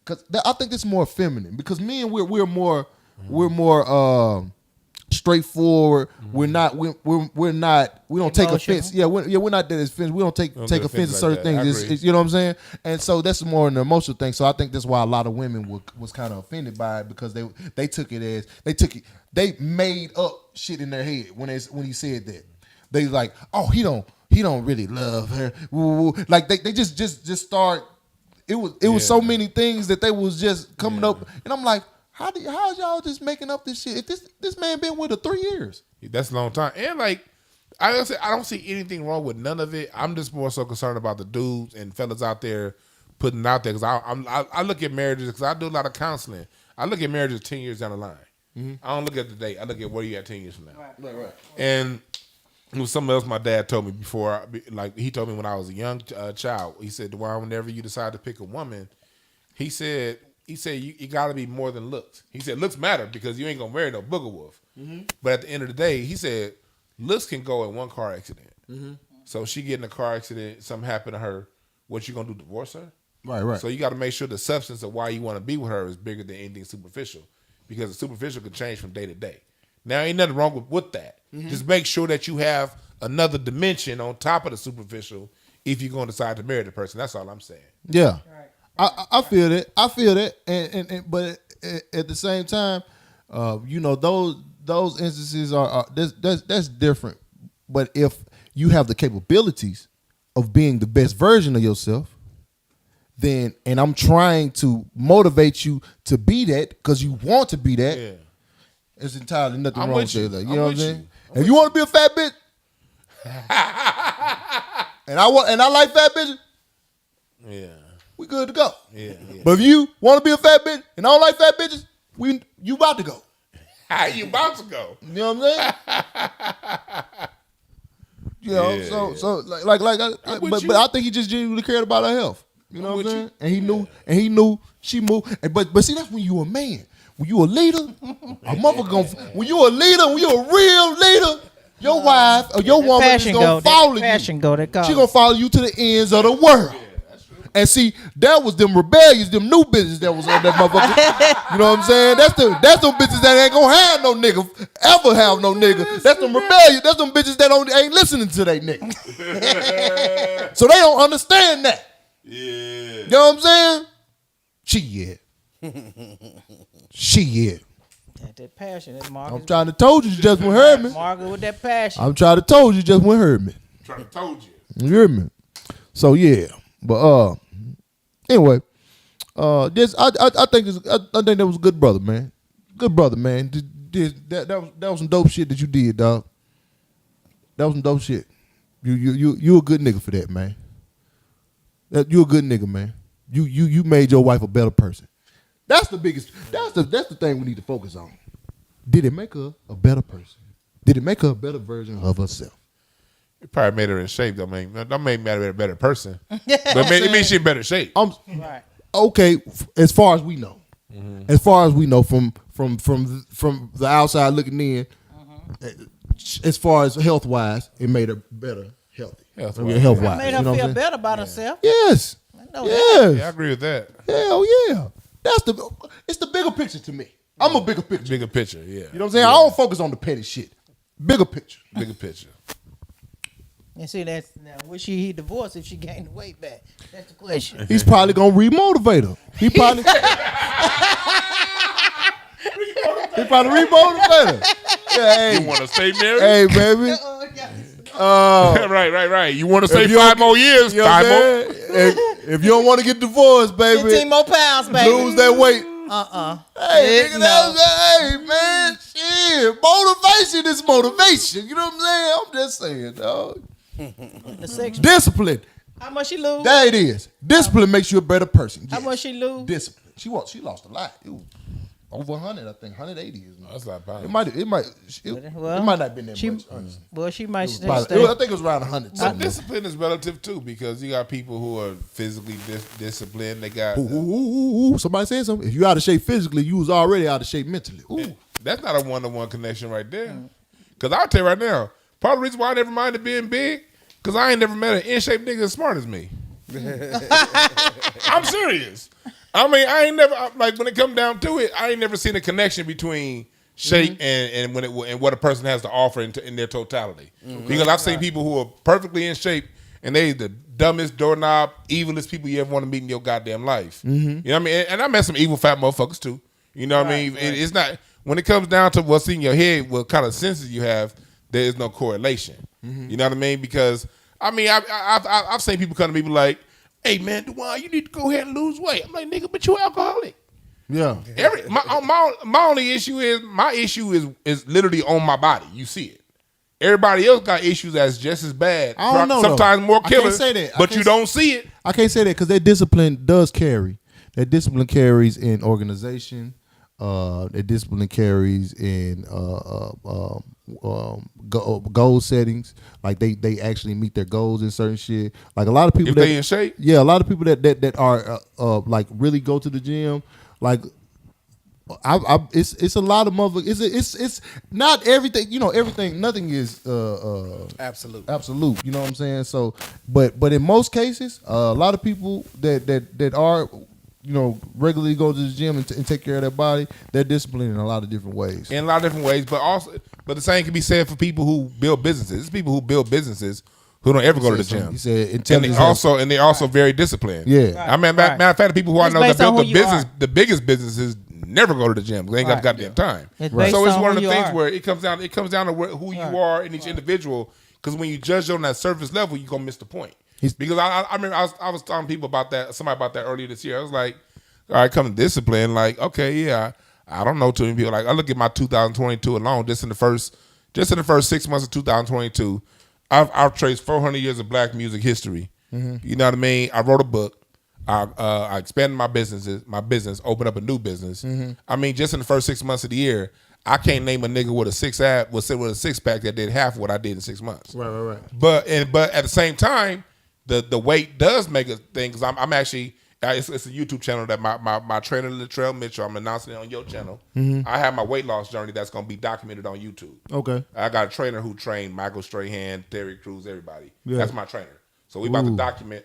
because I think it's more feminine, because men we're more straightforward. We don't take offense. We're not that offense. We don't take offense to certain things. It's, you know what I'm saying? And so that's more an emotional thing. So I think that's why a lot of women was kind of offended by it, because they took it they made up shit in their head when he said that. They like, oh, he don't really love her. Like they just start. It was so many things that they was just coming up, and I'm like, how y'all just making up this shit? If this man been with her 3 years. That's a long time. And like I don't see anything wrong with none of it. I'm just more so concerned about the dudes and fellas out there putting it out there, because I look at marriages, because I do a lot of counseling. I look at marriages 10 years down the line. I don't look at the date. I look at where you at 10 years from now. Right. And it was something else my dad told me before. He told me when I was a young child. He said, "Dwann, whenever you decide to pick a woman," he said you got to be more than looks. He said looks matter, because you ain't gonna marry no booger wolf. But at the end of the day, he said looks can go in one car accident. So she get in a car accident, something happened to her. What you gonna do? Divorce her? Right. So you got to make sure the substance of why you want to be with her is bigger than anything superficial, because the superficial can change from day to day. Now, ain't nothing wrong with that. Just make sure that you have another dimension on top of the superficial if you're going to decide to marry the person. That's all I'm saying. Yeah. I feel that. And but at the same time, those instances are that's different. But if you have the capabilities of being the best version of yourself, then, and I'm trying to motivate you to be that because you want to be that. Yeah. There's entirely nothing wrong with that. You know what I'm saying? If you want to be a fat bitch, and I like fat bitches, we good to go. Yeah. But if you want to be a fat bitch and I don't like fat bitches, you about to go. You about to go. You know what I'm saying? So but I think he just genuinely cared about her health. You know what I'm saying? And he knew she moved. But see, that's when you a man. When you a leader, when you a leader, when you a real leader, your wife or your woman is gonna follow you. She gonna follow you to the ends of the world. And see, that was them rebellious, them new bitches that was on that motherfucker. You know what I'm saying? That's them bitches that ain't gonna have no nigga, ever have no nigga. That's them rebellious. That's them bitches that ain't listening to they nigga. So they don't understand that. Yeah. You know what I'm saying? Shit. That passion. That Marcus. I'm trying to told you just wouldn't heard me. Marcus with that passion. I'm trying to told you just wouldn't heard me. Trying to told you. You hear me? So yeah. But anyway, I think that was a good brother, man. Good brother, man. That was some dope shit that you did, dog. That was some dope shit. You a good nigga for that, man. You a good nigga, man. You made your wife a better person. That's the biggest. That's the thing we need to focus on. Did it make her a better person? Did it make her a better version of herself? It probably made her in shape. That made her a better person. But it means she in better shape. Right. Okay, as far as we know, as far as we know from the outside looking in, as far as health wise, it made her better healthy. Health wise, it made her feel better about herself. Yes. Yeah, I agree with that. Hell yeah. It's the bigger picture to me. I'm a bigger picture. Bigger picture, yeah. You know what I'm saying? I don't focus on the petty shit. Bigger picture. Bigger picture. And see, that's now. Would he divorce if she gained the weight back? That's the question. He's probably gonna remotivate her. He probably remotivate her. Yeah, hey. You want to stay married? Hey, baby. Right. You want to stay 5 more years? You know 5 more. If you don't want to get divorced, baby, 15 more pounds, baby. Lose that weight. Hey, nigga, no. Hey, man, shit. Motivation is motivation. You know what I'm saying? I'm just saying, dog. Discipline. How much she lose? There it is. Discipline makes you a better person. Yes. How much she lose? Discipline. She lost a lot. It was over 100, I think. 180 is. That's not bad. It might not have been that much. Honestly. Well, she might stay. I think it was around 100. But discipline is relative too, because you got people who are physically disciplined. They got somebody said something. If you out of shape physically, you was already out of shape mentally. Ooh. That's not a one-to-one connection right there. Because I'll tell you right now, part of the reason why I never minded being big, because I ain't never met an in-shape nigga as smart as me. I'm serious. I mean, I ain't never, like, when it come down to it, I ain't never seen a connection between shape and what a person has to offer in their totality. Because I've seen people who are perfectly in shape and they the dumbest, doorknob, evilest people you ever want to meet in your goddamn life. You know what I mean? And I met some evil fat motherfuckers too. You know what I mean? It's not, when it comes down to what's in your head, what kind of senses you have, there is no correlation. You know what I mean? Because, I mean, I've seen people come to me like, hey, man, Dwann, you need to go ahead and lose weight. I'm like, nigga, but you alcoholic. Yeah. My only issue is, my issue is literally on my body. You see it. Everybody else got issues that's just as bad. I don't know. Sometimes more killer. I can't say that. But you don't see it. I can't say that because that discipline does carry. That discipline carries in organization. That discipline carries in goal settings. Like they actually meet their goals in certain shit. Like a lot of people if they in shape. Yeah, a lot of people that are like really go to the gym. Like It's a lot of motherfuckers. It's not everything. Everything. Nothing is absolute. You know what I'm saying? So, but in most cases, a lot of people that are regularly go to the gym and take care of their body, they're disciplined in a lot of different ways. But the same can be said for people who build businesses. There's people who build businesses who don't ever go to the gym. He said and they're also very disciplined. Yeah. I mean, matter of fact, the people who I know that built the biggest businesses never go to the gym. They ain't got goddamn time. So it's one of the things where it comes down to who you are in each individual. Because when you judge on that surface level, you're gonna miss the point. Because I remember I was talking to people about that, somebody about that earlier this year. I was like, all right, come to discipline. Like, okay, yeah, I don't know too many people. Like, I look at my 2022 alone, just in the first 6 months of 2022, I've traced 400 years of black music history. Mm-hmm. You know what I mean? I wrote a book. I expanded my business, opened up a new business. Mm-hmm. I mean, just in the first 6 months of the year, I can't name a nigga with a six pack that did half of what I did in 6 months. Right. But at the same time, the weight does make a thing, because I'm actually it's a YouTube channel that my trainer Latrell Mitchell, I'm announcing it on your channel. Mm-hmm. I have my weight loss journey that's going to be documented on YouTube. Okay. I got a trainer who trained Michael Strahan, Terry Crews, everybody. Yeah. That's my trainer. So we about to document.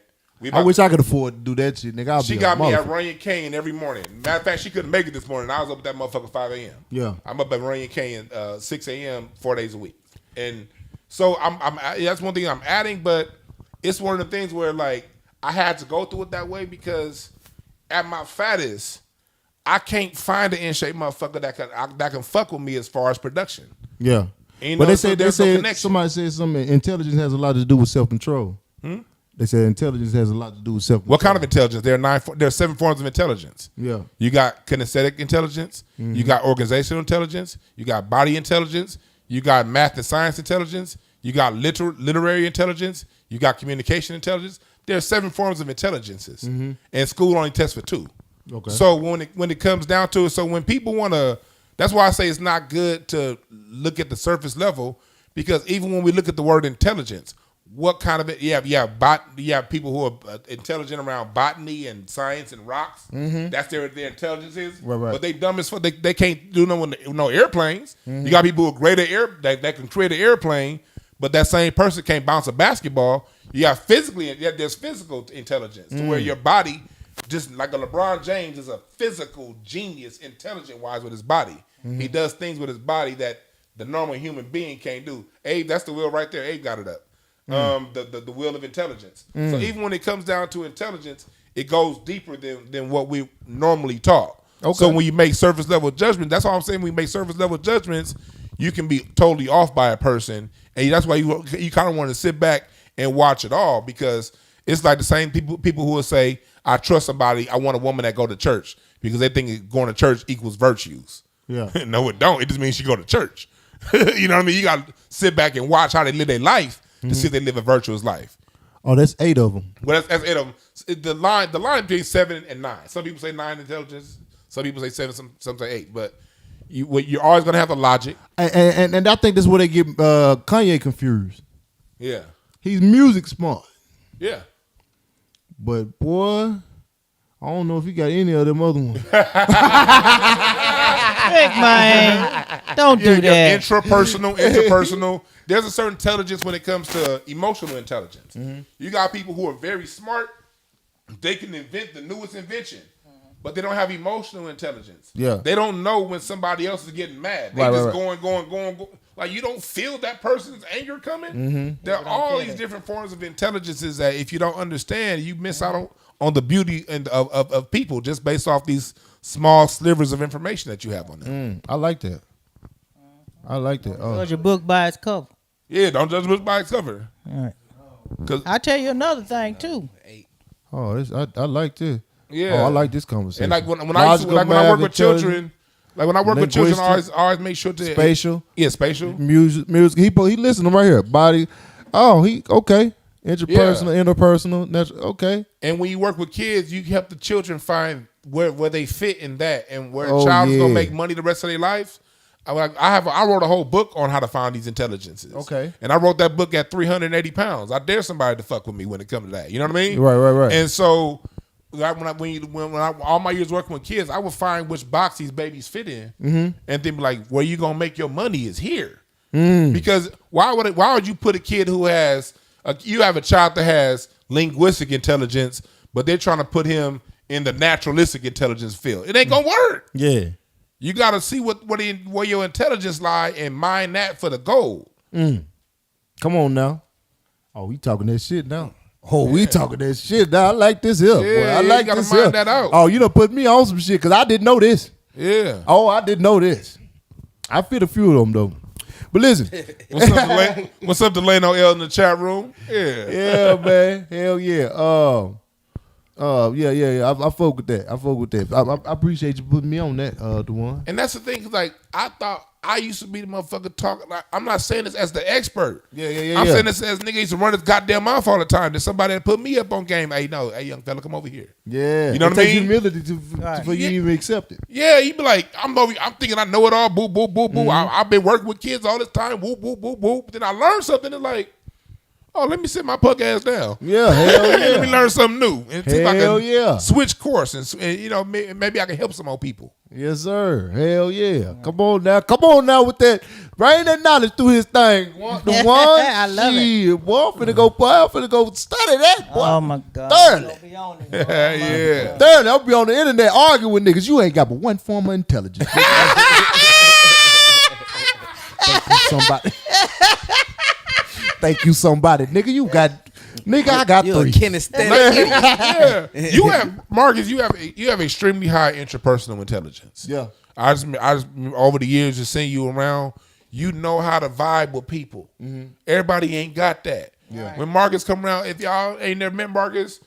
I wish I could afford to do that shit, nigga. She got me at Runyon Canyon every morning. Matter of fact, she couldn't make it this morning. I was up at that motherfucker 5 a.m. Yeah. I'm up at Runyon Canyon 6 a.m. 4 days a week. And so that's one thing I'm adding, but it's one of the things where, like, I had to go through it that way because at my fattest, I can't find an in-shape motherfucker that can fuck with me as far as production. Yeah. But they said somebody said something. Intelligence has a lot to do with self-control. They said intelligence has a lot to do with self-control. What kind of intelligence? There are 7 forms of intelligence. Yeah. You got kinesthetic intelligence. Mm-hmm. You got organizational intelligence. You got body intelligence. You got math and science intelligence. You got literary intelligence. You got communication intelligence. There are 7 forms of intelligences, and school only tests for 2. Okay. So when it comes down to it, so when people want to, that's why I say it's not good to look at the surface level, because even when we look at the word intelligence, what kind of it? You have people who are intelligent around botany and science and rocks. Mm-hmm. That's their intelligence is. Right. But they dumb as fuck. They can't do no airplanes. Mm-hmm. You got people who are great at that can create an airplane, but that same person can't bounce a basketball. You got there's physical intelligence to where your body, just like a LeBron James, is a physical genius, intelligent-wise with his body. Mm-hmm. He does things with his body that the normal human being can't do. Abe, that's the wheel right there. Abe got it up. The wheel of intelligence. So even when it comes down to intelligence, it goes deeper than what we normally taught. Okay. So when you make surface level judgments, that's all I'm saying. When you make surface level judgments, you can be totally off by a person, and that's why you kind of want to sit back and watch it all, because it's like the same people who will say, I trust somebody, I want a woman that go to church, because they think going to church equals virtues. Yeah. No, it don't. It just means you go to church. You know what I mean? You got to sit back and watch how they live their life to see if they live a virtuous life. Oh, that's 8 of them. Well, that's 8 of them. The line between 7 and 9. Some people say 9 intelligence. Some people say 7. Some say 8. But you're always gonna have the logic. And I think that's where they get Kanye confused. Yeah. He's music smart. Yeah. But boy, I don't know if he got any of them other ones. Big man, don't do that. Interpersonal. There's a certain intelligence when it comes to emotional intelligence. Mm-hmm. You got people who are very smart. They can invent the newest invention, but they don't have emotional intelligence. Yeah. They don't know when somebody else is getting mad. They going. Like, you don't feel that person's anger coming. Mm-hmm. There are all these different forms of intelligences that if you don't understand, you miss out on the beauty of people just based off these small slivers of information that you have on them. I like that. Judge a book by its cover. Yeah, don't judge a book by its cover. All right. I'll tell you another thing too. Oh, I like this. Yeah. Oh, I like this conversation. And like when I work with children. Like when I work with children, I always make sure to spatial. Yeah, spatial. Music. He listening right here. Body. Oh, he okay. Interpersonal, natural. Okay. And when you work with kids, you help the children find where they fit in that, and where a child is gonna make money the rest of their life. I wrote a whole book on how to find these intelligences. Okay. And I wrote that book at 380 pounds. I dare somebody to fuck with me when it comes to that. You know what I mean? Right. And so all my years working with kids, I would find which box these babies fit in, and then be like, where you gonna make your money is here. Because why would you put a kid who has you have a child that has linguistic intelligence, but they're trying to put him in the naturalistic intelligence field? It ain't gonna work. Yeah. You gotta see where your intelligence lie and mine that for the gold. Come on now. Oh, we talking that shit now. Oh, we talking that shit now. I like this here. Boy. I like you this gotta here. mind that out. Oh, you done put me on some shit because I didn't know this. Yeah. Oh, I didn't know this. I fit a few of them though. But listen. What's up, Delano L in the chat room? Yeah. Yeah, man. Hell yeah. Yeah. I fuck with that. I appreciate you putting me on that, Dwann. And that's the thing, 'cause like I thought I used to be the motherfucker talking. Like, I'm not saying this as the expert. Yeah. I'm saying this as nigga used to run his goddamn mouth all the time. There's somebody that put me up on game. Hey, young fella, come over here. Yeah. You know what I It takes mean? humility for you to even accept it. Yeah, he be like, I'm thinking I know it all. Boo, boo, boo, boo. I've been working with kids all this time. Whoop, whoop, whoop, whoop. Then I learned something. It's like, oh, let me sit my punk ass down. Yeah, hell yeah. Let me learn something new. And see if I Hell can yeah. switch course and you know, maybe I can help some more people. Yes, sir. Hell yeah. Come on now with that. Bring that knowledge through his thing. The one. I love it. Boy, I'm finna go study that, boy. Oh my God. Thoroughly. Yeah. Thoroughly. I'll be on the internet arguing with niggas. You ain't got but one form of intelligence. Thank you, somebody. Thank you, somebody. Nigga, I got You a 3. kinesthetic. Yeah. You have Marcus. You have extremely high interpersonal intelligence. Yeah. I just over the years of seeing you around, you know how to vibe with people. Everybody ain't got that. Yeah. When Marcus come around, if y'all ain't never met Marcus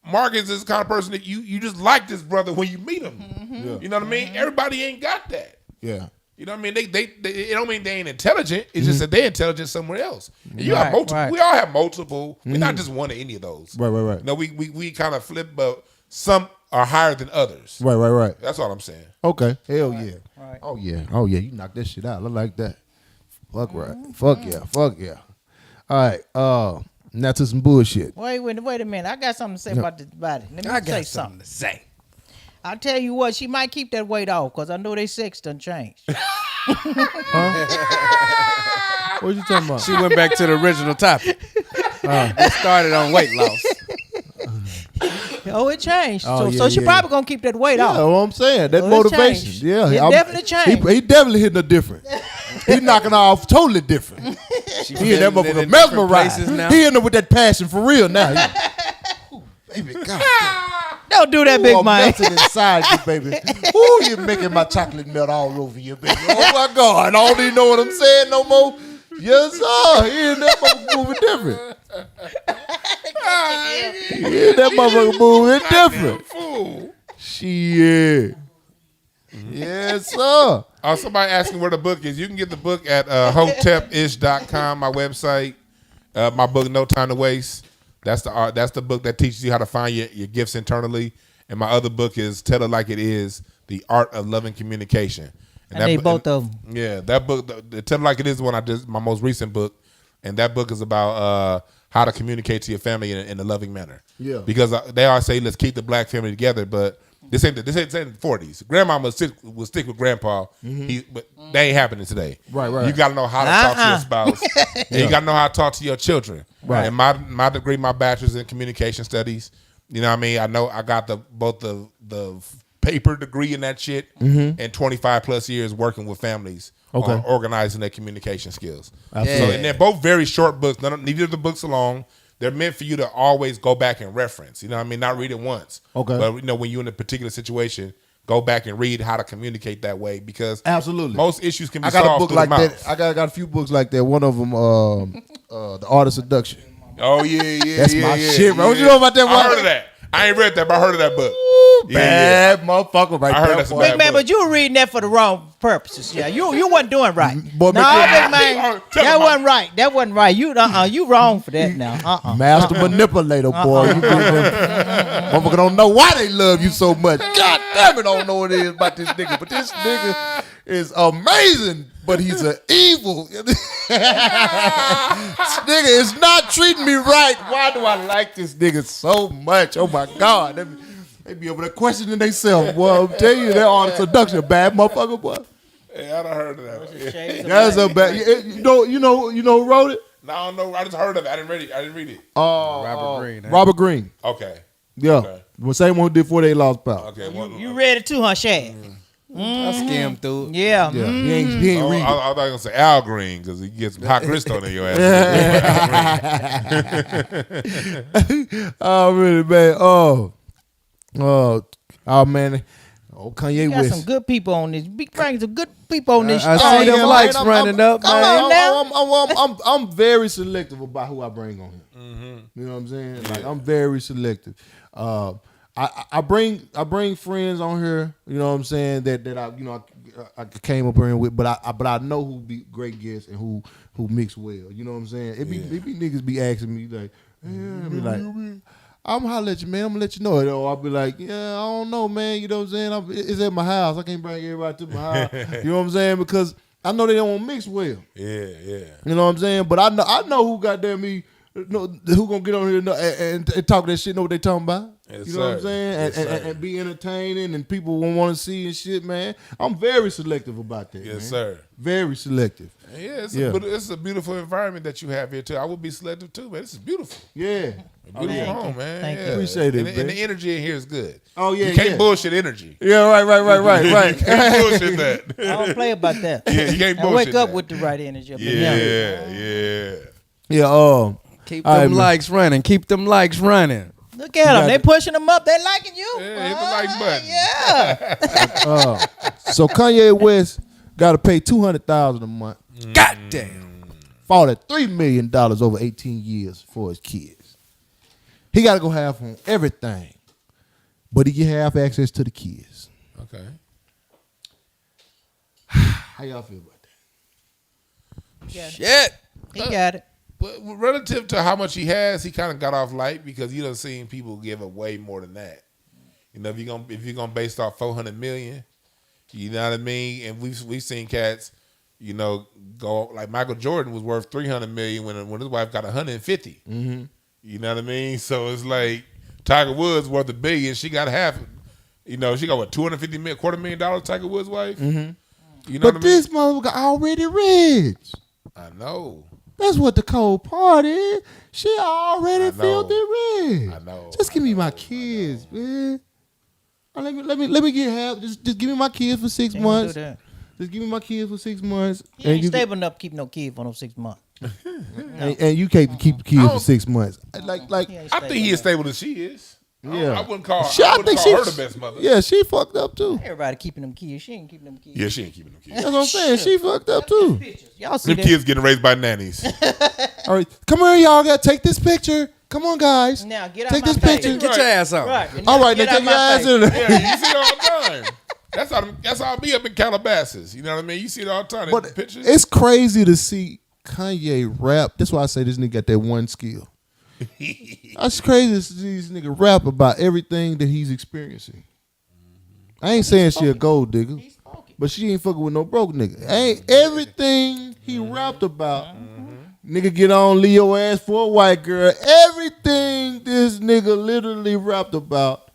is the kind of person that you just like this brother when you meet him. Yeah. You know what I mean? Everybody ain't got that. Yeah. You know what I mean? They it don't mean they ain't intelligent. It's just that they're intelligent somewhere else. And you have Right, multiple. right. We all have multiple. We're not just one of any of those. Right. You know, we kind of flip, but some are higher than others. Right. That's all I'm saying. Okay. Hell yeah. Right. Oh yeah. You knocked that shit out. I like that. Fuck right. Fuck yeah. All right. Now to some bullshit. Wait a minute. I got something to say about this body. Let me I say got something. something to say. I'll tell you what, she might keep that weight off because I know they sex done changed. What you talking about? She went back to the original topic. It started on weight loss. Oh, it changed. Oh, So she yeah. probably gonna keep that weight Yeah, off. what I'm saying. That Oh, it motivation. changed. Yeah. It definitely changed. He definitely hitting her different. He knocking her off totally different. She He in that feeling it motherfucker in different mesmerized. places now. He in there with that passion for real now. Ooh, baby, God. Don't do that, big I'm man. melting inside you, baby. Ooh, you're making my chocolate melt all over you, baby. Oh my God. I don't even know what I'm saying no more. Yes, sir. He in that motherfucker moving different. He in that motherfucker moving different. Fool. Shit. Yes, sir. Somebody asking where the book is. You can get the book at hotepish.com, my website. My book, No Time to Waste. That's the book that teaches you how to find your gifts internally. And my other book is Tell It Like It Is, The Art of Loving Communication. I need both of them. Yeah, that book, the Tell It Like It Is, one I just my most recent book, and that book is about how to communicate to your family in a loving manner. Yeah. Because they always say let's keep the black family together, but this ain't the 40s. Grandma will stick with grandpa, but they ain't happening today. Right. You got to know how to talk to your spouse, and you got to know how to talk to your children. Right. And my degree, my bachelor's in communication studies. You know what I mean? I know I got both the paper degree in that shit and 25 plus years working with families on organizing their communication skills. Absolutely. So, and they're both very short books. Neither of the books are long. They're meant for you to always go back and reference. You know what I mean? Not read it once. Okay. But you know, when you're in a particular situation, go back and read how to communicate that way because Absolutely. most issues can be I got solved a book through like the mouth. that. I got a few books like that. One of them, The Art of Seduction. Oh yeah. That's my shit, bro. What you know about that one? I heard of that. I ain't read that, but I heard of that book. Bad motherfucker right I heard there. that's a boy. bad Big man, book. but you were reading that for the wrong purposes. Yeah, you wasn't doing right. Boy, No, big man. big man, Tell that him, wasn't right. That wasn't right. You wrong for that now. Master manipulator, boy. You motherfucker don't know why they love you so much. God damn it, I don't know what it is about this nigga. But this nigga is amazing, but he's an evil. This nigga is not treating me right. Why do I like this nigga so much? Oh my God. They be over there questioning themselves, boy. I'm telling you, that art of seduction, bad motherfucker, boy. Yeah, I done heard of that. That's a bad. You know who wrote it? No, I don't know. I just heard of it. I didn't read it. Robert Greene. Robert Greene. Okay. Yeah. Okay. The same one who did 48 Lost Power. Okay. You read it too, huh, Shad? I skimmed through it. Yeah. Yeah. He ain't read it. I was going to say Al Green because he gets some hot crystal in your ass. Oh, really, man. Oh, man. Oh, Kanye You got West. some good people on this. Big bring some good people on this. I show. see them likes running up, man. I'm very selective about who I bring on here. You know what I'm saying? Like I'm very selective. I bring friends on here. You know what I'm saying? That I came up here with, but I know who be great guests and who mix well. You know what I'm saying? It be niggas be asking me like, be like, I'm gonna holler at you, man. I'm gonna let you know it. Or I'll be like, yeah, I don't know, man. You know what I'm saying? It's at my house. I can't bring everybody to my house. You know what I'm saying? Because I know they don't mix well. Yeah. You know what I'm saying? But I know who goddamn me. Who gonna get on here and talk that shit? Know what they talking about? Yes, you know what I'm saying? Yes, and be entertaining and people won't want to see and shit, man. I'm very selective about that. Yes, man. sir. Very selective. Yeah, it's a beautiful environment that you have here too. I would be selective too, man. This is beautiful. Yeah. A beautiful home, man. Thank you. Appreciate it, and the energy in here is good. Oh yeah, you can't bullshit energy. Yeah, right. You can't bullshit that. I don't play about that. Yeah, you can't I bullshit wake up that. with the right energy. Up in here. Yeah. Keep All them right, likes running. Keep them likes running. Look at them. They pushing them up. They liking you. Yeah, hit the like button. Yeah. So Kanye West got to pay $200,000 a month. Goddamn. Fought at $3 million over 18 years for his kids. He got to go half on everything, but he get half access to the kids. Okay. How y'all feel about that? Shit. He got it. But relative to how much he has, he kind of got off light because you done seen people give away more than that. You know, if you're gonna base off $400 million, you know what I mean. And we've seen cats, you know, go like Michael Jordan was worth $300 million when his wife got $150. Mm-hmm. You know what I mean. So it's like Tiger Woods worth $1 billion, she got half. You know, she got what $250 million, $250,000. Tiger Woods' wife. Mm-hmm. You know but what I mean? this motherfucker already rich. I know. That's what the cold part is. She already I know. filthy rich. I know. Just give me my kids, man. Let me get half. Just give me my kids for 6 months. Just give me my kids for 6 months. He ain't stable enough to keep no kid for no 6 months. and you can't keep the kids for 6 months. Like I think he is stable as she is. Yeah. I wouldn't call, She- I I wouldn't think call her she- the best mother. yeah, she fucked up too. Everybody keeping them kids. She ain't keeping them kids. Yeah, she ain't keeping them kids. That's what I'm saying. She fucked up too. Y'all see Them that? kids getting raised by nannies. All right, come here, y'all. Got to take this picture. Come on, guys. Now get out Take my this face. picture. Get your ass on. Right. All right, now Get out take your my ass face. in there. Yeah, you see it all the time. That's how me up in Calabasas. You know what I mean? You see it all the time. But The pictures. it's crazy to see Kanye rap. That's why I say this nigga got that one skill. That's crazy to see this nigga rap about everything that he's experiencing. I ain't saying she a gold digger, but she ain't fucking with no broke nigga. Ain't everything he rapped about. Nigga get on Leo ass for a white girl. Everything this nigga literally rapped about,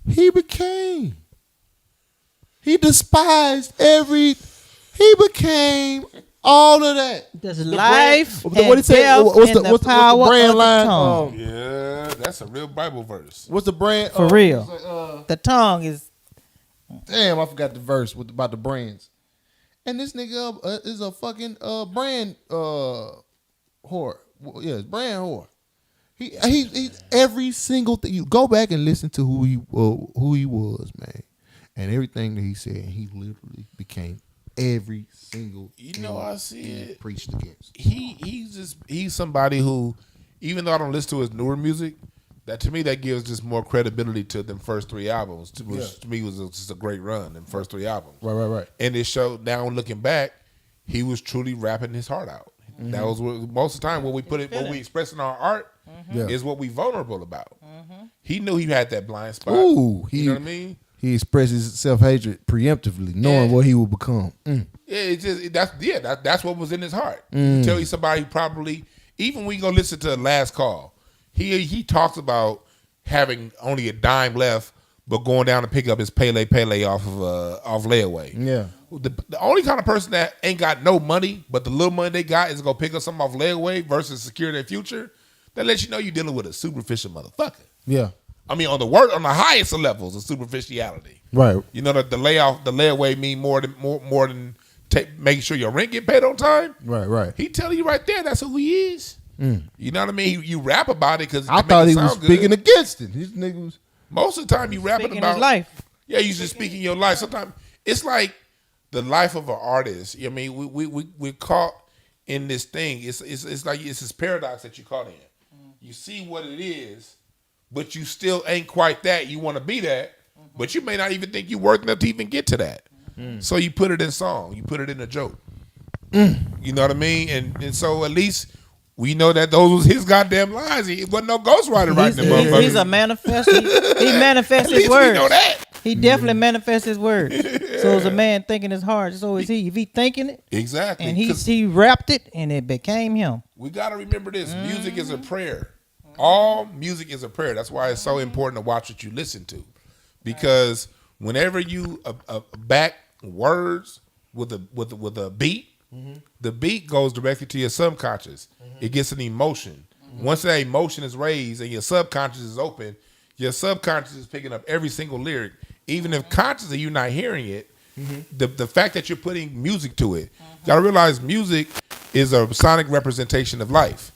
he became. He despised he became all of that. There's life What and he say? death What's in the power brand of the line? tongue. Yeah, that's a real Bible verse. What's the brand? For real. The tongue is Damn, I forgot the verse about the brands. And this nigga is a fucking brand whore. Yeah, it's brand whore. He every single thing. You go back and listen to who he was, man, and everything that he said. He literally became every single. You know, I see it. Preached against. He's somebody who, even though I don't listen to his newer music, that to me that gives just more credibility to them first 3 albums, which to me was just a great run. Them first 3 albums, Right. and it showed. Now looking back, he was truly rapping his heart out. Mm-hmm. That was most of the time when we express in our art is what we vulnerable about. He knew he had that blind spot. Ooh, you know what I mean? He expresses self-hatred preemptively, knowing what he will become. Yeah, it's just that's what was in his heart. You tell you somebody probably, even when you go listen to the Last Call, he talks about having only a dime left, but going down to pick up his Pele off layaway. Yeah. The only kind of person that ain't got no money, but the little money they got is gonna pick up something off layaway versus secure their future. That lets you know you're dealing with a superficial motherfucker. Yeah. I mean, on the highest of levels of superficiality. Right. You know that the layaway mean more than making sure your rent get paid on time. Right. He telling you right there that's who he is. You know what I mean? You rap about it because I thought he was speaking against it. These niggas. Most of the time you rapping Speaking about his life. Yeah, you just speaking your life. Sometimes it's like the life of an artist. I mean, we're caught in this thing. It's like it's this paradox that you're caught in. You see what it is, but you still ain't quite that. You want to be that, but you may not even think you're worth enough to even get to that. So you put it in song. You put it in a joke. You know what I mean? And so at least we know that those was his goddamn lines. He wasn't no ghostwriter writing them motherfuckers. He's a manifest. He manifests At his least we words. know that. He definitely manifests his words. So as a man thinking his heart, so is he. If he thinking it, Exactly. and 'Cause he rapped it, and it became him. we got to remember this. Music is a prayer. All music is a prayer. That's why it's so important to watch what you listen to. Because whenever you back words with a beat, the beat goes directly to your subconscious. It gets an emotion. Once that emotion is raised and your subconscious is open, your subconscious is picking up every single lyric. Even if consciously you're not hearing it, the fact that you're putting music to it, you gotta realize music is a sonic representation of life.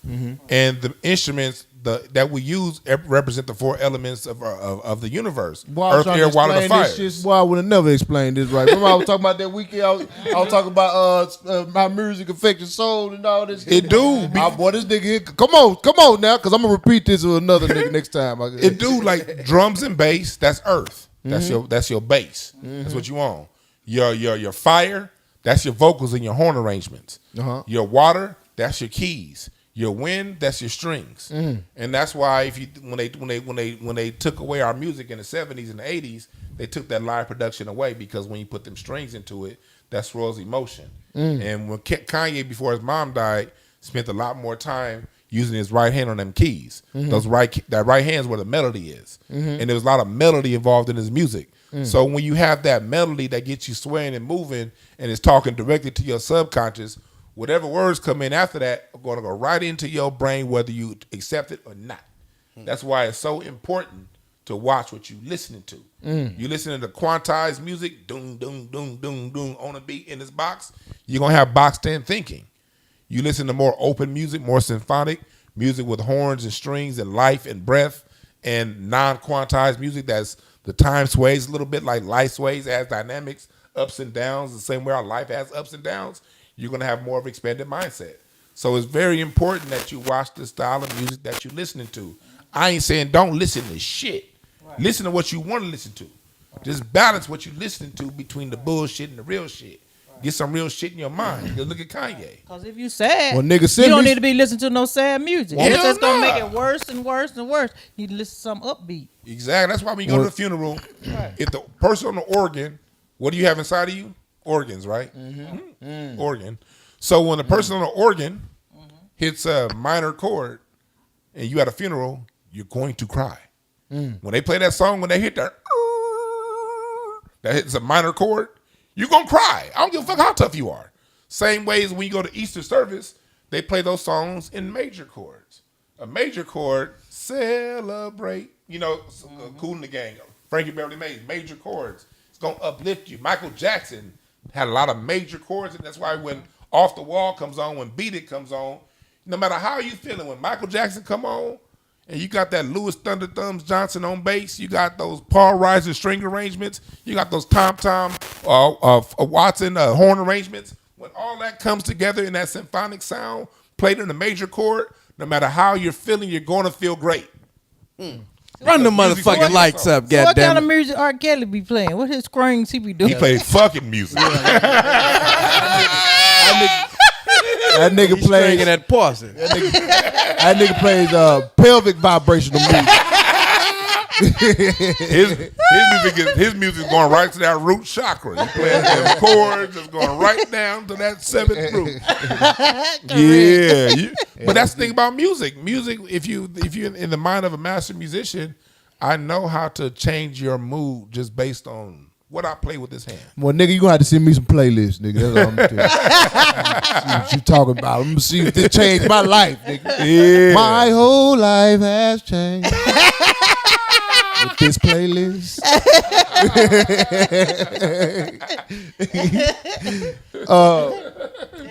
And the instruments that we use represent the four elements of the universe: earth, air, water, and fire. Boy, I would have never explained this right. Remember I was talking about that weekend? I was talking about my music affect your soul and all this. It do. Boy, this nigga here. Come on now, because I'm gonna repeat this with another nigga next time. It do, like drums and bass. That's earth. That's your bass. That's what you want. Your fire. That's your vocals and your horn arrangements. Your water. That's your keys. Your wind, that's your strings, and that's why when they took away our music in the 70s and the 80s, they took that live production away, because when you put them strings into it, that swirls emotion. And when Kanye, before his mom died, spent a lot more time using his right hand on them keys. That right hand is where the melody is, and there was a lot of melody involved in his music. So when you have that melody that gets you swaying and moving, and is talking directly to your subconscious, whatever words come in after that are going to go right into your brain, whether you accept it or not. That's why it's so important to watch what you're listening to. You listening to quantized music, doom, doom, doom, doom, doom, on a beat in this box, you're going to have boxed in thinking. You listen to more open music, more symphonic music with horns and strings and life and breath, and non-quantized music that's the time sways a little bit like life sways, it has dynamics, ups and downs, the same way our life has ups and downs. You're going to have more of an expanded mindset. So it's very important that you watch the style of music that you're listening to. I ain't saying don't listen to shit. Right. Listen to what you want to listen to. Right. Just balance what you're listening to between the bullshit and the real shit. Right. Get some real shit in your mind. Just look at Kanye. Because if you sad, well, nigga, you don't need to be listening to no sad music. Well, It's just going to make it worse and worse and worse. You need to listen to some upbeat. Exactly. That's why when you go to the funeral, if the person on the organ, what do you have inside of you? Organs, right? Organ. So when the person on the organ hits a minor chord and you at a funeral, you're going to cry. When they play that song, when they hit that hits a minor chord, you're going to cry. I don't give a fuck how tough you are. Same way as when you go to Easter service, they play those songs in major chords. A major chord, celebrate. You know, Kool and the Gang, Frankie Beverly Mays, major chords. It's going to uplift you. Michael Jackson had a lot of major chords, and that's why when Off the Wall comes on, when Beat It comes on, no matter how you feeling, when Michael Jackson come on, and you got that Louis Thunder Thumbs Johnson on bass, you got those Paul Reiser string arrangements, you got those Tom Watson horn arrangements, when all that comes together in that symphonic sound, played in a major chord, no matter how you're feeling, you're going to feel great. Run the motherfucking lights up, So what kind goddammit. of music R. Kelly be playing? What his screams he be doing? He played fucking music. That nigga plays Stringing that parson. That nigga plays pelvic vibrational music. His music is going right to that root chakra. He playing them chords, just going right down to that seventh root. But that's the thing about music. Music, if you're in the mind of a master musician, I know how to change your mood just based on what I play with this hand. Well, nigga, you gonna have to send me some playlists, nigga. That's all I'm telling you. See what you talking about. I'm gonna see if this changed my life, nigga. Yeah. My whole life has changed with this playlist.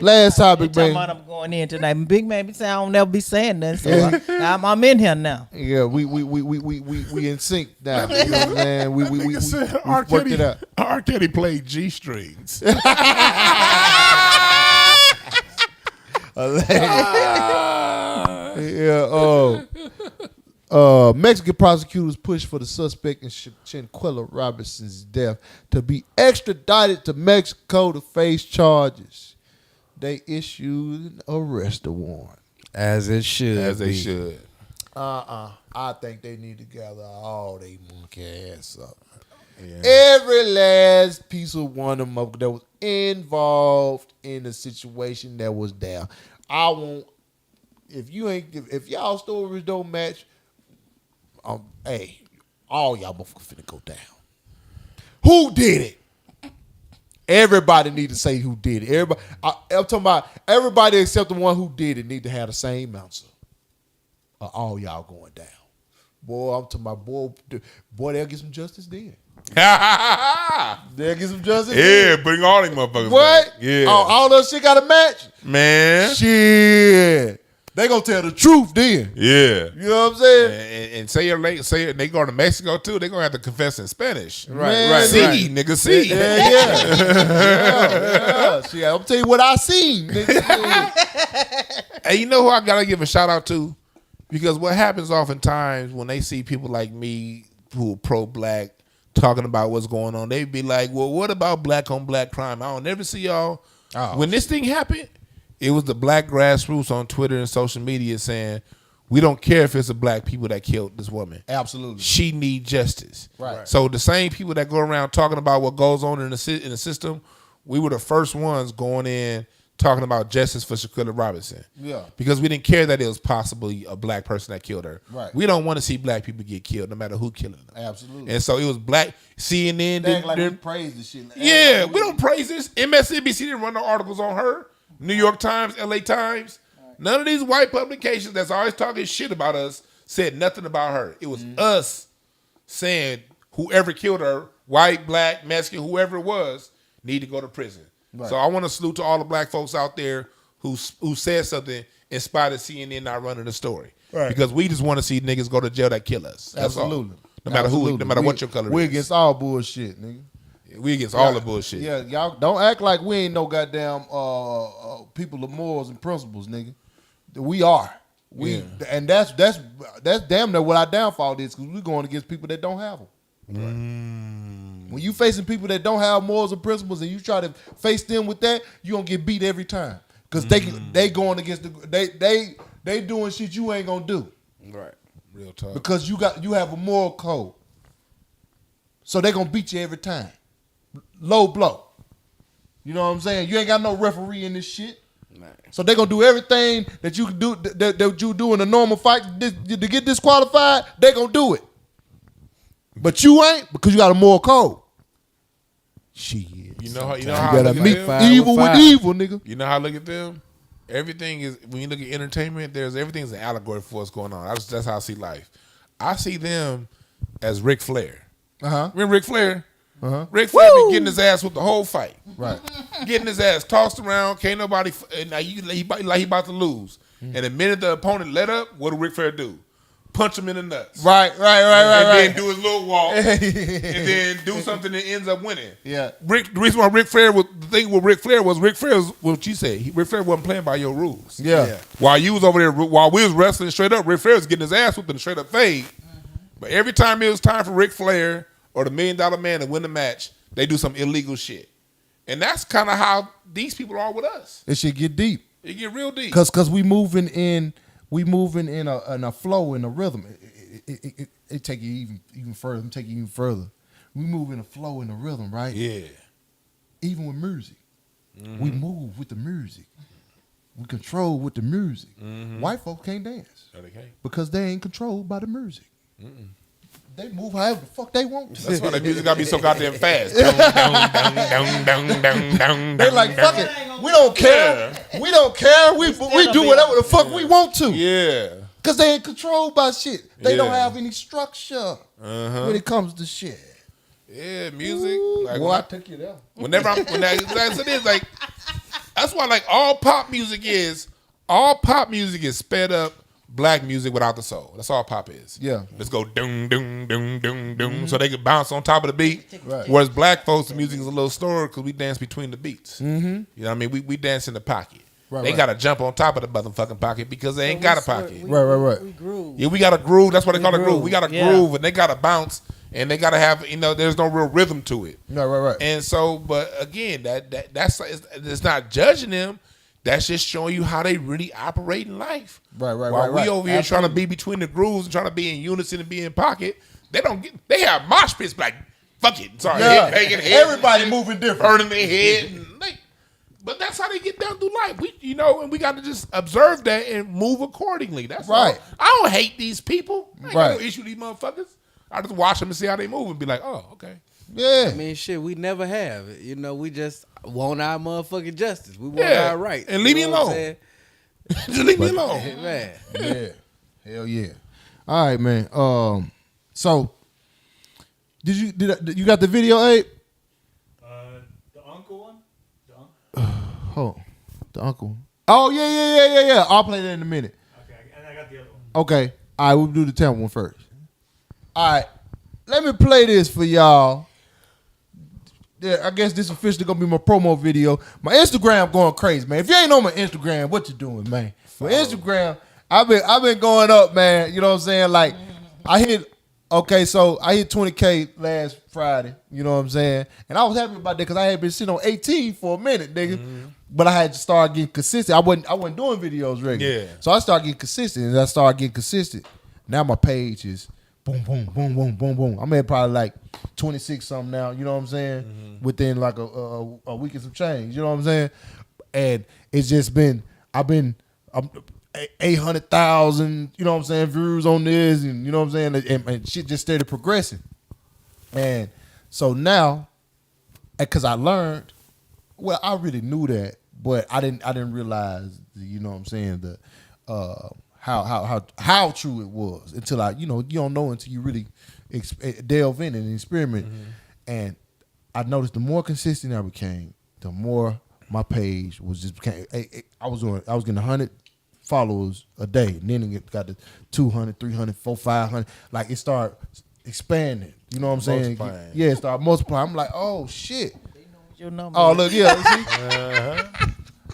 Last topic, Talking man. about I'm going in tonight. Big man be saying I don't never be saying nothing, so I'm in here now. Yeah, we in sync now. You know what I'm saying? We worked it out. R. Kelly played G strings. Mexican prosecutors pushed for the suspect in Shanquella Robinson's death to be extradited to Mexico to face charges. They issued an arrest warrant. As it should. As they be. should. I think they need to gather all they monkey ass up. Yeah. Every last piece of one of them that was involved in the situation that was there. I won't. If y'all stories don't match, hey, all y'all motherfuckers finna go down. Who did it? Everybody need to say who did it. Everybody, I'm talking about everybody except the one who did it need to have the same answer. Or all y'all going down. Boy, I'm talking about boy, they'll get some justice then. They'll get some justice. Yeah, then. bring all them motherfuckers What? back. Yeah. All that shit got a match? Man. Shit. They gonna tell the truth then. Yeah. You know what I'm saying? And say they go to Mexico too, they gonna have to confess in Spanish. Right. See, nigga, see. Yeah. Shit, I'm tell you what I seen. Nigga. Hey, you know who I gotta give a shout out to? Because what happens oftentimes when they see people like me who are pro-black talking about what's going on, they be like, well, what about black on black crime? I don't never see y'all. When this thing happened, it was the black grassroots on Twitter and social media saying, we don't care if it's the black people that killed this woman. Absolutely. She need justice. Right. So the same people that go around talking about what goes on in the system, we were the first ones going in talking about justice for Shanquella Robinson. Yeah. Because we didn't care that it was possibly a black person that killed her. Right. We don't want to see black people get killed no matter who killing them. Absolutely. And so it was black CNN. They act like we praise the shit. Yeah, we don't praise this. MSNBC didn't run no articles on her. New York Times, LA Times. None of these white publications that's always talking shit about us said nothing about her. It was us saying whoever killed her, white, black, Mexican, whoever it was, need to go to prison. Right. So I want to salute to all the black folks out there who said something in spite of CNN not running the story. Right. Because we just want to see niggas go to jail that kill us. That's Absolutely. all. No matter who, no matter what your color we is. against all bullshit, nigga. We against all the bullshit. Yeah, y'all don't act like we ain't no goddamn people of morals and principles, nigga. We are. And that's damn near what our downfall is, because we're going against people that don't have them. Right. When you facing people that don't have morals and principles and you try to face them with that, you gonna get beat every time. Because they going against they doing shit you ain't gonna do. Right. Real talk. Because you have a moral code. So they gonna beat you every time. Low blow. You know what I'm saying? You ain't got no referee in this shit. Man. So they gonna do everything that you can do that you do in a normal fight to get disqualified. They gonna do it. But you ain't, because you got a moral code. Shit. You know how you gotta meet evil with evil, nigga. You know how I look at them? Everything is, when you look at entertainment, everything's an allegory for what's going on. That's how I see life. I see them as Ric Flair. Remember Ric Flair? Ric Flair been getting his ass with the whole fight. Right. Getting his ass tossed around. Can't nobody. And now he about to lose. And the minute the opponent let up, what do Ric Flair do? Punch him in the nuts. Right. And then do his little walk. and then do something that ends up winning. Yeah. The reason why Ric Flair was the thing with Ric Flair was what you said. Ric Flair wasn't playing by your rules. Yeah. While you was over there, while we was wrestling straight up, Ric Flair was getting his ass whooped in a straight up fade. But every time it was time for Ric Flair or the $1 Million Man to win the match, they do some illegal shit. And that's kind of how these people are with us. It should get deep. It get real deep. Cause we moving in a flow, in a rhythm. It take you even further. Take you even further. We move in a flow, in a rhythm, right? Yeah. Even with music, we move with the music. We control with the music. White folks can't dance. No, they can't. Because they ain't controlled by the music. They move however the fuck they want to. That's why the music gotta be so goddamn fast. They like, fuck it. We don't care. We don't care. We do whatever the fuck we want to. Yeah. Because they ain't controlled by shit. They don't Yeah. have any structure when it comes to shit. Yeah, music. Like, Boy, I took you there. whenever I'm, it is like, that's why like all pop music is sped up black music without the soul. That's all pop is. Yeah. Let's go doom, doom, doom, doom, doom. So they can bounce on top of the beat. Right. Whereas black folks, the music is a little slower because we dance between the beats. Mm-hmm. You know what I mean? We dance in the pocket. Right, they right. got to jump on top of the motherfucking pocket because they ain't got a pocket. Right. We groove. Yeah, we got a groove. That's what they call a groove. We got a Yeah. groove, and they got to bounce, and they got to have, there's no real rhythm to it. Right. And so, but again, that's it's not judging them. That's just showing you how they really operate in life. Right. While we over here trying to be between the grooves and trying to be in unison and be in pocket, they have mosh pits like, fuck it. Sorry, Yeah. banging head. Everybody moving different. Burning their head. And but that's how they get down through life. And we got to just observe that and move accordingly. That's Right. all. I don't hate these people. I ain't got no Right. issue with these motherfuckers. I just watch them and see how they move and be like, oh, okay. Yeah. I mean, shit, we never have. We just want our motherfucking justice. We want Yeah. our rights. And leave me You know what I'm alone. saying? Just leave me alone. Man. Yeah. Hell yeah. All right, man. So did you got the video, Abe? The uncle one? Oh, the uncle. Oh yeah. I'll play that in a minute. Okay, and I got the other one. Okay. All right, we'll do the Tampa one first. All right. Let me play this for y'all. Yeah, I guess this is officially gonna be my promo video. My Instagram going crazy, man. If you ain't on my Instagram, what you doing, man? My Instagram, I've been going up, man. You know what I'm saying? Like, I hit 20K last Friday. You know what I'm saying? And I was happy about that because I had been sitting on 18 for a minute, nigga. But I had to start getting consistent. I wasn't doing videos regular. Yeah. So I started getting consistent, and I started getting consistent. Now my page is boom, boom, boom, boom, boom, boom. I'm at probably like 26 something now. You know what I'm saying? Within like a week and some change. You know what I'm saying? And it's just been I'm 800,000. You know what I'm saying? Views on this, and you know what I'm saying? And shit just started progressing. And so now, because I learned, well, I really knew that, but I didn't realize, you know what I'm saying, the how true it was until you don't know until you really delve in and experiment. And I noticed the more consistent I became, the more my page was just became. I was getting 100 followers a day, and then it got to 200, 300, 400, 500. Like it started expanding. You know what I'm saying? Multiplying. Yeah, it started multiplying. I'm like, oh shit. Your number. Oh look, yeah. See?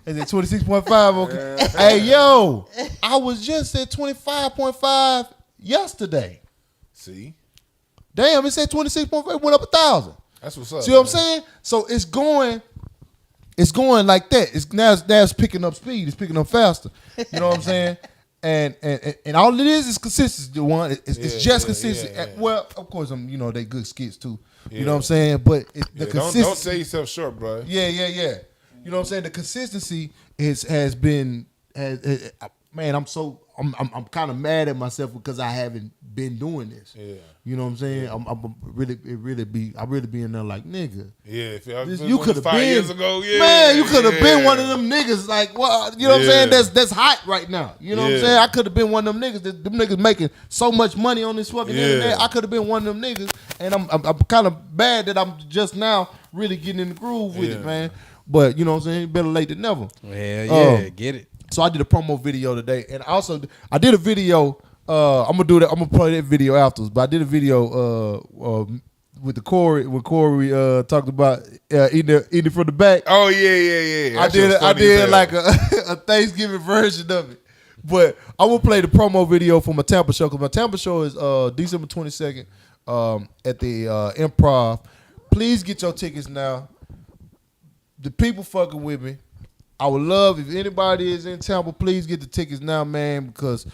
Is it 26.5? Okay. Hey yo, I was just at 25.5 yesterday. See? Damn, it said 26.5. It went up 1,000. That's what's up. See what I'm saying? So it's going like that. It's now it's picking up speed. It's picking up faster. You know what I'm saying? And all it is consistency. One, it's just consistency. yeah. Well, of course, they good skits too. You know what I'm saying? But the consistency. Don't sell yourself short, bro. Yeah. You know what I'm saying? The consistency has been man. I'm kind of mad at myself because I haven't been doing this. Yeah. You know what I'm saying? I'm really be in there like, nigga. Yeah, if I was You could have 5 been years ago, yeah. Man, you could have been one of them niggas like, well, you know what I'm saying? That's hot right now. You know what I'm saying? I could have been one of them niggas. Them niggas making so much money on this fucking internet. I could have been one of them niggas, and I'm kind of bad that I'm just now really getting in the groove with it, man. But you know what I'm saying? Better late than never. Hell yeah, get it. So I did a promo video today, and also I did a video. I'm gonna play that video afterwards. But I did a video with Corey when Corey talked about eating from the back. Oh yeah. I did like a Thanksgiving version of it. But I will play the promo video for my Tampa show because my Tampa show is December 22nd at the Improv. Please get your tickets now. The people fucking with me. I would love if anybody is in Tampa, please get the tickets now, man, because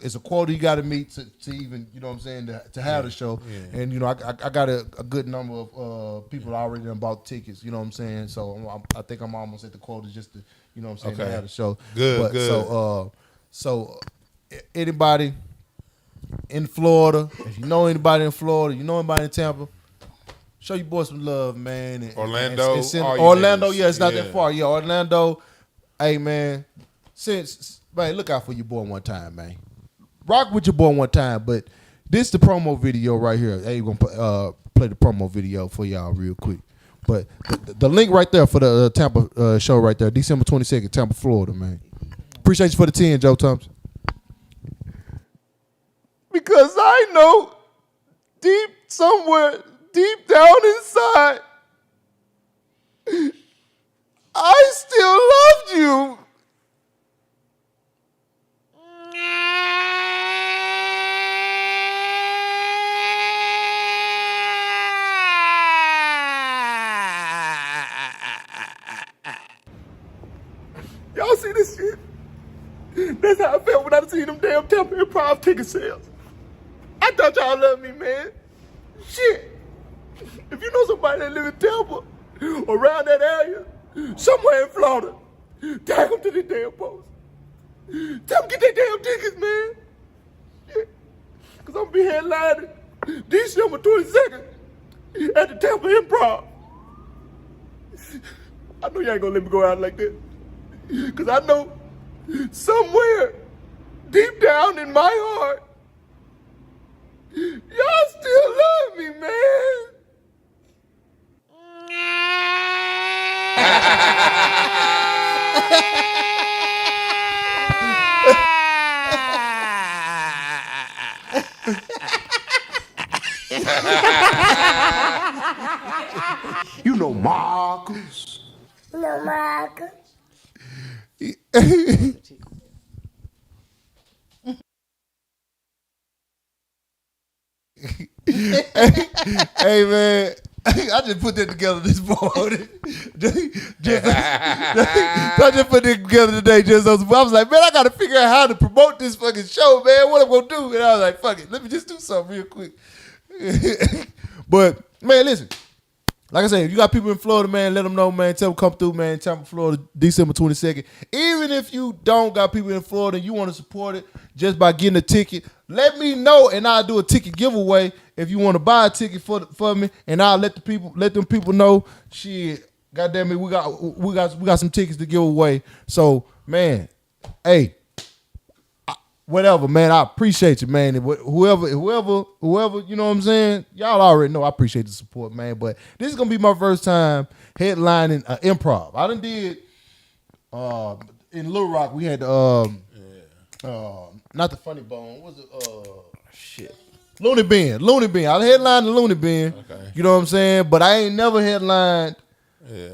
it's a quota you got to meet to even what I'm saying to have the show, and I got a good number of people already done bought tickets, you know what I'm saying, so I think I'm almost at the quota just to to have the show. Good. So anybody in Florida, if you know anybody in Florida, you know anybody in Tampa, show your boys some love, man. And, Orlando, and send, all you Orlando, niggas. yeah, it's not that far. Yeah, Orlando. Hey, man, man, look out for your boy one time, man. Rock with your boy one time, but this the promo video right here. Hey, we're gonna play the promo video for y'all real quick. But the link right there for the Tampa show right there, December 22nd, Tampa, Florida, man. Appreciate you for the 10, Joe Thompson. Because I know somewhere deep down inside, I still loved you. Y'all see this shit? That's how I felt when I seen them damn Tampa Improv ticket sales. I thought y'all loved me, man. Shit. If you know somebody that live in Tampa or around that area, somewhere in Florida, tag them to the damn post. Tell them get their damn tickets, man. Shit. Because I'm going to be headlining December 22nd at the Tampa Improv. I know y'all ain't going to let me go out like that. Because I know somewhere deep down in my heart, y'all still love me, man. You know Marcus. No, Marcus. Hey man, I just put that together this morning. I just put it together today. I was like, man, I gotta figure out how to promote this fucking show, man. What I'm gonna do? And I was like, fuck it, let me just do something real quick. But man, listen. Like I said, if you got people in Florida, man, let them know, man. Tell them come through, man. Tampa, Florida, December 22nd. Even if you don't got people in Florida and you want to support it just by getting a ticket, let me know and I'll do a ticket giveaway if you want to buy a ticket for me, and I'll let them people know. Shit, goddamn it, we got some tickets to give away. So, man, hey. Whatever, man, I appreciate you, man. Whoever, you know what I'm saying? Y'all already know I appreciate the support, man. But this is going to be my first time headlining improv. I done did, in Little Rock, we had, not the Funny Bone, what's it, Looney Bin. I headlined the Looney Bin, okay. You know what I'm saying? But I ain't never headlined,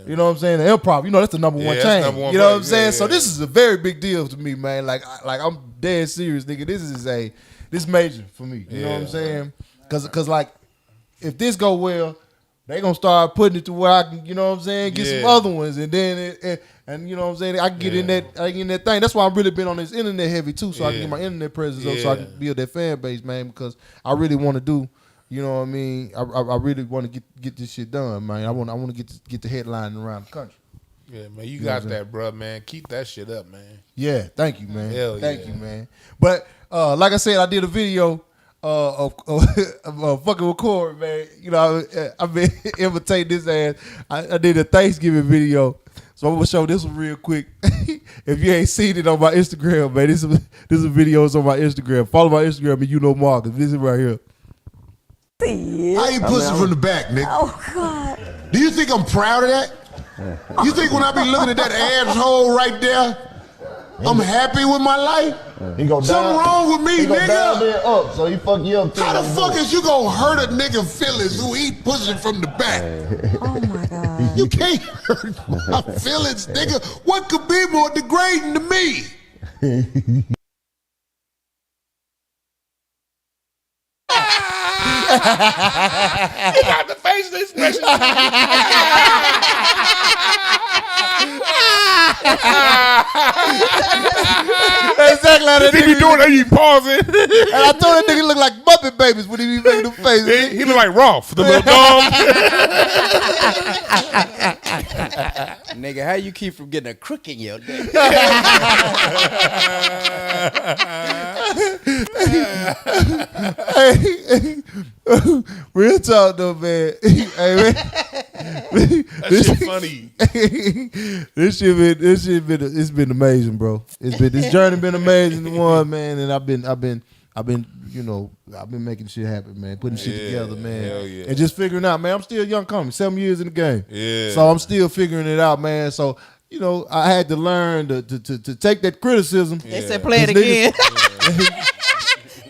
you know what I'm saying, the improv. You know, that's the number one chain. You know what I'm saying? So this is a very big deal to me, man. Like I'm dead serious, nigga. This major for me. You know what I'm saying? Cause like, if this go well, they gonna start putting it to where I can, you know what I'm saying, get some other ones, and then and you know what I'm saying, I can get in that thing. That's why I've really been on this internet heavy too, so I can get my internet presence up, so I can build that fan base, man. Because I really want to do. You know what I mean? I really want to get this shit done, man. I want to get the headline around the country. Yeah, man, you got that, bro, man. Keep that shit up, man. Yeah, thank you, man. Thank you, yeah. man. But like I said, I did a video of fucking with Corey, man. You know, I've been imitating this ass. I did a Thanksgiving video, so I'm gonna show this one real quick. If you ain't seen it on my Instagram, man, this is videos on my Instagram. Follow my Instagram and YouKnowMaaacus. This is right here. I eat pussy from the back, nigga. Oh, God. Do you think I'm proud of that? You think when I be looking at that asshole right there, I'm happy with my life? He go Something down, wrong with me, he go nigga. down there up, so he fuck you up too. How the fuck is you gonna hurt a nigga feelings who eat pussy from the back? Oh, my God. You can't hurt my feelings, nigga. What could be more degrading to me? You got the facial expression. Exactly how that He be nigga doing that, he pausing. And I told that nigga look like Muppet Babies when he be making them faces. He look like Rolf, the little dog. Nigga, how you keep from getting a crook in your neck? Hey, real talk though, man. Hey, man. That shit funny. It's been amazing, bro. This journey been amazing, one man, and I've been making shit happen, man, putting shit together, man, hell yeah. and just figuring out, man. I'm still a young comic, 7 years in the game, Yeah. so I'm still figuring it out, man. So I had to learn to take that criticism. They said play it again.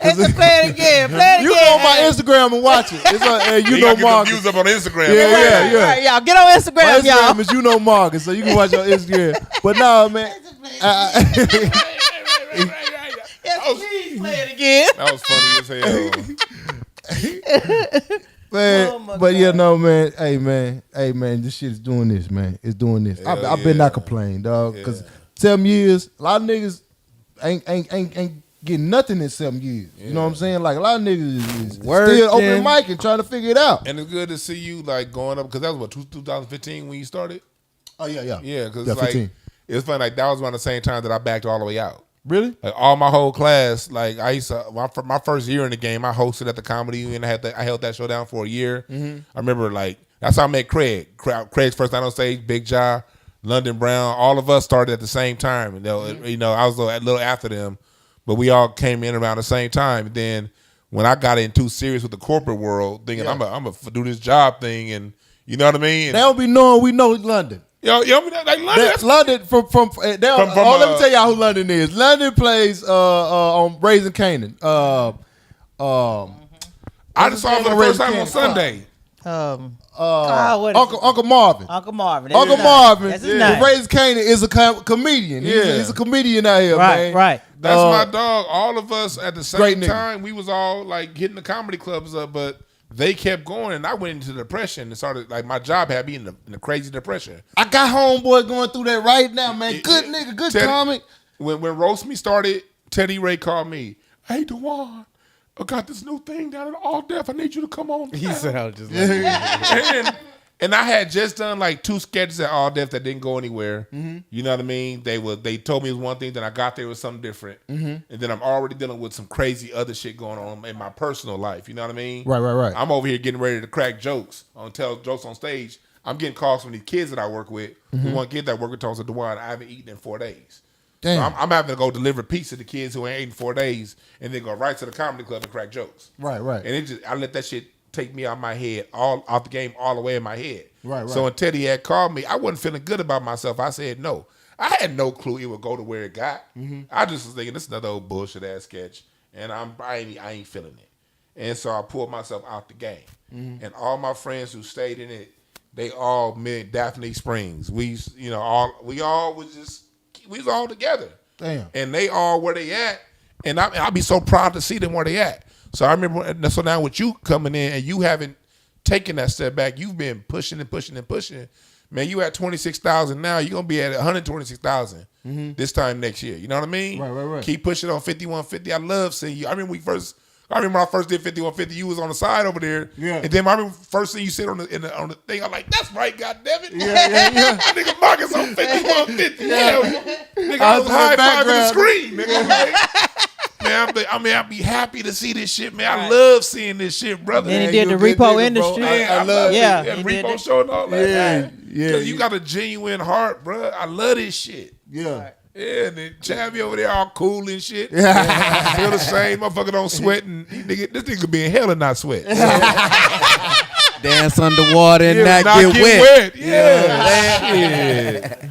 They said play it again. You go on my Instagram and watch it. It's like, You gotta get the views up on Instagram. Yeah. Right, y'all get on Instagram, My Instagram y'all. is YouKnowMaaacus, so you can watch on Instagram. But no, man. Please play it again. That was funny as hell. Man, Oh my but God. yeah, no, man. Hey, man, this shit is doing this, man. It's doing this. I better not complain, dog. Because 7 years, a lot of niggas ain't getting nothing in 7 years. You know what I'm saying? Like a lot of niggas is still open mic and trying to figure it out. And it's good to see you like going up because that was what 2015 when you started. Oh yeah. Yeah, because Yeah, like 15. it's funny. Like that was around the same time that I backed all the way out. Really? Like all my whole class, like I used to my first year in the game, I hosted at the comedy and I held that show down for a year. Mm-hmm. I remember like that's how I met Craig. Craig's first night on stage, Big Ja, London Brown, all of us started at the same time. And I was a little after them, but we all came in around the same time. And then when I got in too serious with the corporate world, thinking I'm gonna do this job thing, and you know what I mean. They don't be knowing we know London. Yo, like London. London let me tell y'all who London is. London plays on Raising Canaan. I just saw him for the first time on Sunday. Uncle Marvin. Uncle Marvin. Uncle Marvin. That's his name. Raising Canaan is a comedian. He's a comedian out here, man. Right. That's my dog. All of us at the same great nigga. time, we was all like hitting the comedy clubs up, but they kept going, and I went into depression and started like my job had me in a crazy depression. I got homeboy going through that right now, man. Good nigga, good Teddy, comic. When Roast Me started, Teddy Ray called me. Hey, Dwann, I got this new thing down at All Deaf. I need you to come on. He sounded just like and I had just done like 2 sketches at All Deaf that didn't go anywhere. Mm-hmm. You know what I mean? They told me it was one thing, then I got there with something different. Mm-hmm. And then I'm already dealing with some crazy other shit going on in my personal life. You know what I mean? Right. I'm over here getting ready to crack jokes, tell jokes on stage. I'm getting calls from these kids that I work with. Mm-hmm. One kid that I work with told me, Dwann, I haven't eaten in 4 days. Damn. So I'm having to go deliver pizza to kids who ain't eaten 4 days and then go right to the comedy club and crack jokes. Right. And I let that shit take me out my head, all out the game, all the way in my head. Right. So when Teddy had called me, I wasn't feeling good about myself. I said no. I had no clue it would go to where it got. Mm-hmm. I just was thinking this is another old bullshit ass sketch, and I ain't feeling it. And so I pulled myself out the game. Mm-hmm. And all my friends who stayed in it, they all met Daphne Springs. We was all together. Damn. And they all where they at, and I'll be so proud to see them where they at. So I remember, so now with you coming in and you haven't taken that step back, you've been pushing and pushing and pushing. Man, you at 26,000 now. You're gonna be at 126,000 this time next year. You know what I mean? Right. Keep pushing on 5150. I love seeing you. I remember when I first did 5150. You was on the side over there. Yeah. And then I remember first thing you said on the thing. I'm like, that's right, goddammit. Yeah. Nigga, Marcus on 5150. Yeah. Nigga, I was high fiving the screen. Nigga, man, I'll be happy to see this shit, man. I love seeing this shit, brother. Then he did the repo industry. I love it. Yeah, and he did repo it. show and all that. Yeah. Because you got a genuine heart, bro. I love this shit. Yeah. Yeah, and then Chavy over there all cool and shit. Feel the same. Motherfucker don't sweat. And this nigga be in hell and not sweat. dance underwater and Yeah, not get wet. Yeah.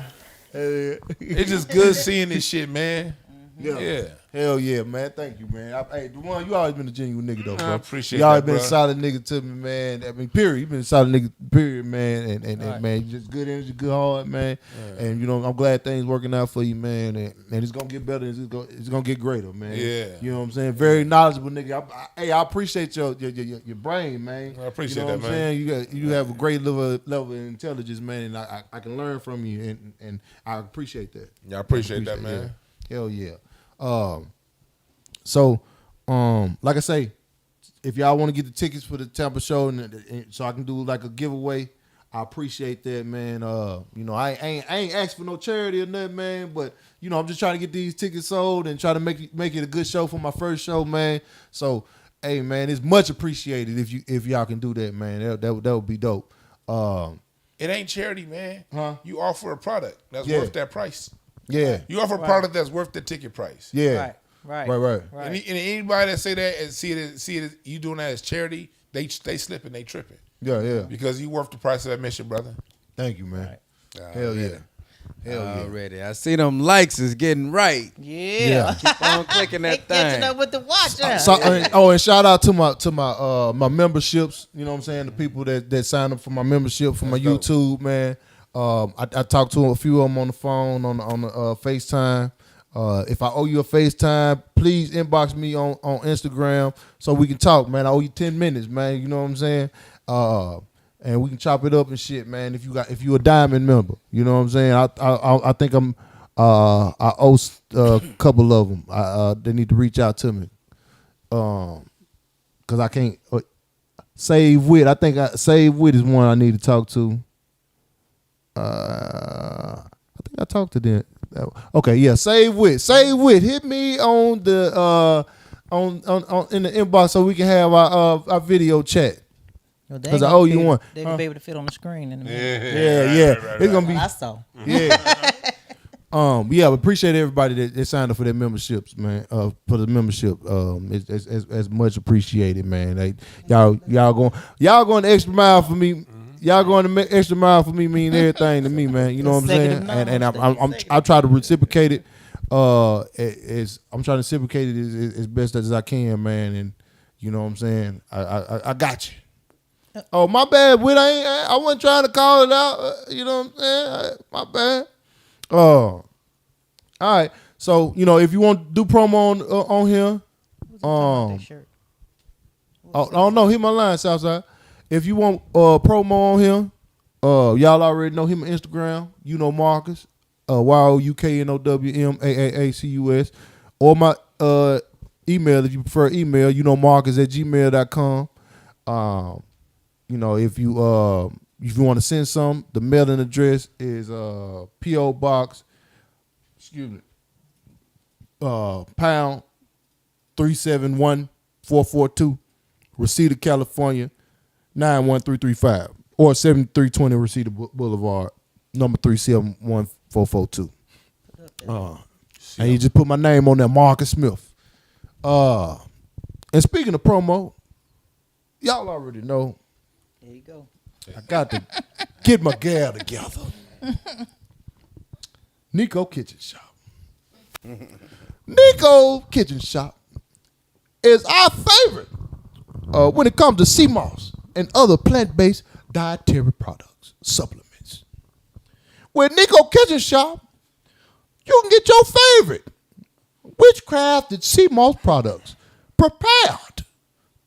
It's just good seeing this shit, man. Yeah. Hell yeah, man. Thank you, man. Hey, Dwann, you always been a genuine nigga, though, bro. I appreciate you always that, been bro. a solid nigga to me, man. I mean, period. You been a solid nigga, period, man. And man, you just good energy, good heart, man. Yeah. And, I'm glad things working out for you, man. And it's going to get better. It's going to get greater, man. Yeah. You know what I'm saying? Very knowledgeable nigga. I appreciate your brain, man. I appreciate you know that, what I'm saying? You have a great level of intelligence, man. And I can learn from you. And I appreciate that. Yeah, I appreciate that, man. Yeah. Hell yeah. So, like I say, if y'all want to get the tickets for the Tampa show, and so I can do like a giveaway, I appreciate that, man. I ain't asked for no charity or nothing, man. But I'm just trying to get these tickets sold and try to make it a good show for my first show, man. So, hey, man, it's much appreciated if y'all can do that, man. That would be dope. It ain't charity, man. Huh? You offer a product that's worth that price. Yeah. You offer a product that's worth the ticket price. Yeah. Right. And anybody that say that and see it as you doing that as charity, they slipping, they tripping. Yeah. Because you worth the price of admission, brother. Thank you, man. Hell yeah. Already. I see them likes is getting right. Yeah. Keep on clicking that Catching thing. up with the watch out. So, and shout out to my memberships. You know what I'm saying? The people that sign up for my membership for my YouTube, man. I talked to a few of them on the phone on the FaceTime. If I owe you a FaceTime, please inbox me on Instagram so we can talk, man. I owe you 10 minutes, man. You know what I'm saying? And we can chop it up and shit, man. If you a diamond member, you know what I'm saying? I think I owe a couple of them. They need to reach out to me, cause I can't save wit. I think save wit is one I need to talk to. I think I talked to them. Okay, yeah, save wit. Hit me on the on in the inbox so we can have our video chat. Because I owe you one. They will be able to fit on the screen in a minute. Yeah. It's gonna be. I saw. Yeah. I appreciate everybody that signed up for their memberships, man. For the membership, it's much appreciated, man. Y'all going the extra mile for me. Y'all going the extra mile for me mean everything to me, man. You know what I'm saying? And I try to reciprocate it. I'm trying to reciprocate it as best as I can, man. And you know what I'm saying? I got you. Oh, my bad, Whit. I wasn't trying to call it out. You know what I'm saying? My bad. All right. So, if you want to do promo on here, no, hit my line, Southside. If you want promo on him, y'all already know him on Instagram. YouKnowMaaacus, YOUKNOWMAAACUS, or my email if you prefer email, YouKnowMaaacus@gmail.com. If you want to send some, the mailing address is P.O. Box, pound 371442, Reseda, California 91335, or 7320 Reseda Boulevard, number 371442. And you just put my name on there, Marcus Smith. And speaking of promo, y'all already know. There you go. I got to get my gal together. Nicko Kitchen Shop. Nicko Kitchen Shop is our favorite when it comes to sea moss and other plant-based dietary products, supplements. With Nicko Kitchen Shop, you can get your favorite witchcrafted sea moss products prepared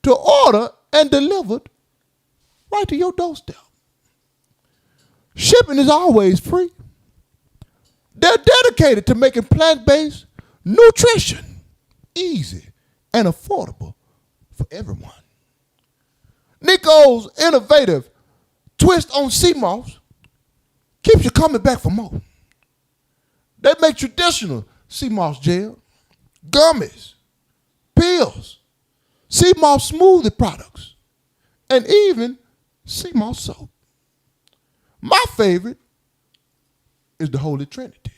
to order and delivered right to your doorstep. Shipping is always free. They're dedicated to making plant-based nutrition easy and affordable for everyone. Nicko's innovative twist on sea moss keeps you coming back for more. They make traditional sea moss gel, gummies, pills, sea moss smoothie products, and even sea moss soap. My favorite is the Holy Trinity.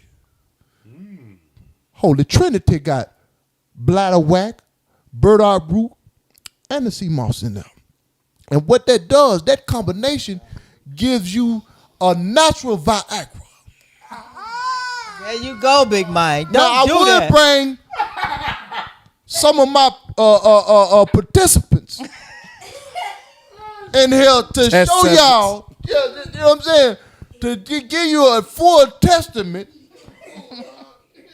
Holy Trinity got bladderwhack, burdock root, and the sea moss in them. And what that does, that combination gives you a natural Viagra. There you go, Big Mike. Now, Don't do I that. would bring some of my participants in here to show y'all, you know what I'm saying, to give you a full testament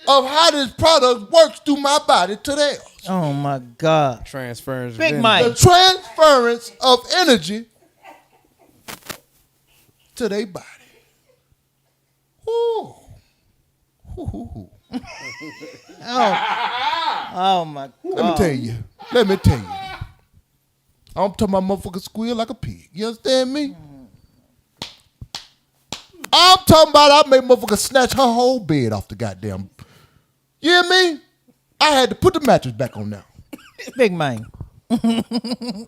of how this product works through my body to theirs. Oh my God. Transference. Big of Mike. The transference of energy to their body. Ooh. Ooh. Oh my God. Let me tell you. I'm talking about motherfucker squeal like a pig. You understand me? I'm talking about I made motherfucker snatch her whole bed off the goddamn. You hear me? I had to put the mattress back on now. Big man. It's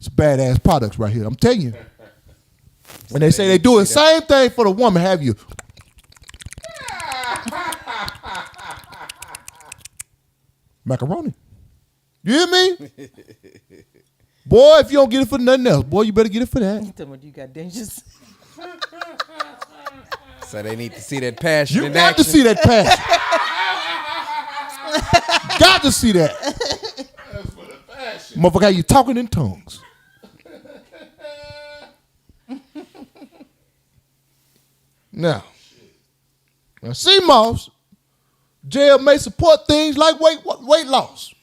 badass products right here. I'm telling you. And they say they do the same thing for the woman. Have you? Macaroni. You hear me? Boy, if you don't get it for nothing else, boy, you better get it for that. You talking about you got dangerous? So they need to see that passion You in got action. to see that passion. Got to see that. That's for the fashion. Motherfucker, how you talking in tongues. Now, CMOS, jail may support things like weight loss.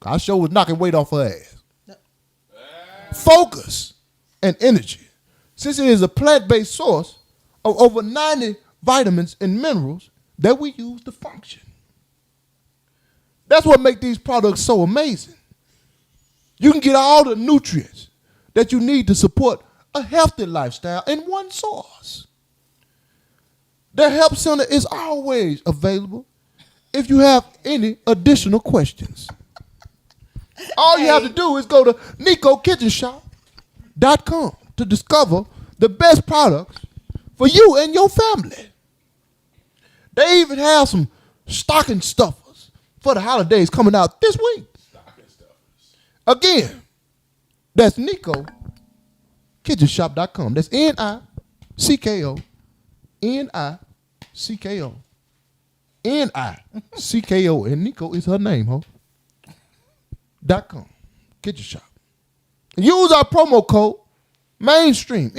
I sure was knocking weight off her ass. Focus and energy. Since it is a plant-based source of over 90 vitamins and minerals that we use to function. That's what makes these products so amazing. You can get all the nutrients that you need to support a healthy lifestyle in one source. Their help center is always available if you have any additional questions. All you have to do is go to NickoKitchenShop.com to discover the best products for you and your family. They even have some stocking stuffers for the holidays coming out this week. Again, that's NickoKitchenShop.com. That's Nicko. Nicko. Nicko. And Nicko is her name, ho. .com. Kitchen Shop. Use our promo code MAINSTREAM,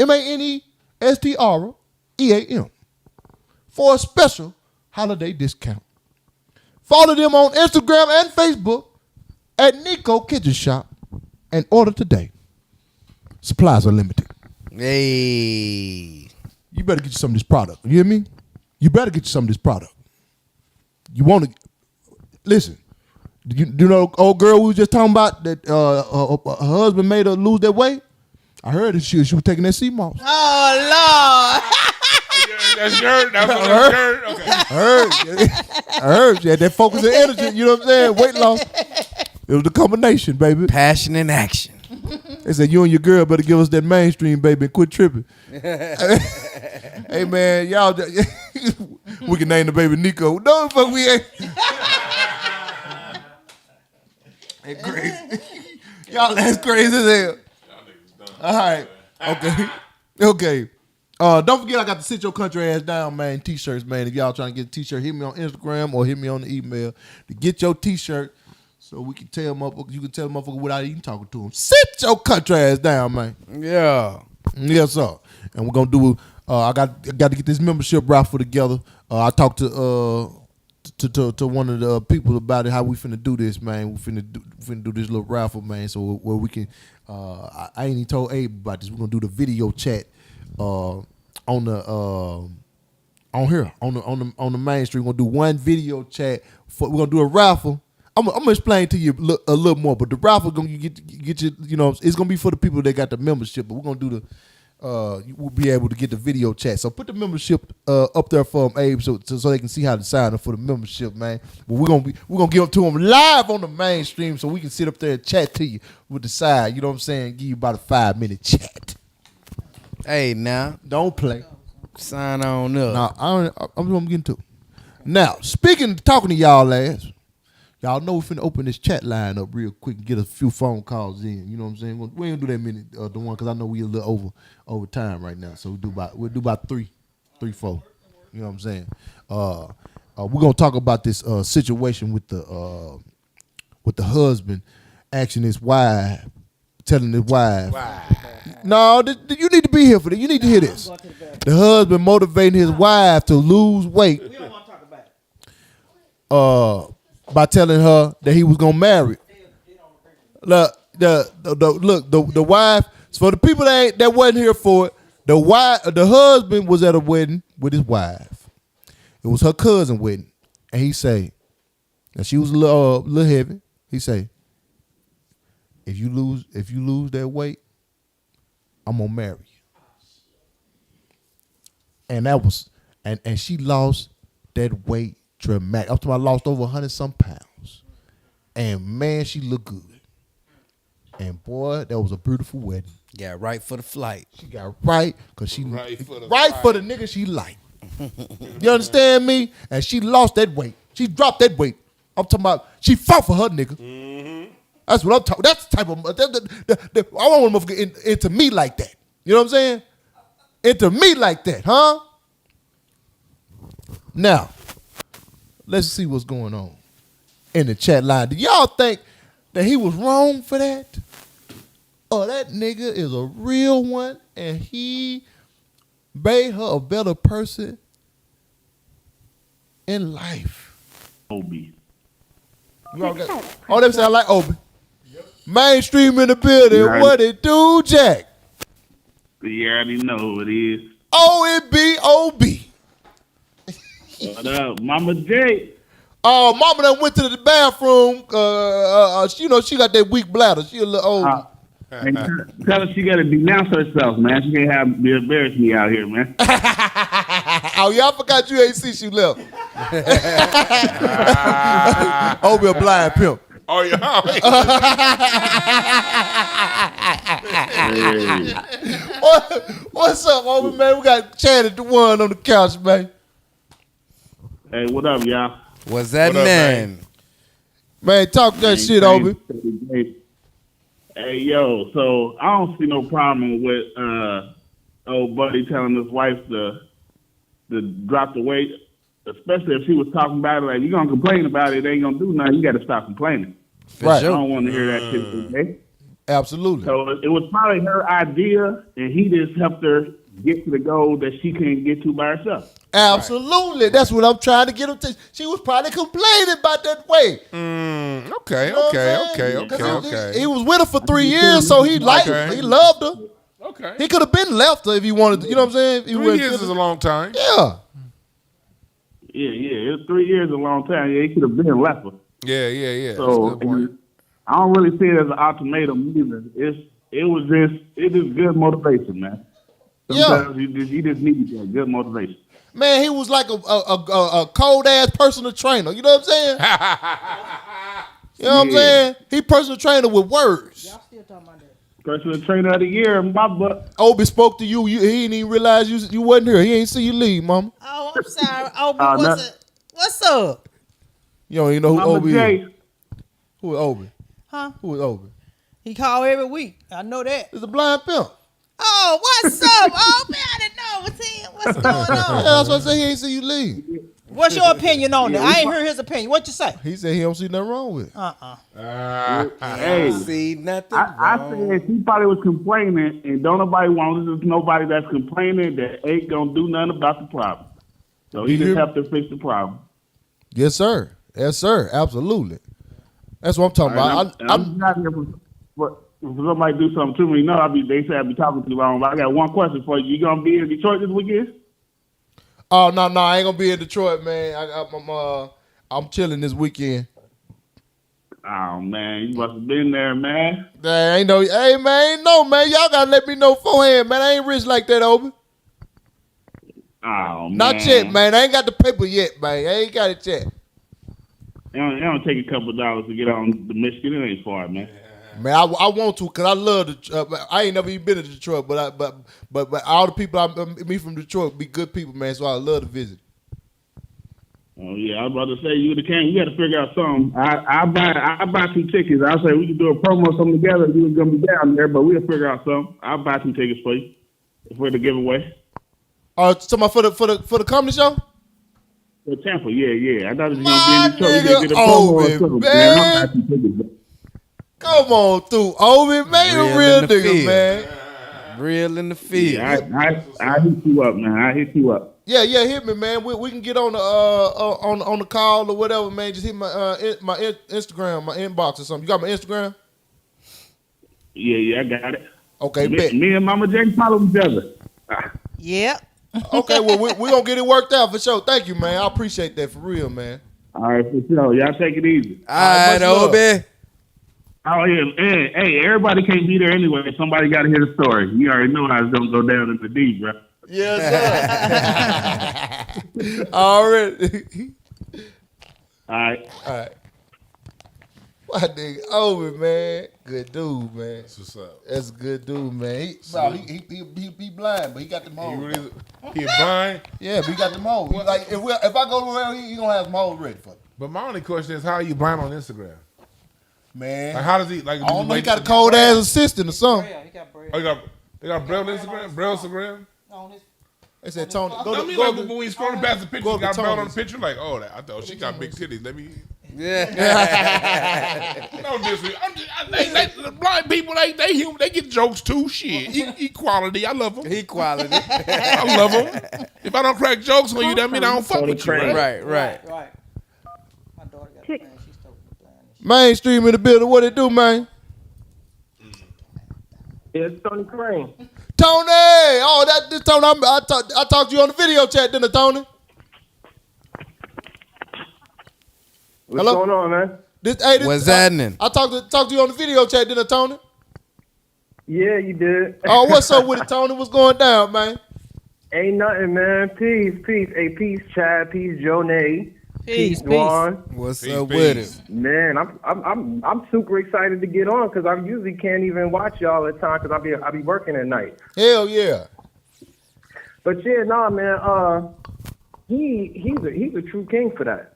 MANESTREAM, for a special holiday discount. Follow them on Instagram and Facebook at Nicko Kitchen Shop and order today. Supplies are limited. Hey. You better get you some of this product. You hear me? You better get you some of this product. You want to listen. You know, old girl we was just talking about that her husband made her lose that weight. I heard that she was taking that sea moss. Oh, Lord. That's your. That's what that's your. Okay. I heard she had that focus and energy. You know what I'm saying? Weight loss. It was the combination, baby. Passion in action. They said you and your girl better give us that mainstream, baby, and quit tripping. Hey man, y'all, we can name the baby Nicko. No, fuck we ain't. Hey, crazy. Y'all that's crazy as hell. All right. Okay. Don't forget I got the Sit Your Country Ass Down, man, t-shirts, man. If y'all trying to get a t-shirt, hit me on Instagram or hit me on the email to get your t-shirt so we can tell motherfuckers, you can tell motherfuckers without even talking to them. Sit your country ass down, man. Yeah. Yes, sir. And we're gonna do I got to get this membership raffle together. I talked to one of the people about it, how we finna do this, man. We finna do this little raffle, man, so where we can I ain't even told Abe about this. We're gonna do the video chat on the main street. We're gonna do one video chat. We're gonna do a raffle. I'm gonna explain to you a little more, but the raffle gonna get you. You know, it's gonna be for the people that got the membership. But we're gonna do we'll be able to get the video chat. So put the membership up there for them, Abe, so they can see how to sign up for the membership, man. But we're gonna give it to them live on the mainstream, so we can sit up there and chat to you with the side. You know what I'm saying? Give you about a 5-minute chat. Hey, now. Don't play. Sign on up. Now I'm gonna get into it. Now, talking to y'all ass. Y'all know we finna open this chat line up real quick and get a few phone calls in. You know what I'm saying? We ain't gonna do that many, the one, because I know we a little over time right now. So we'll do about three, 4. You know what I'm saying? We're gonna talk about this situation with the husband asking his wife, telling his wife. No, you need to be here for this. You need to hear this. The husband motivating his wife to lose weight. We don't want to talk about it. By telling her that he was gonna marry. Look, the wife. So for the people that wasn't here for it, the husband was at a wedding with his wife. It was her cousin wedding, and he say, and she was a little heavy. He say, if you lose that weight, I'm gonna marry you. And that was, and she lost that weight dramatic. Up to I lost over 100 some pounds. And man, she looked good. And boy, that was a beautiful wedding. Got right for the flight. She got right because she Right for the for the nigga she liked. You understand me? And she lost that weight. She dropped that weight. I'm talking about she fought for her nigga. Mm-hmm. That's what I'm talking. That's the type of I don't want to get into me like that. You know what I'm saying? Into me like that, huh? Now, let's see what's going on in the chat line. Do y'all think that he was wrong for that? Oh, that nigga is a real one, and he made her a better person in life. Obi. Oh, them sound like Obi. Mainstream in the building. Right. What it do, Jack? You already know who it is. O-N-B-O-B. What up, Mama J? Oh, mama done went to the bathroom. You know, she got that weak bladder. She a little old. Hey, tell her she got to denounce herself, man. She can't be embarrassed me out here, man. Oh, y'all forgot you ain't see she left. Obi a blind pimp. Oh, yeah. What's up, Obi, man? We got Chad at the one on the couch, man. Hey, what up, y'all? What's that, What up, man? Man, talk that shit, Obi. Hey, yo, so I don't see no problem with old buddy telling his wife to drop the weight, especially if she was talking about it like, you going to complain about it, it ain't going to do nothing. You got to stop complaining. Right. I don't want to hear that shit today. Absolutely. So it was probably her idea, and he just helped her get to the goal that she couldn't get to by herself. Absolutely. Right. That's what I'm trying to get him to. She was probably complaining about that weight. Okay, You know okay. He was with her for 3 years, so he liked her. He loved her. Okay. He could have been left her if he wanted to. You know what I'm saying? 3 years is a long time. Yeah. Yeah. It was 3 years, a long time. Yeah, he could have been left her. Yeah. So That's a good point. I don't really see it as an ultimatum either. It is good motivation, man. Sometimes you just need that good motivation. Man, he was like a cold ass personal trainer. You know what I'm saying? You know what I'm saying? He personal trainer with words. Y'all still talking about that? Personal trainer of the year in my book. Obi spoke to you. He didn't even realize you wasn't here. He ain't see you leave, mama. Oh, I'm sorry. Obi, what's up? You don't even know who Mama Obi J. is. Who is Obi? Huh? Who is Obi? He call every week. I know that. It's a blind pimp. Oh, what's up? Oh, man, I didn't know. What's going Yeah, on? that's why I said he ain't see you leave. What's your opinion on that? I ain't heard his opinion. What you say? He said he don't see nothing wrong with it. Hey, See nothing I wrong. said he probably was complaining, and don't nobody want to listen to nobody that's complaining that ain't gonna do nothing about the problem. So he just helped to fix the problem. Yes, sir. Yes, sir. Absolutely. That's what I'm talking about. I'm not here for somebody to do something to me. No, they say I be talking too long. But I got one question for you. You gonna be in Detroit this weekend? Oh no, I ain't gonna be in Detroit, man. I'm chilling this weekend. Oh man, you must have been there, man. Hey man, man. Y'all gotta let me know beforehand, man. I ain't rich like that, Obi. Oh man, not yet, man. I ain't got the paper yet, man. I ain't got it yet. It don't take a couple of dollars to get on the Michigan. It ain't far, man. Man, I want to because I love I ain't never even been to Detroit, but all the people I meet from Detroit be good people, man. So I love to visit. Oh yeah, I was about to say you can't. You got to figure out something. I buy some tickets. I say we can do a promo something together. You was gonna be down there, but we'll figure out something. I'll buy some tickets for you for the giveaway. Somebody for the comedy show. For Tampa, yeah. I thought it was gonna be in Detroit. We could get a promo Obi, or something. man. I'll buy some tickets. Come on through, Obi, man. A real nigga, man. Real in the field. Yeah, I hit you up, man. I hit you up. Yeah, hit me, man. We can get on the call or whatever, man. Just hit my Instagram, my inbox or something. You got my Instagram? Yeah, I got it. Okay, bet. Me and Mama J follow each other. Yep. Okay, well we gonna get it worked out for sure. Thank you, man. I appreciate that for real, man. All right, for sure. Y'all take it easy. All right, Obi. Oh yeah, hey, everybody can't be there anyway. Somebody got to hear the story. You already know how it's gonna go down in the D, bro. Yes, sir. Already. All right. All right. My nigga Obi, man. Good dude, man. That's what's up. That's a good dude, man. He blind, but he got the He mold. really, he blind. Yeah, but he got the mold. Like if I go around, he gonna have the mold ready for me. But my only question is, how are you blind on Instagram? Man, Like, how does he like? I don't know. He got a cold ass assistant or something. Yeah, he got bread. Oh, they got Braille Instagram. Braille Instagram. On his They said Tony. I mean, like, when you scrolling past the picture, go you to got Braille on Tony's. the picture. Like, oh, I thought she got big titties. Let me. Yeah. No disrespect. The blind people, they human. They get jokes too. Shit, equality. I love them. Equality. I love them. If I don't crack jokes on you, that mean I don't fuck with you. Right? Right. right. My daughter got a plan. She's totally blind. Mainstream in the building. What it do, man? It's Tony Crane. Tony. Oh, this Tony. I talked to you on the video chat, didn't I, Tony? What's Hello? going on, man? What's happening? I talked to you on the video chat, didn't I, Tony? Yeah, you did. Oh, what's up with it, Tony? What's going down, man? Ain't nothing, man. Peace. Hey, peace, Chad. Peace, Jonae. Peace, Dwann. What's Peace, up peace. with it? Man, I'm super excited to get on because I usually can't even watch y'all at time because I be working at night. Hell yeah. But yeah, nah, man. He's a true king for that.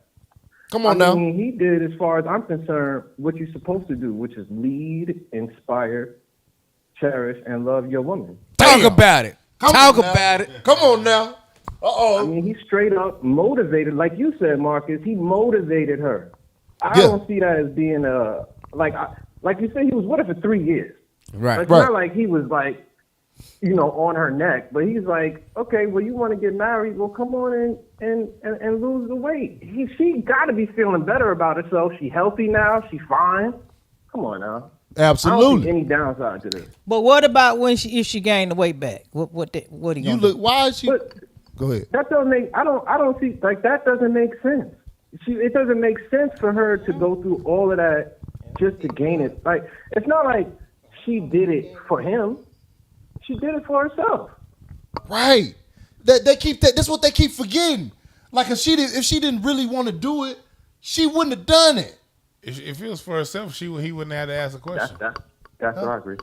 Come on now. He did, as far as I'm concerned, what you're supposed to do, which is lead, inspire, cherish, and love your woman. Talk about it. Talk about it. Come on now. I mean, he straight up motivated, like you said, Marcus. He motivated her. I Yeah. don't see that as being like you said, he was with her for 3 years. Right. It's not like he was like, on her neck, but he's like, okay, well, you want to get married? Well, come on and lose the weight. She got to be feeling better about herself. She healthy now. She fine. Come on now. I don't Absolutely. see any downside to this. But what about if she gained the weight back? What he You gonna look. do? Why is she? But Go ahead. that don't make. I don't see like that. Doesn't make sense. It doesn't make sense for her to go through all of that just to gain it. Like it's not like she did it for him. She did it for herself. Right. They keep that. That's what they keep forgetting. Like if she didn't really want to do it, she wouldn't have done it. If it was for herself, he wouldn't have to ask a question. That's what I agree.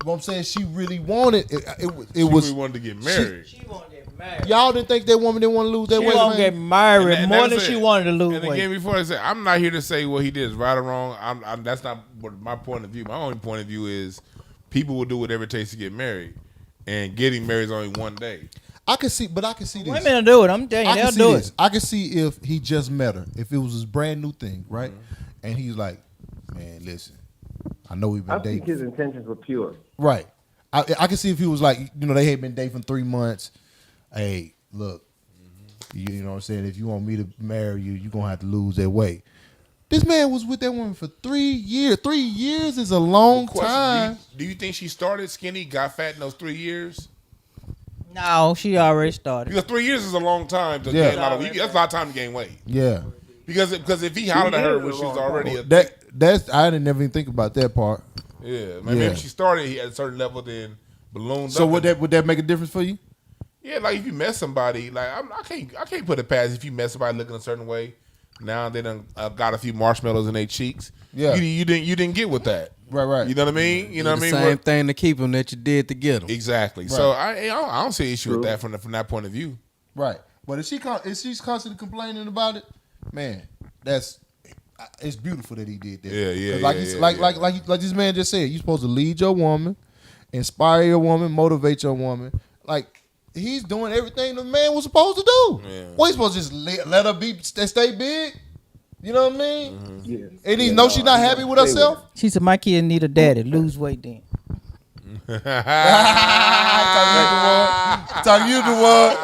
What I'm saying, she really wanted it. It She was. really wanted to get married. She want to get married. Y'all didn't think that woman didn't want to lose that She weight, want to man? get married And more that's than it. she wanted to lose And weight. again, before I say, I'm not here to say what he did is right or wrong. That's not what my point of view. My only point of view is people will do whatever it takes to get married, and getting married is only one day. I can see this. Women will do it. I'm telling you, I they'll can see do this. it. I can see if he just met her, if it was his brand new thing, right? And he's like, man, listen, I know we've been I think dating. his intentions were pure. Right. I can see if he was like, they had been dating for 3 months. Hey, look, you know what I'm saying? If you want me to marry you, you're going to have to lose that weight. This man was with that woman for 3 years. 3 years is a long time. Do you think she started skinny, got fat in those 3 years? No, she already started. Because 3 years is a long time to Yeah. gain a lot of weight. That's a lot of time to gain weight. Yeah. Because if he hollered at her when she's already I didn't never even think about that part. yeah, maybe if she started at a certain level, then ballooned So up. would that make a difference for you? Yeah, like if you met somebody, like I can't put it past if you met somebody looking a certain way. Now they done got a few marshmallows in their cheeks. Yeah. you didn't get with that. Right. You know what I mean? You know what I mean? Same thing to keep them that you did to get them. Exactly. So I don't see an issue with that from that point of view. Right. But if she's constantly complaining about it, man, it's beautiful that he did that. Yeah. Like this man just said, you're supposed to lead your woman, inspire your woman, motivate your woman. Like he's doing everything the man was supposed to do. Yeah. What, he's supposed to just let her stay big? You know what I mean? Mm-hmm. Yeah. And he knows she's not happy with herself. She said, my kid need a daddy. Lose weight then. Talk you the one.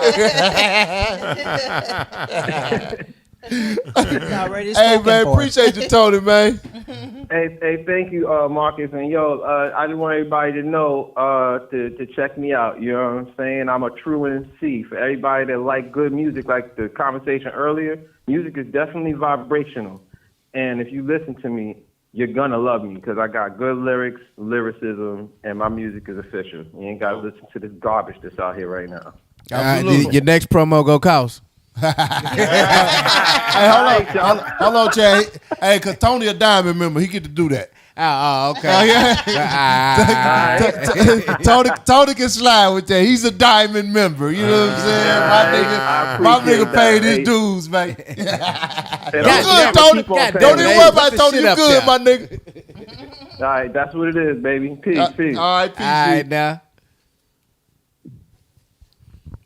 Already Hey spoken man, for. appreciate you, Tony, man. Hey, thank you, Marcus. And I just want everybody to know to check me out. You know what I'm saying? I'm a true MC. For everybody that like good music, like the conversation earlier, music is definitely vibrational. And if you listen to me, you're gonna love me because I got good lyrics, lyricism, and my music is official. You ain't gotta listen to this garbage that's out here right now. Your next promo go cost. Hey, hold on, Chad. Hey, cause Tony a diamond member, he get to do that. Oh, okay. Tony can slide with that. He's a diamond member. You know what I'm saying? My nigga paid his dues, man. You good, Tony? Don't even worry about Tony. You good, my nigga? All right, that's what it is, baby. Peace. All right, peace. All right, now.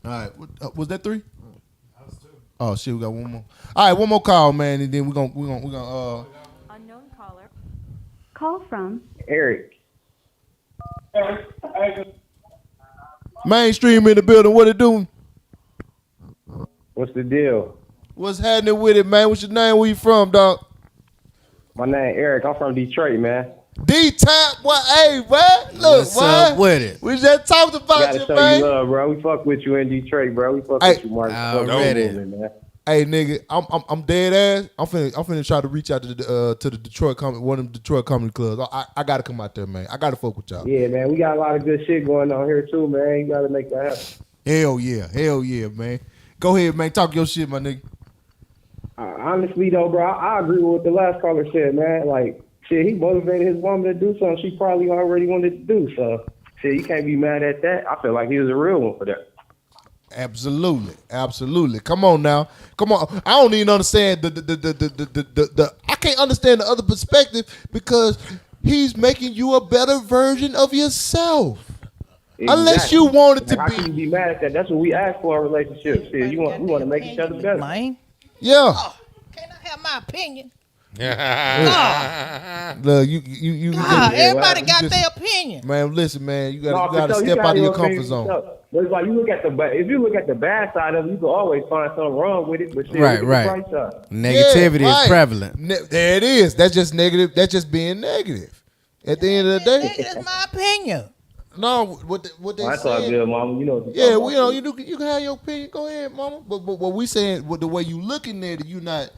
All right, was that 3? Oh shit, we got one more. All right, one more call, man, and then we gonna Unknown caller. Call from Eric. Mainstream in the building. What it doing? What's the deal? What's happening with it, man? What's your name? Where you from, dog? My name Eric. I'm from Detroit, man. D-Tap, what? Hey, man, look, What's up with it? We just talked about Gotta you, show man. you love, bro. We fuck with you in Detroit, bro. We fuck with you, Mark. Already. Man. Hey, nigga, I'm dead ass. I'm finna try to reach out to the Detroit one of them Detroit comedy clubs. I gotta come out there, man. I gotta fuck with y'all. Yeah, man. We got a lot of good shit going on here too, man. You gotta make that happen. Hell yeah, man. Go ahead, man. Talk your shit, my nigga. Honestly, though, bro, I agree with what the last caller said, man. Like, shit, he motivated his woman to do something she probably already wanted to do. So, shit, you can't be mad at that. I feel like he was a real one for that. Absolutely. Come on now. Come on. I don't even understand the I can't understand the other perspective because he's making you a better version of yourself. Exactly. Unless you want it to How be. can you be mad at that? That's what we ask for in a relationship. Shit, we want to make each other better. Man. Yeah. Can't I have my opinion? Look, you everybody got their opinion. Man, listen, man, you gotta step out of your comfort zone. But it's like you look at if you look at the bad side of it, you can always find something wrong with it. But shit, Right. look at the bright side. Negativity is prevalent. There it is. That's just negative. That's just being negative. At the end of the day, That's my opinion. no, what they That's all saying. good, mama. You know what Yeah, you can have your opinion. Go ahead, mama. But what we saying, the way you looking at it, you're not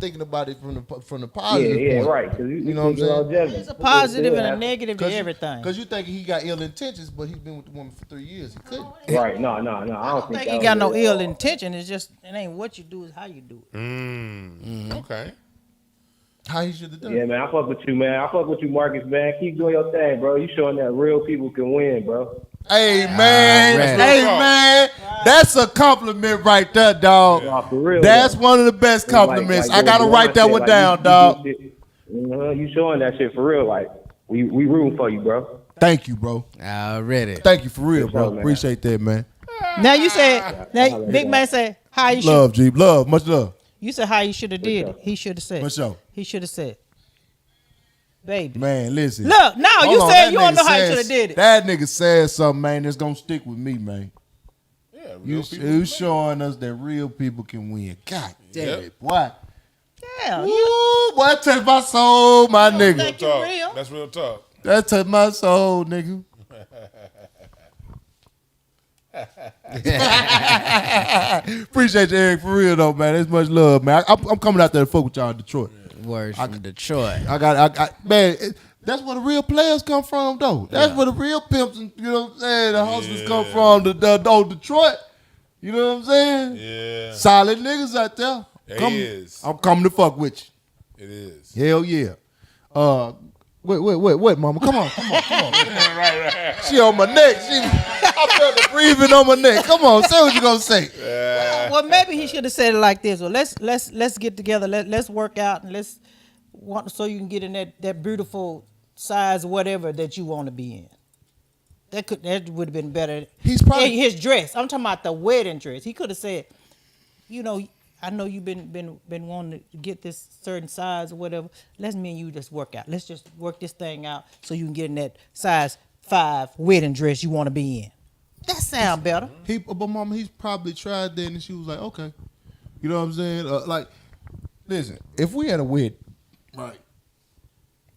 thinking about it from the positive. Yeah, point. right. Because you know what I'm saying? There's a positive and a negative to everything. Because you think he got ill intentions, but he's been with the woman for 3 years. He couldn't. Right. No. I don't think He got no ill intention. It's just it ain't what you do, it's how you do it. Okay. How he should have done. Yeah, man. I fuck with you, man. I fuck with you, Marcus, man. Keep doing your thing, bro. You showing that real people can win, bro. Hey man, that's a compliment right there, dog. Yeah, for real, that's man. one of the best compliments. Like I gotta write that one down, dog. You showing that shit for real. Like we rooting for you, bro. Thank you, bro. Already. Thank you for real, For bro. sure, man. Appreciate that, man. Now you said Big Man said how you should. Love, G. Love, much love. You said how you should have did it. He should have said. For sure. He should have said, baby. Man, listen. Look, now Hold you on, said that you don't nigga know how you said- should have did it. That nigga said something, man, that's gonna stick with me, man. Yeah, You showing us that real people can win. God damn it, boy. Yeah, Ooh, boy, that touched my soul, my nigga. think you real. That's real talk. That touched my soul, nigga. Appreciate you, Eric, for real though, man. There's much love, man. I'm coming out there to fuck with y'all in Detroit. Words from Detroit. Man. That's where the real players come from, though. That's where the real pimps, and, you know what I'm saying, the hustlers come from, the old Detroit. You know what I'm saying? Yeah. Solid niggas out there. It is. I'm coming to fuck with you. It is. Hell yeah. Wait, mama. Come on. right. She on my neck. I felt the breathing on my neck. Come on, say what you gonna say. Well, maybe he should have said it like this. Well, let's get together. Let's work out and so you can get in that beautiful size, whatever that you want to be in. That would have been better. He's probably his dress. I'm talking about the wedding dress. He could have said, I know you've been wanting to get this certain size or whatever. Let's me and you just work out. Let's just work this thing out so you can get in that size 5 wedding dress you want to be in. That sound better. But mama, he's probably tried that and she was like, okay. You know what I'm saying? Listen, if we had a wedding, right?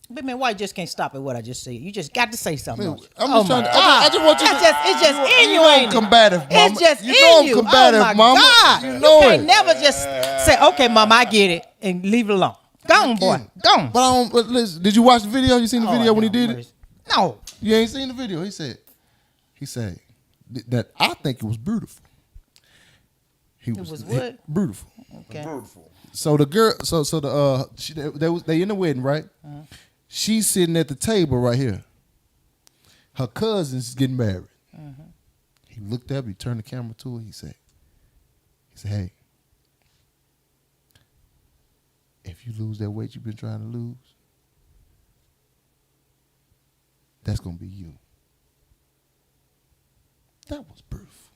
But man, why you just can't stop at what I just said? You just got to say something. Man, else. I'm just trying to. I just want you to. It's just in you, know ain't I'm it? combative, mama. It's just you know in you. I'm combative, oh my mama. God. You know can't it. never just say, okay, mama, I get it, and leave it alone. Go on, boy. Go on. But listen, did you watch the video? You seen the video when he did it? No. You ain't seen the video. He said, that I think it was beautiful. It was what? Beautiful. Okay. Beautiful. So the girl, they in the wedding, right? Uh-huh. She's sitting at the table right here. Her cousin's getting married. Uh-huh. He looked up, he turned the camera to her, he said, hey, if you lose that weight you've been trying to lose, that's gonna be you. That was beautiful.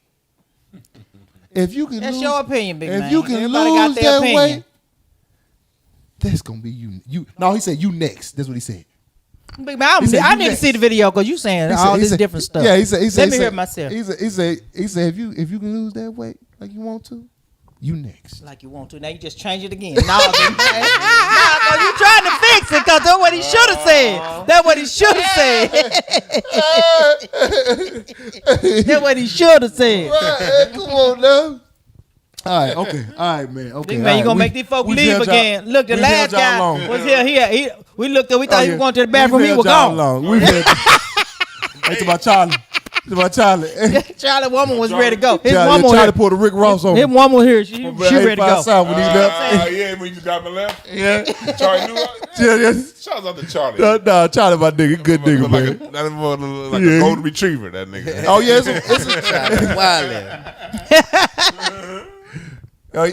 If you can That's lose, your opinion, big man. if you can Everybody got lose their that opinion. weight, that's gonna be you. No, he said you next. That's what he said. Big man, He said, I "You need to next." see the video because you saying He all said- this he said- different stuff. Yeah, he said. Let me hear it myself. He said if you can lose that weight like you want to, you next. Like you want to. Now you just change it again. Nah, big man. Nah, cause you trying to fix it because that's what he should have said. That's what he should have said. That's what he should have said. Right, come on now. All right, okay, all right, man. Okay, Big man, you gonna make these folks leave again. Look, the last guy was here. We looked at, we thought he was going to the bathroom. He was gone. We've had to my Charlie. To my Charlie. Charlie woman was ready to go. His Charlie, woman Charlie here. pulled a Rick Ross on His him. woman here. She ready to go. South when he left. Yeah, when you got my left. Yeah. Charlie knew. Yeah. Shout out to Charlie. Nah, Charlie, my nigga, good nigga, man. That more like a golden retriever. That nigga. Oh yeah,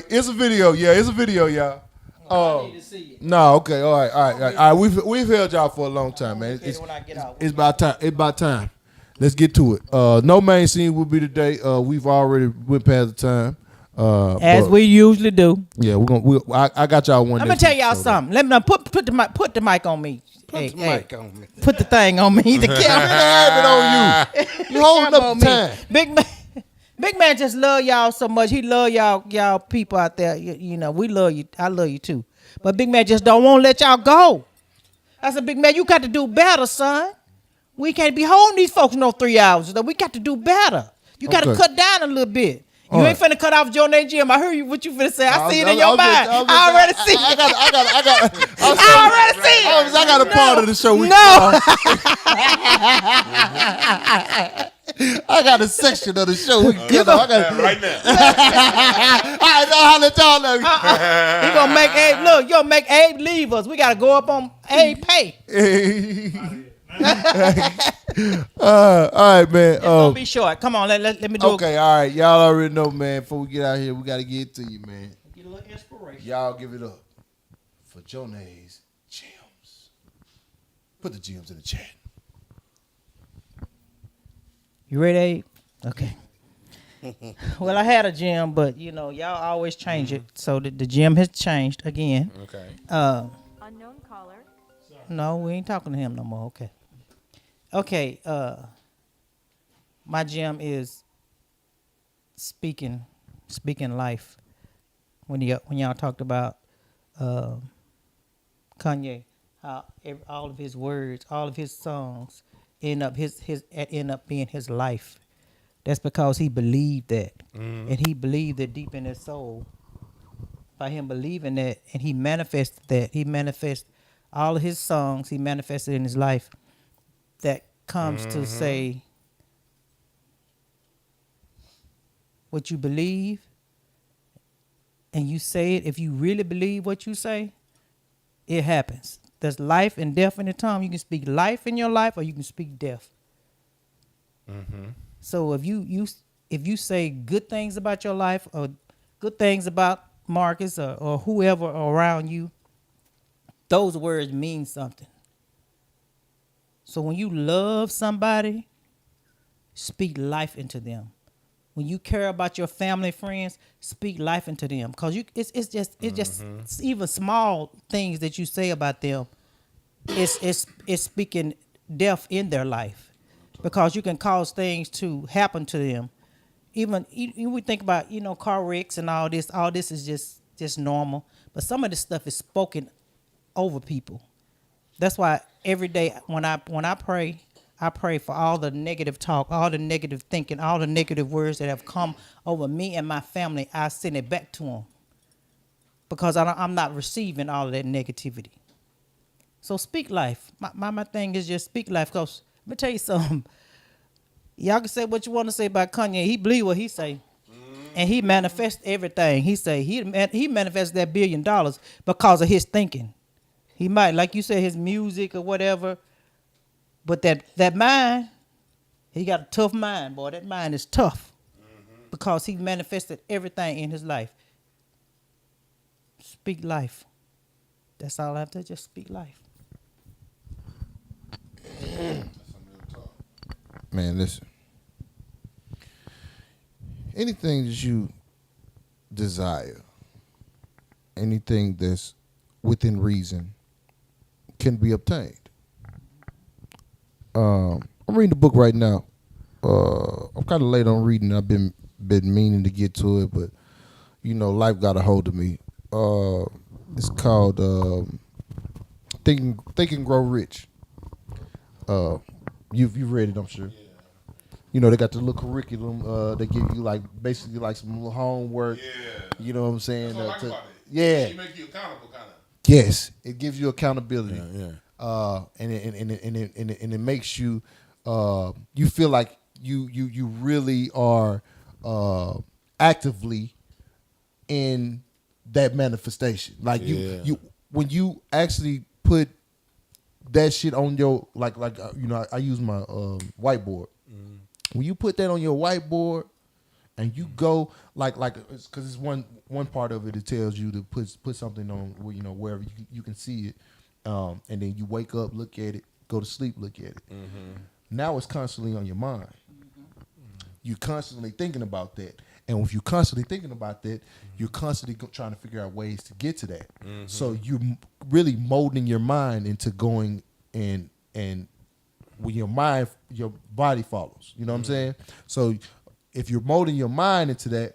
it's a video. Yeah, it's a video, y'all. I need to see it. No, okay, all right. We've held y'all for a long time, man. It's about time. It's about time. Let's get to it. No main scene will be today. We've already went past the time. As we usually do. Yeah, I got y'all one. I'm gonna tell y'all something. Let me put the mic on me. Put the mic on me. Put the thing on me. The camera have it on you. You holding up the time. Big man just love y'all so much. He love y'all people out there. You know, we love you. I love you too. But Big man just don't want to let y'all go. I said, Big man, you got to do better, son. We can't be holding these folks no 3 hours. We got to do better. You got to cut down a little bit. You ain't finna cut off Jonae Jim. I heard you what you finna say. I see it in your mind. I already see it. I already see it. I got a part of the show. I got a section of the show. Right now. I'll let y'all know. You gonna make Abe look? You gonna make Abe leave us? We gotta go up on Abe pay. All right, man. Don't be short. Come on, let me do it. Okay, all right. Y'all already know, man. Before we get out here, we gotta get to you, man. Get a little inspiration. Y'all give it up for Jonae's gems. Put the gems in the chat. You ready, Abe? Okay. Well, I had a gym, but you know, y'all always change it. So the gym has changed again. Okay. Unknown caller. No, we ain't talking to him no more. Okay. Okay. My gym is speaking life. When y'all talked about Kanye, how all of his words, all of his songs end up being his life. That's because he believed that, and he believed it deep in his soul. By him believing that, and he manifested that. He manifested all of his songs. He manifested in his life. That comes to say, what you believe, and you say it. If you really believe what you say, it happens. There's life and death in the tongue. You can speak life in your life, or you can speak death. So if you say good things about your life, or good things about Marcus, or whoever around you, those words mean something. So when you love somebody, speak life into them. When you care about your family, friends, speak life into them. Cause it's just even small things that you say about them. It's speaking death in their life, because you can cause things to happen to them. Even we think about car wrecks and all this. All this is just normal, but some of this stuff is spoken over people. That's why every day when I pray, I pray for all the negative talk, all the negative thinking, all the negative words that have come over me and my family. I send it back to them, because I'm not receiving all of that negativity. So speak life. My thing is just speak life. Because let me tell you something. Y'all can say what you want to say about Kanye. He believe what he say. And he manifests everything. He say he manifests that $1 billion because of his thinking. He might, like you said, his music or whatever. But that mind, he got a tough mind, boy. That mind is tough. Because he manifested everything in his life. Speak life. That's all I have to just speak life. Man, listen. Anything that you desire, anything that's within reason, can be obtained. I'm reading the book right now. I'm kind of late on reading. I've been meaning to get to it, but life got a hold of me. It's called Think and Grow Rich. You've read it, I'm sure. Yeah. They got the little curriculum. They give you basically some little homework. Yeah. You know what I'm saying? That's what I like about it. Yeah. It make you accountable, kind of. Yes, it gives you accountability. Yeah. And it makes you you feel like you really are actively in that manifestation. Like you when you actually put that shit on your I use my whiteboard. Mm. When you put that on your whiteboard and you go because it's one part of it tells you to put something on wherever you can see it, and then you wake up, look at it, go to sleep, look at it. Mm-hmm. Now it's constantly on your mind. Mm-hmm. You're constantly thinking about that. And if you're constantly thinking about that, you're constantly trying to figure out ways to get to that. Mm-hmm. So you're really molding your mind into going and when your mind, your body follows. You know what I'm saying? So if you're molding your mind into that,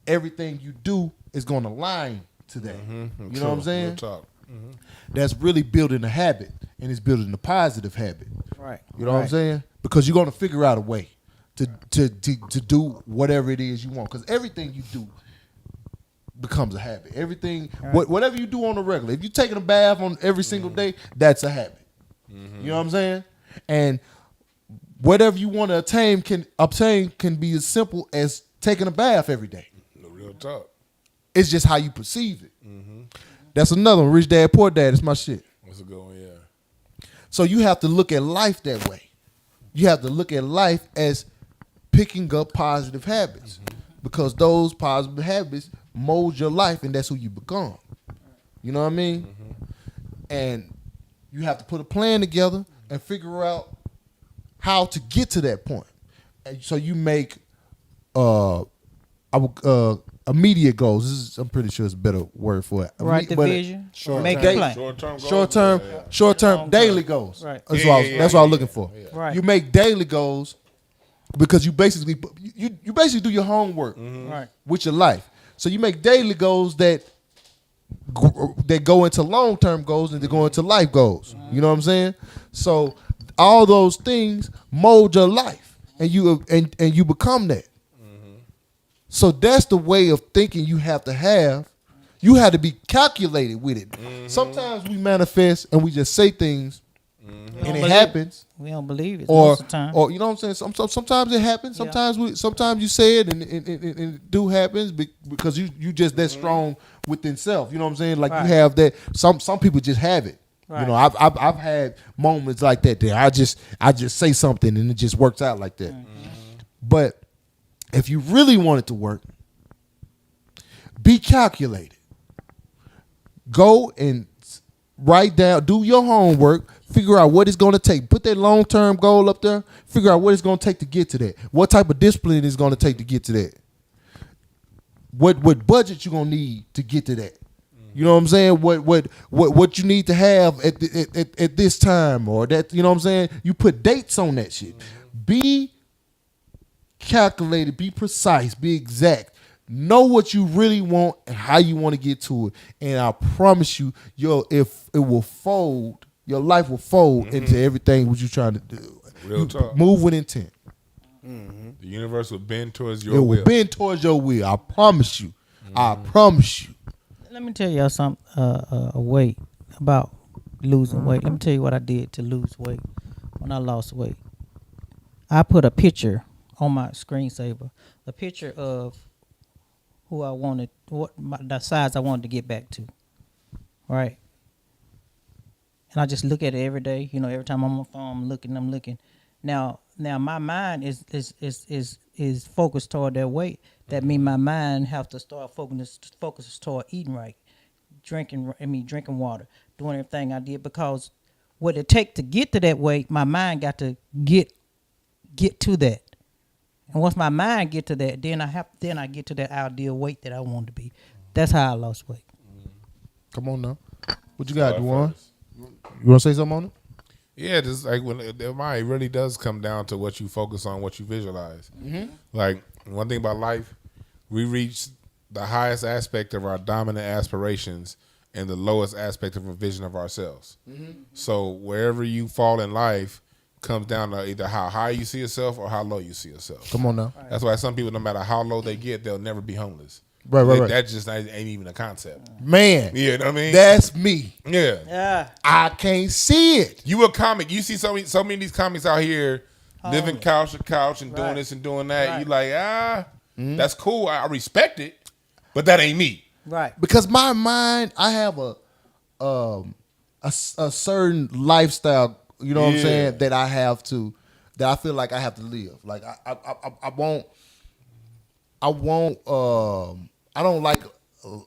everything you do is going to align to that. Mm-hmm. You know what I'm saying? Mm-hmm. That's really building a habit, and it's building a positive habit. Right. You know what I'm saying? Because you're going to figure out a way to do whatever it is you want. Because everything you do becomes a habit. Everything, whatever you do on a regular, if you're taking a bath on every single day, that's a habit. Mm-hmm. You know what I'm saying? And whatever you want to obtain can be as simple as taking a bath every day. No real talk. It's just how you perceive it. Mm-hmm. That's another one. Rich Dad, Poor Dad. It's my shit. That's a good one, yeah. So you have to look at life that way. You have to look at life as picking up positive habits, because those positive habits mold your life, and that's who you become. You know what I mean? Mm-hmm. And you have to put a plan together and figure out how to get to that point. And so you make immediate goals. I'm pretty sure it's a better word for it. Write the vision. Make a plan. Short term, daily goals. Right. That's what I was looking for. Yeah. Right. You make daily goals because you basically do your homework with your life. So you make daily goals that go into long-term goals and they go into life goals. You know what I'm saying? So all those things mold your life, and you become that. So that's the way of thinking you have to have. You have to be calculated with it. Mm-hmm. Sometimes we manifest and we just say things, and it happens. We don't believe it most of the time. Or you know what I'm saying? Sometimes it happens. Sometimes you say it and it do happens because you just that strong within self. You know what I'm saying? Like you have that. Some people just have it. Right. You know, I've had moments like that. I just say something and it just works out like that. Mm-hmm. But if you really want it to work, be calculated. Go and write down, do your homework, figure out what it's going to take. Put that long-term goal up there. Figure out what it's going to take to get to that. What type of discipline it's going to take to get to that. What budget you're going to need to get to that. You know what I'm saying? What you need to have at this time, or that, you know what I'm saying? You put dates on that shit. Be calculated, be precise, be exact. Know what you really want and how you want to get to it. And I promise you, if it will fold, your life will fold into everything what you're trying to do. Real talk. Move with intent. Mm-hmm. The universe will bend towards your will. It will bend towards your will. I promise you. I promise you. Let me tell y'all something weight about losing weight. Let me tell you what I did to lose weight when I lost weight. I put a picture on my screensaver, a picture of who I wanted, the size I wanted to get back to, right? And I just look at it every day. You know, every time I'm on my phone, I'm looking. Now my mind is focused toward that weight. That means my mind have to start focus toward eating right, drinking water, doing everything I did, because what it take to get to that weight, my mind got to get to that. And once my mind get to that, then I get to that ideal weight that I want to be. That's how I lost weight. Come on now. What you got, Dwann? You want to say something on it? Yeah, just like when it really does come down to what you focus on, what you visualize. Mm-hmm. Like one thing about life, we reach the highest aspect of our dominant aspirations and the lowest aspect of a vision of ourselves. Mm-hmm. So wherever you fall in life comes down to either how high you see yourself or how low you see yourself. Come on now. That's why some people, no matter how low they get, they'll never be homeless. Right. That just ain't even a concept. Man. You know what I mean? That's me. Yeah. I can't see it. You a comic. You see so many of these comics out here living couch to couch and doing this and doing that. Right. You like, that's cool. I respect it, but that ain't me. Right. Because my mind, I have a certain lifestyle, you know what I'm saying, that I feel like I have to live. Like I don't like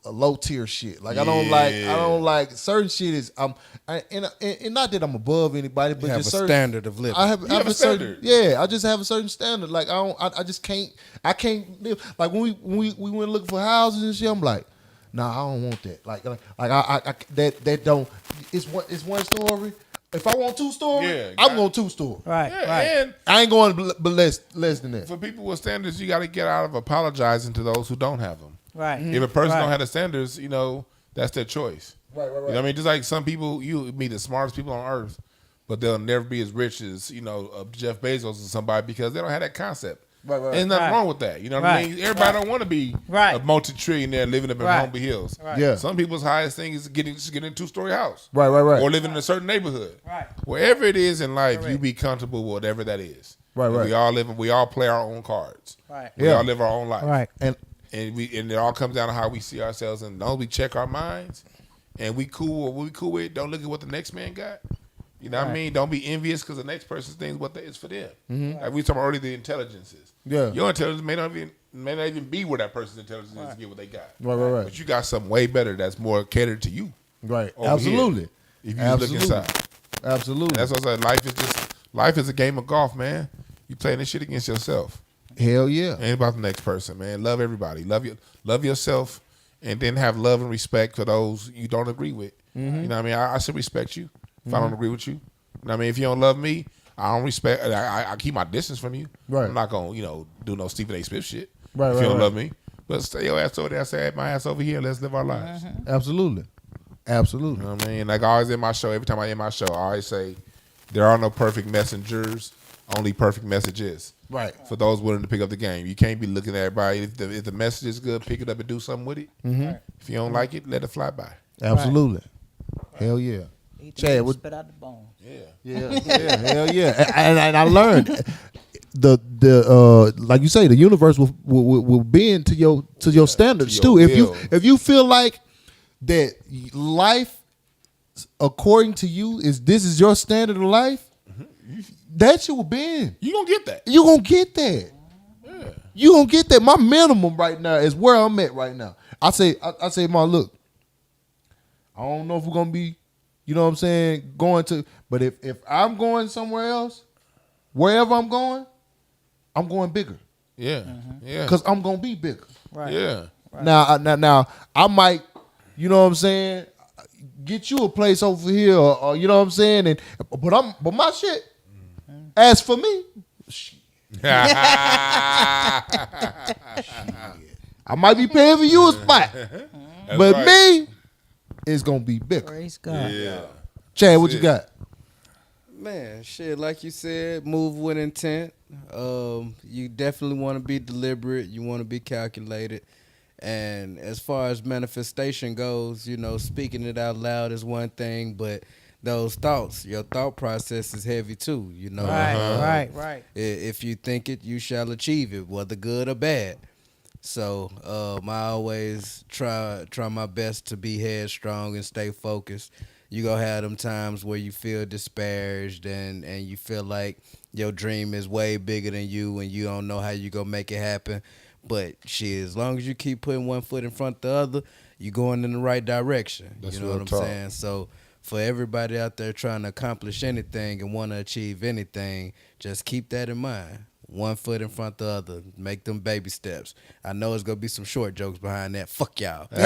a low tier shit. Like I don't like certain shit is and not that I'm above anybody, but you have just a standard of living. I have a standard. Certain, I just have a certain standard. Like I just can't live. Like when we went looking for houses and shit, I'm like, nah, I don't want that. Like I that don't. It's one story. If I want 2 stories, I'm going 2 stories. Right. And I ain't going less than that. for people with standards, you got to get out of apologizing to those who don't have them. Right. If a person don't have the standards, that's their choice. Right. You know what I mean? Just like some people, you meet the smartest people on earth, but they'll never be as rich as, Jeff Bezos or somebody because they don't have that concept. Right. There's nothing wrong with that. You know what I mean? Everybody don't want to be a multi-trillionaire living up in Holmby Hills. Right. Yeah. Some people's highest thing is getting a 2-story house. Right. Or living in a certain neighborhood. Right. Wherever it is in life, you be comfortable with whatever that is. Right. We all play our own cards. Right. We all live our own life. Right. And it all comes down to how we see ourselves, and don't we check our minds and we cool with. Don't look at what the next man got. You know what I mean? Don't be envious because the next person's thing is what is for them. Mm-hmm. Like we talking about earlier, the intelligences. Yeah. Your intelligence may not even be where that person's intelligence is to get what they got. Right. But you got something way better that's more catered to you. Right. Absolutely. Here, if you look inside. Absolutely. And that's what I said. Life is a game of golf, man. You playing this shit against yourself. Hell yeah. Ain't about the next person, man. Love everybody. Love yourself, and then have love and respect for those you don't agree with. Mm-hmm. You know what I mean? I should respect you if I don't agree with you. You know what I mean? If you don't love me, I don't respect. I keep my distance from you. Right. I'm not gonna do no Stephen A. Smith shit. Right. If you don't love me, but stay your ass over there. I say my ass over here. Let's live our lives. Absolutely. You know what I mean? Like I always in my show. Every time I end my show, I always say, there are no perfect messengers, only perfect messages. Right. For those willing to pick up the game. You can't be looking at everybody. If the message is good, pick it up and do something with it. Mm-hmm. If you don't like it, let it fly by. Absolutely. Right. Hell yeah. Chad, spit out the bone. Yeah. Hell yeah. And I learned the like you say, the universe will bend to your standards too. If you feel like that life according to you this is your standard of life, that shit will bend. You gonna get that. You gonna get that. Yeah. You gonna get that. My minimum right now is where I'm at right now. I say, look, I don't know if we're gonna be, you know what I'm saying, going to, but if I'm going somewhere else, wherever I'm going bigger. Yeah. Yeah. Because I'm gonna be bigger. Right. Yeah. Right. Now I might, you know what I'm saying, get you a place over here, or you know what I'm saying, but my shit. As for me, I might be paying for you a spot, but me, it's gonna be bigger. Praise God. Yeah. Chad, what you got? Man, shit, like you said, move with intent. You definitely want to be deliberate. You want to be calculated. And as far as manifestation goes, speaking it out loud is one thing, but those thoughts, your thought process is heavy too. You know, Right. If you think it, you shall achieve it, whether good or bad. So I always try my best to be headstrong and stay focused. You gonna have them times where you feel disparaged and you feel like your dream is way bigger than you and you don't know how you gonna make it happen. But shit, as long as you keep putting one foot in front of the other, you going in the right direction. That's you know what I'm saying? So for everybody out there trying to accomplish anything and want to achieve anything, just keep that in mind. One foot in front of the other. Make them baby steps. I know it's going to be some short jokes behind that. Fuck y'all. But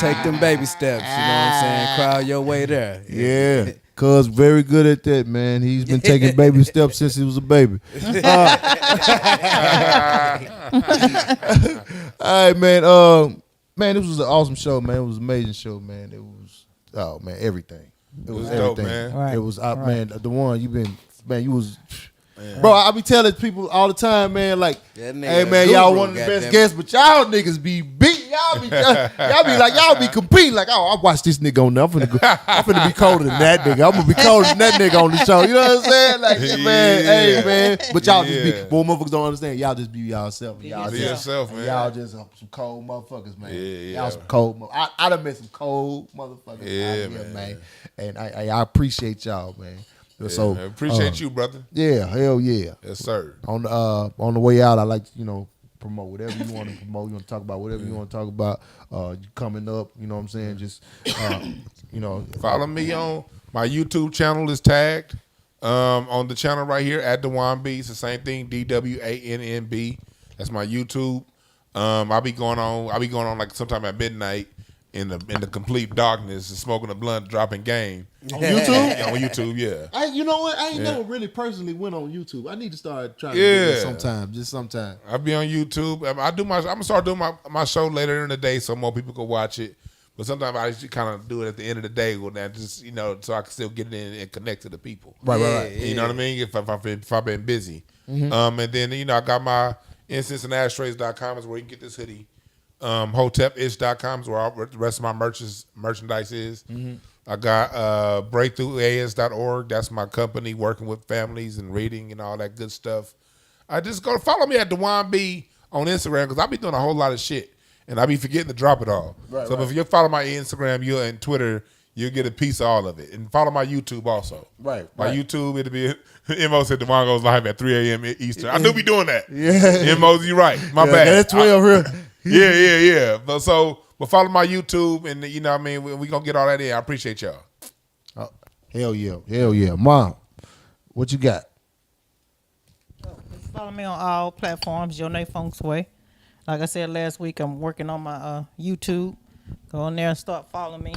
take them baby steps. You know what I'm saying? Crowd your way there. Yeah. Cuz very good at that, man. He's been taking baby steps since he was a baby. All right, man. Man, this was an awesome show, man. It was an amazing show, man. It was, oh, man, everything. It was everything. Dope, man. Right. It was, man, the one you've been, man, you was, bro, I be telling people all the time, man, like, hey, man, y'all one of the best guests, but y'all niggas be beat. Y'all be like, y'all be competing. Like, oh, I watched this nigga on there. I'm finna be colder than that nigga. I'm gonna be colder than that nigga on the show. You know what I'm saying? Like, man, hey, man. But y'all just be, boy, motherfuckers don't understand. Y'all just be yourself. Y'all Be yourself, man. Y'all just some cold motherfuckers, man. Yeah. Y'all some cold motherfuckers. I done met some cold motherfuckers out here, man. And I appreciate y'all, man. So man. Appreciate you, brother. Yeah, hell yeah. Yes, sir. On the way out, I like to, promote whatever you want to promote. You want to talk about whatever you want to talk about. Coming up, you know what I'm saying? Just, follow me on my YouTube channel is tagged on the channel right here at Dwann B. It's the same thing, DWANNB. That's my YouTube. I'll be going on like sometime at midnight in the complete darkness, smoking a blunt, dropping game. On YouTube? On YouTube, yeah. You know what? I ain't never really personally went on YouTube. I need to start trying to do that sometime, just sometime. I'll be on YouTube. I'm gonna start doing my show later in the day so more people can watch it. But sometimes I just kind of do it at the end of the day with that, just so I can still get in and connect to the people. Right. You know what I mean? If I've been busy. And then I got my incenseandashtrays.com is where you can get this hoodie. Hotep-ish.com is where all the rest of my merchandise is. I got breakthroughas.org. That's my company working with families and reading and all that good stuff. I just go follow me at Dwann B on Instagram because I be doing a whole lot of shit and I be forgetting to drop it all. If you follow my Instagram and Twitter, you'll get a piece of all of it. And follow my YouTube also. My YouTube, it'll be Mo said Dwann goes live at 3 a.m. Eastern. I do be doing that. Yeah. Mo's, you right. My bad. That's 12 here. Yeah. But follow my YouTube and we gonna get all that in. I appreciate y'all. Oh, hell yeah. Mom, what you got? Follow me on all platforms, Jonae Fengshui. Like I said last week, I'm working on my YouTube. Go on there and start following me.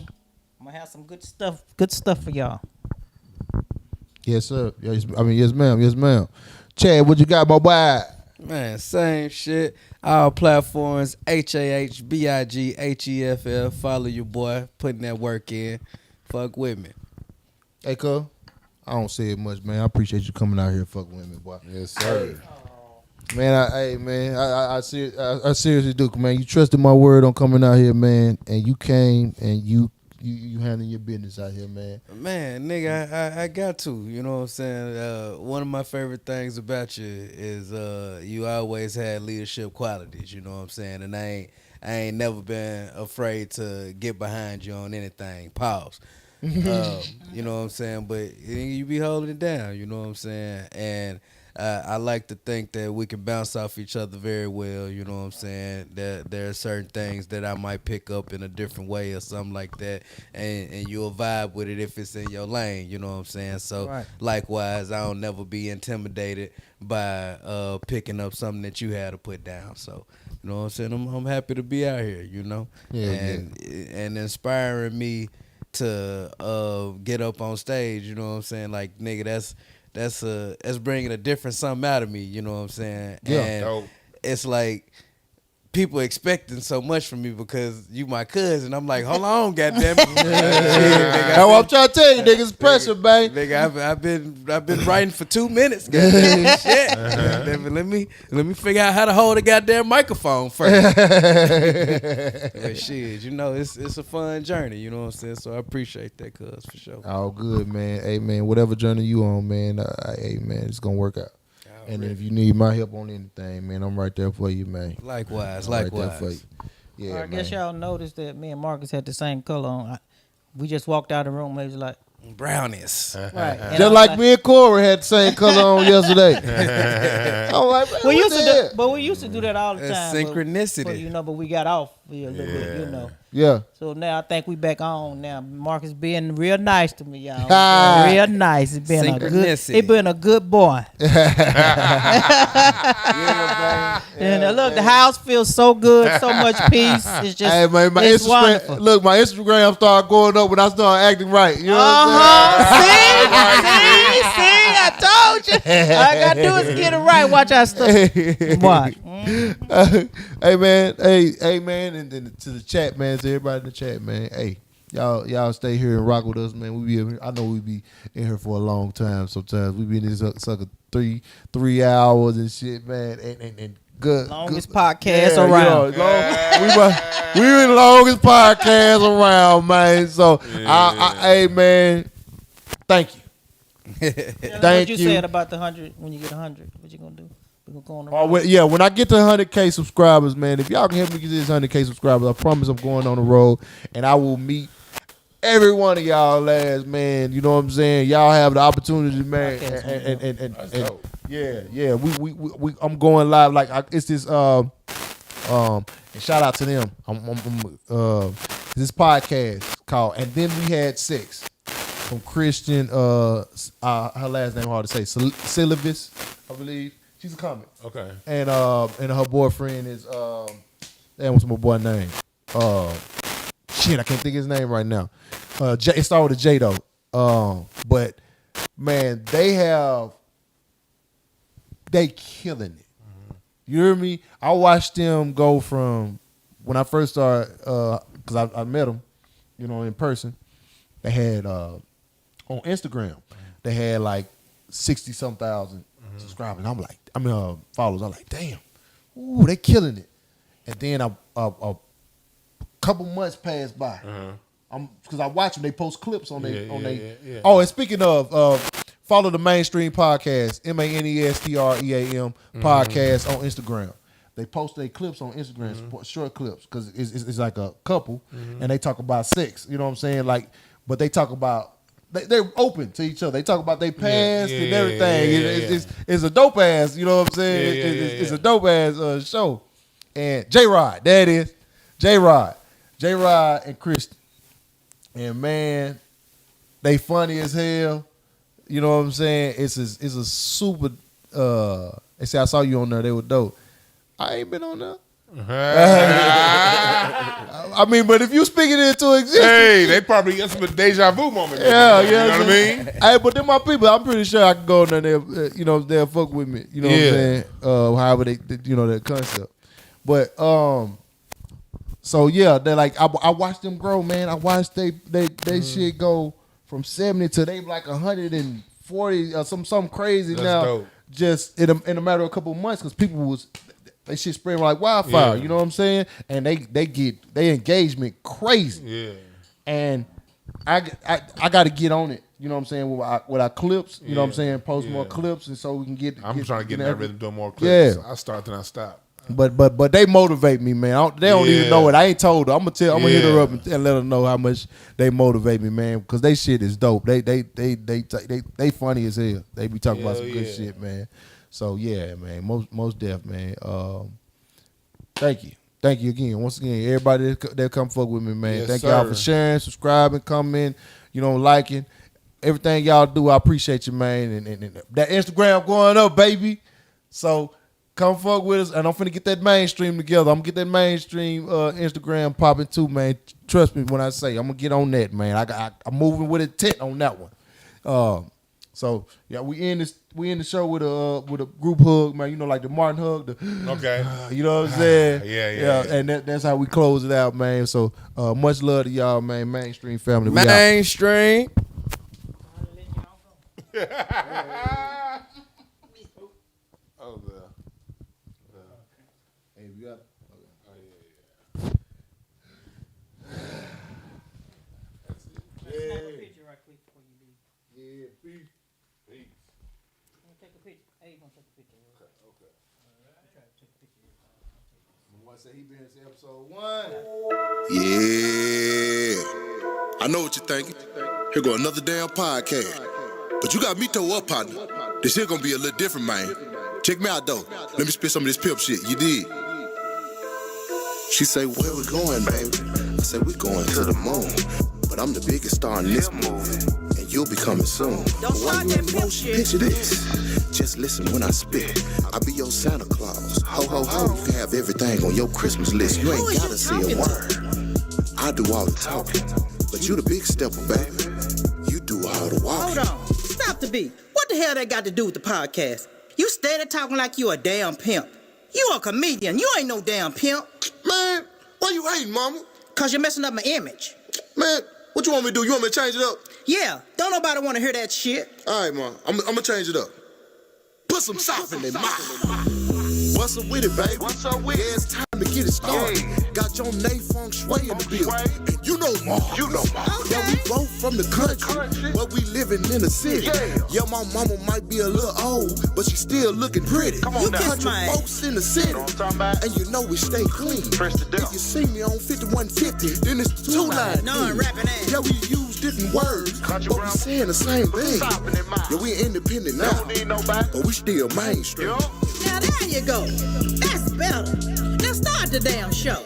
I'm gonna have some good stuff for y'all. Yes, sir. Yes, ma'am. Chad, what you got, my boy? Man, same shit. All platforms, HAHBIGHEFF. Follow your boy, putting that work in. Fuck with me. Hey, cuz, I don't say it much, man. I appreciate you coming out here fucking with me, boy. Yes, sir. Man, I seriously do, man. You trusted my word on coming out here, man, and you came and you handling your business out here, man. Man, nigga, I got to. You know what I'm saying? One of my favorite things about you is you always had leadership qualities. You know what I'm saying? And I ain't never been afraid to get behind you on anything. Pause. You know what I'm saying? But you be holding it down. You know what I'm saying? And I like to think that we can bounce off each other very well, you know what I'm saying? That there are certain things that I might pick up in a different way or something like that, and you'll vibe with it if it's in your lane, you know what I'm saying? So likewise, I don't never be intimidated by picking up something that you had to put down. So, you know what I'm saying? I'm happy to be out here, you know? And inspiring me to get up on stage, you know what I'm saying? Like, nigga, that's bringing a different something out of me, you know what I'm saying? Yeah. And it's like people expecting so much from me because you my cousin. I'm like, hold on, goddamn it. That's what I'm trying to tell you, niggas. Pressure, baby. Nigga, I've been writing for 2 minutes. Goddamn shit. Goddamn it, let me figure out how to hold a goddamn microphone first. But shit, you know, it's a fun journey. You know what I'm saying? So I appreciate that, cuz, for sure. All good, man. Hey, man, whatever journey you on, man. Hey, man, it's gonna work out. And if you need my help on anything, man, I'm right there for you, man. Likewise. Right there for you. Yeah, I guess y'all noticed that me and Marcus had the same color on. We just walked out of the room. He was like, brownies. Right. Just like me and Corey had the same color on yesterday. I'm like, man, we used to do that all the time. Synchronicity. But we got off a little bit, you know. Yeah. So now I think we back on now. Marcus being real nice to me, y'all. Real nice. He been a good boy. And look, the house feels so good, so much peace. It's just, hey, man, it's wonderful. Look, my Instagram started going up when I started acting right. You know what See, I told you. All I gotta do is get it right. Watch our stuff. Watch. Hey man, and then to the chat, man, to everybody in the chat, man. Hey, y'all stay here and rock with us, man. I know we be in here for a long time. Sometimes we be in this sucker 3 hours and shit, man. And good, longest podcast around. We the longest podcast around, man. So, hey man, thank you. What you said about the 100 when you get 100? What you gonna do? We gonna go on the road? Yeah, when I get to 100K subscribers, man, if y'all can help me get this 100K subscribers, I promise I'm going on the road and I will meet every one of y'all lads, man. You know what I'm saying? Y'all have the opportunity, man. And yeah. We I'm going live it's this and shout out to them. This podcast called And Then We Had Sex. From Christian, her last name hard to say, Syllabus, I believe. She's a comic. Okay. And her boyfriend is what's my boy's name? Shit, I can't think of his name right now. It started with a J though. But man, they killing it. You hear me? I watched them go from when I first started, because I met them, you know, in person. They had on Instagram, they had like 60-some thousand subscribers. Followers. I'm like, damn, ooh, they killing it. And then a couple months passed by. Because I watch them, they post clips on their. Oh, and speaking of, follow the Mainstream Podcast, MANESTREAM podcast on Instagram. They post their clips on Instagram, short clips, because it's like a couple, and they talk about sex. You know what I'm saying? Like, but they talk about. They're open to each other. They talk about their past and everything. It's a dope ass, you know what I'm saying? It's a dope ass show. And J-Rod, there it is. J-Rod and Kristen. And man, they funny as hell. You know what I'm saying? It's a super, they say I saw you on there, they were dope. I ain't been on there. I mean, but if you speaking it into existence, hey, they probably get some deja vu moment. Yeah, you know what I mean? Hey, but then my people, I'm pretty sure I can go in there. They'll fuck with me. You know what I'm saying? However they that concept. But so yeah, they're like I watched them grow, man. I watched they shit go from 70 to they like 140 or something crazy. That's now. Dope. Just in a matter of a couple of months, because people was. They shit spreading like wildfire, you know what I'm saying? And they get they engagement crazy. Yeah. And I got to get on it, you know what I'm saying, with our clips, you know what I'm saying, post more clips, and so we can get. I'm trying to get in that rhythm, doing more clips. Yeah. I start then I stop. But they motivate me, man. They don't even know it. I ain't told her. I'm gonna hit her up and let her know how much they motivate me, man, because they shit is dope. They funny as hell. They be talking about some good shit, man. So yeah, man, most deaf, man. Thank you again. Once again, everybody that come fuck with me, man. Yes, thank y'all for sharing, subscribing, commenting, liking everything y'all do. I appreciate you, man. And that Instagram going up, baby. So come fuck with us, and I'm finna get that mainstream together. I'm gonna get that mainstream Instagram popping too, man. Trust me when I say I'm gonna get on that, man. I'm moving with intent on that one. So yeah, we end this we in the show with a group hug, man. You know, like the Martin hug. Okay. You know what I'm saying? Yeah. And that's how we close it out, man. So much love to y'all, man. Mainstream family. We Mainstream. Hey, we got it. Episode 1. Yeah. I know what you're thinking. Here go another damn podcast. But you got me toe up, partner. This shit gonna be a little different, man. Check me out, though. Let me spit some of this pimp shit. You did. She say, where we going, baby? I say, we going to the moon. But I'm the biggest star in this movie. And you'll be coming soon. Don't start that pimp shit. Picture this. Just listen when I spit. I be your Santa Claus. Ho, ho, ho. You can have everything on your Christmas list. You ain't gotta say a word. I do all the talking. But you the big stepper, baby. You do all the walking. Hold on. Stop the beat. What the hell that got to do with the podcast? You steady talking like you a damn pimp. You a comedian. You ain't no damn pimp. Man, why you hating, mama? Cause you're messing up my image. Man, what you want me to do? You want me to change it up? Yeah, don't nobody want to hear that shit. All right, man. I'm gonna change it up. Put some sauce in their mouth. What's up with it, baby? What's up with it? Yeah, it's time to get it started. Got Jonae Fengshui in the building. And you know Ma. Yeah, we both from the country, but we living in the city. Yeah, my mama might be a little old, but she still looking pretty. Come on, you country folks in the city, and you know we stay clean. If you see me on 5150, then it's the 2-line. No, I'm rapping ass. Yeah, we use different words, but we saying the same thing. Yeah, we independent now, but we still mainstream. Now there you go. That's better. Now start the damn show.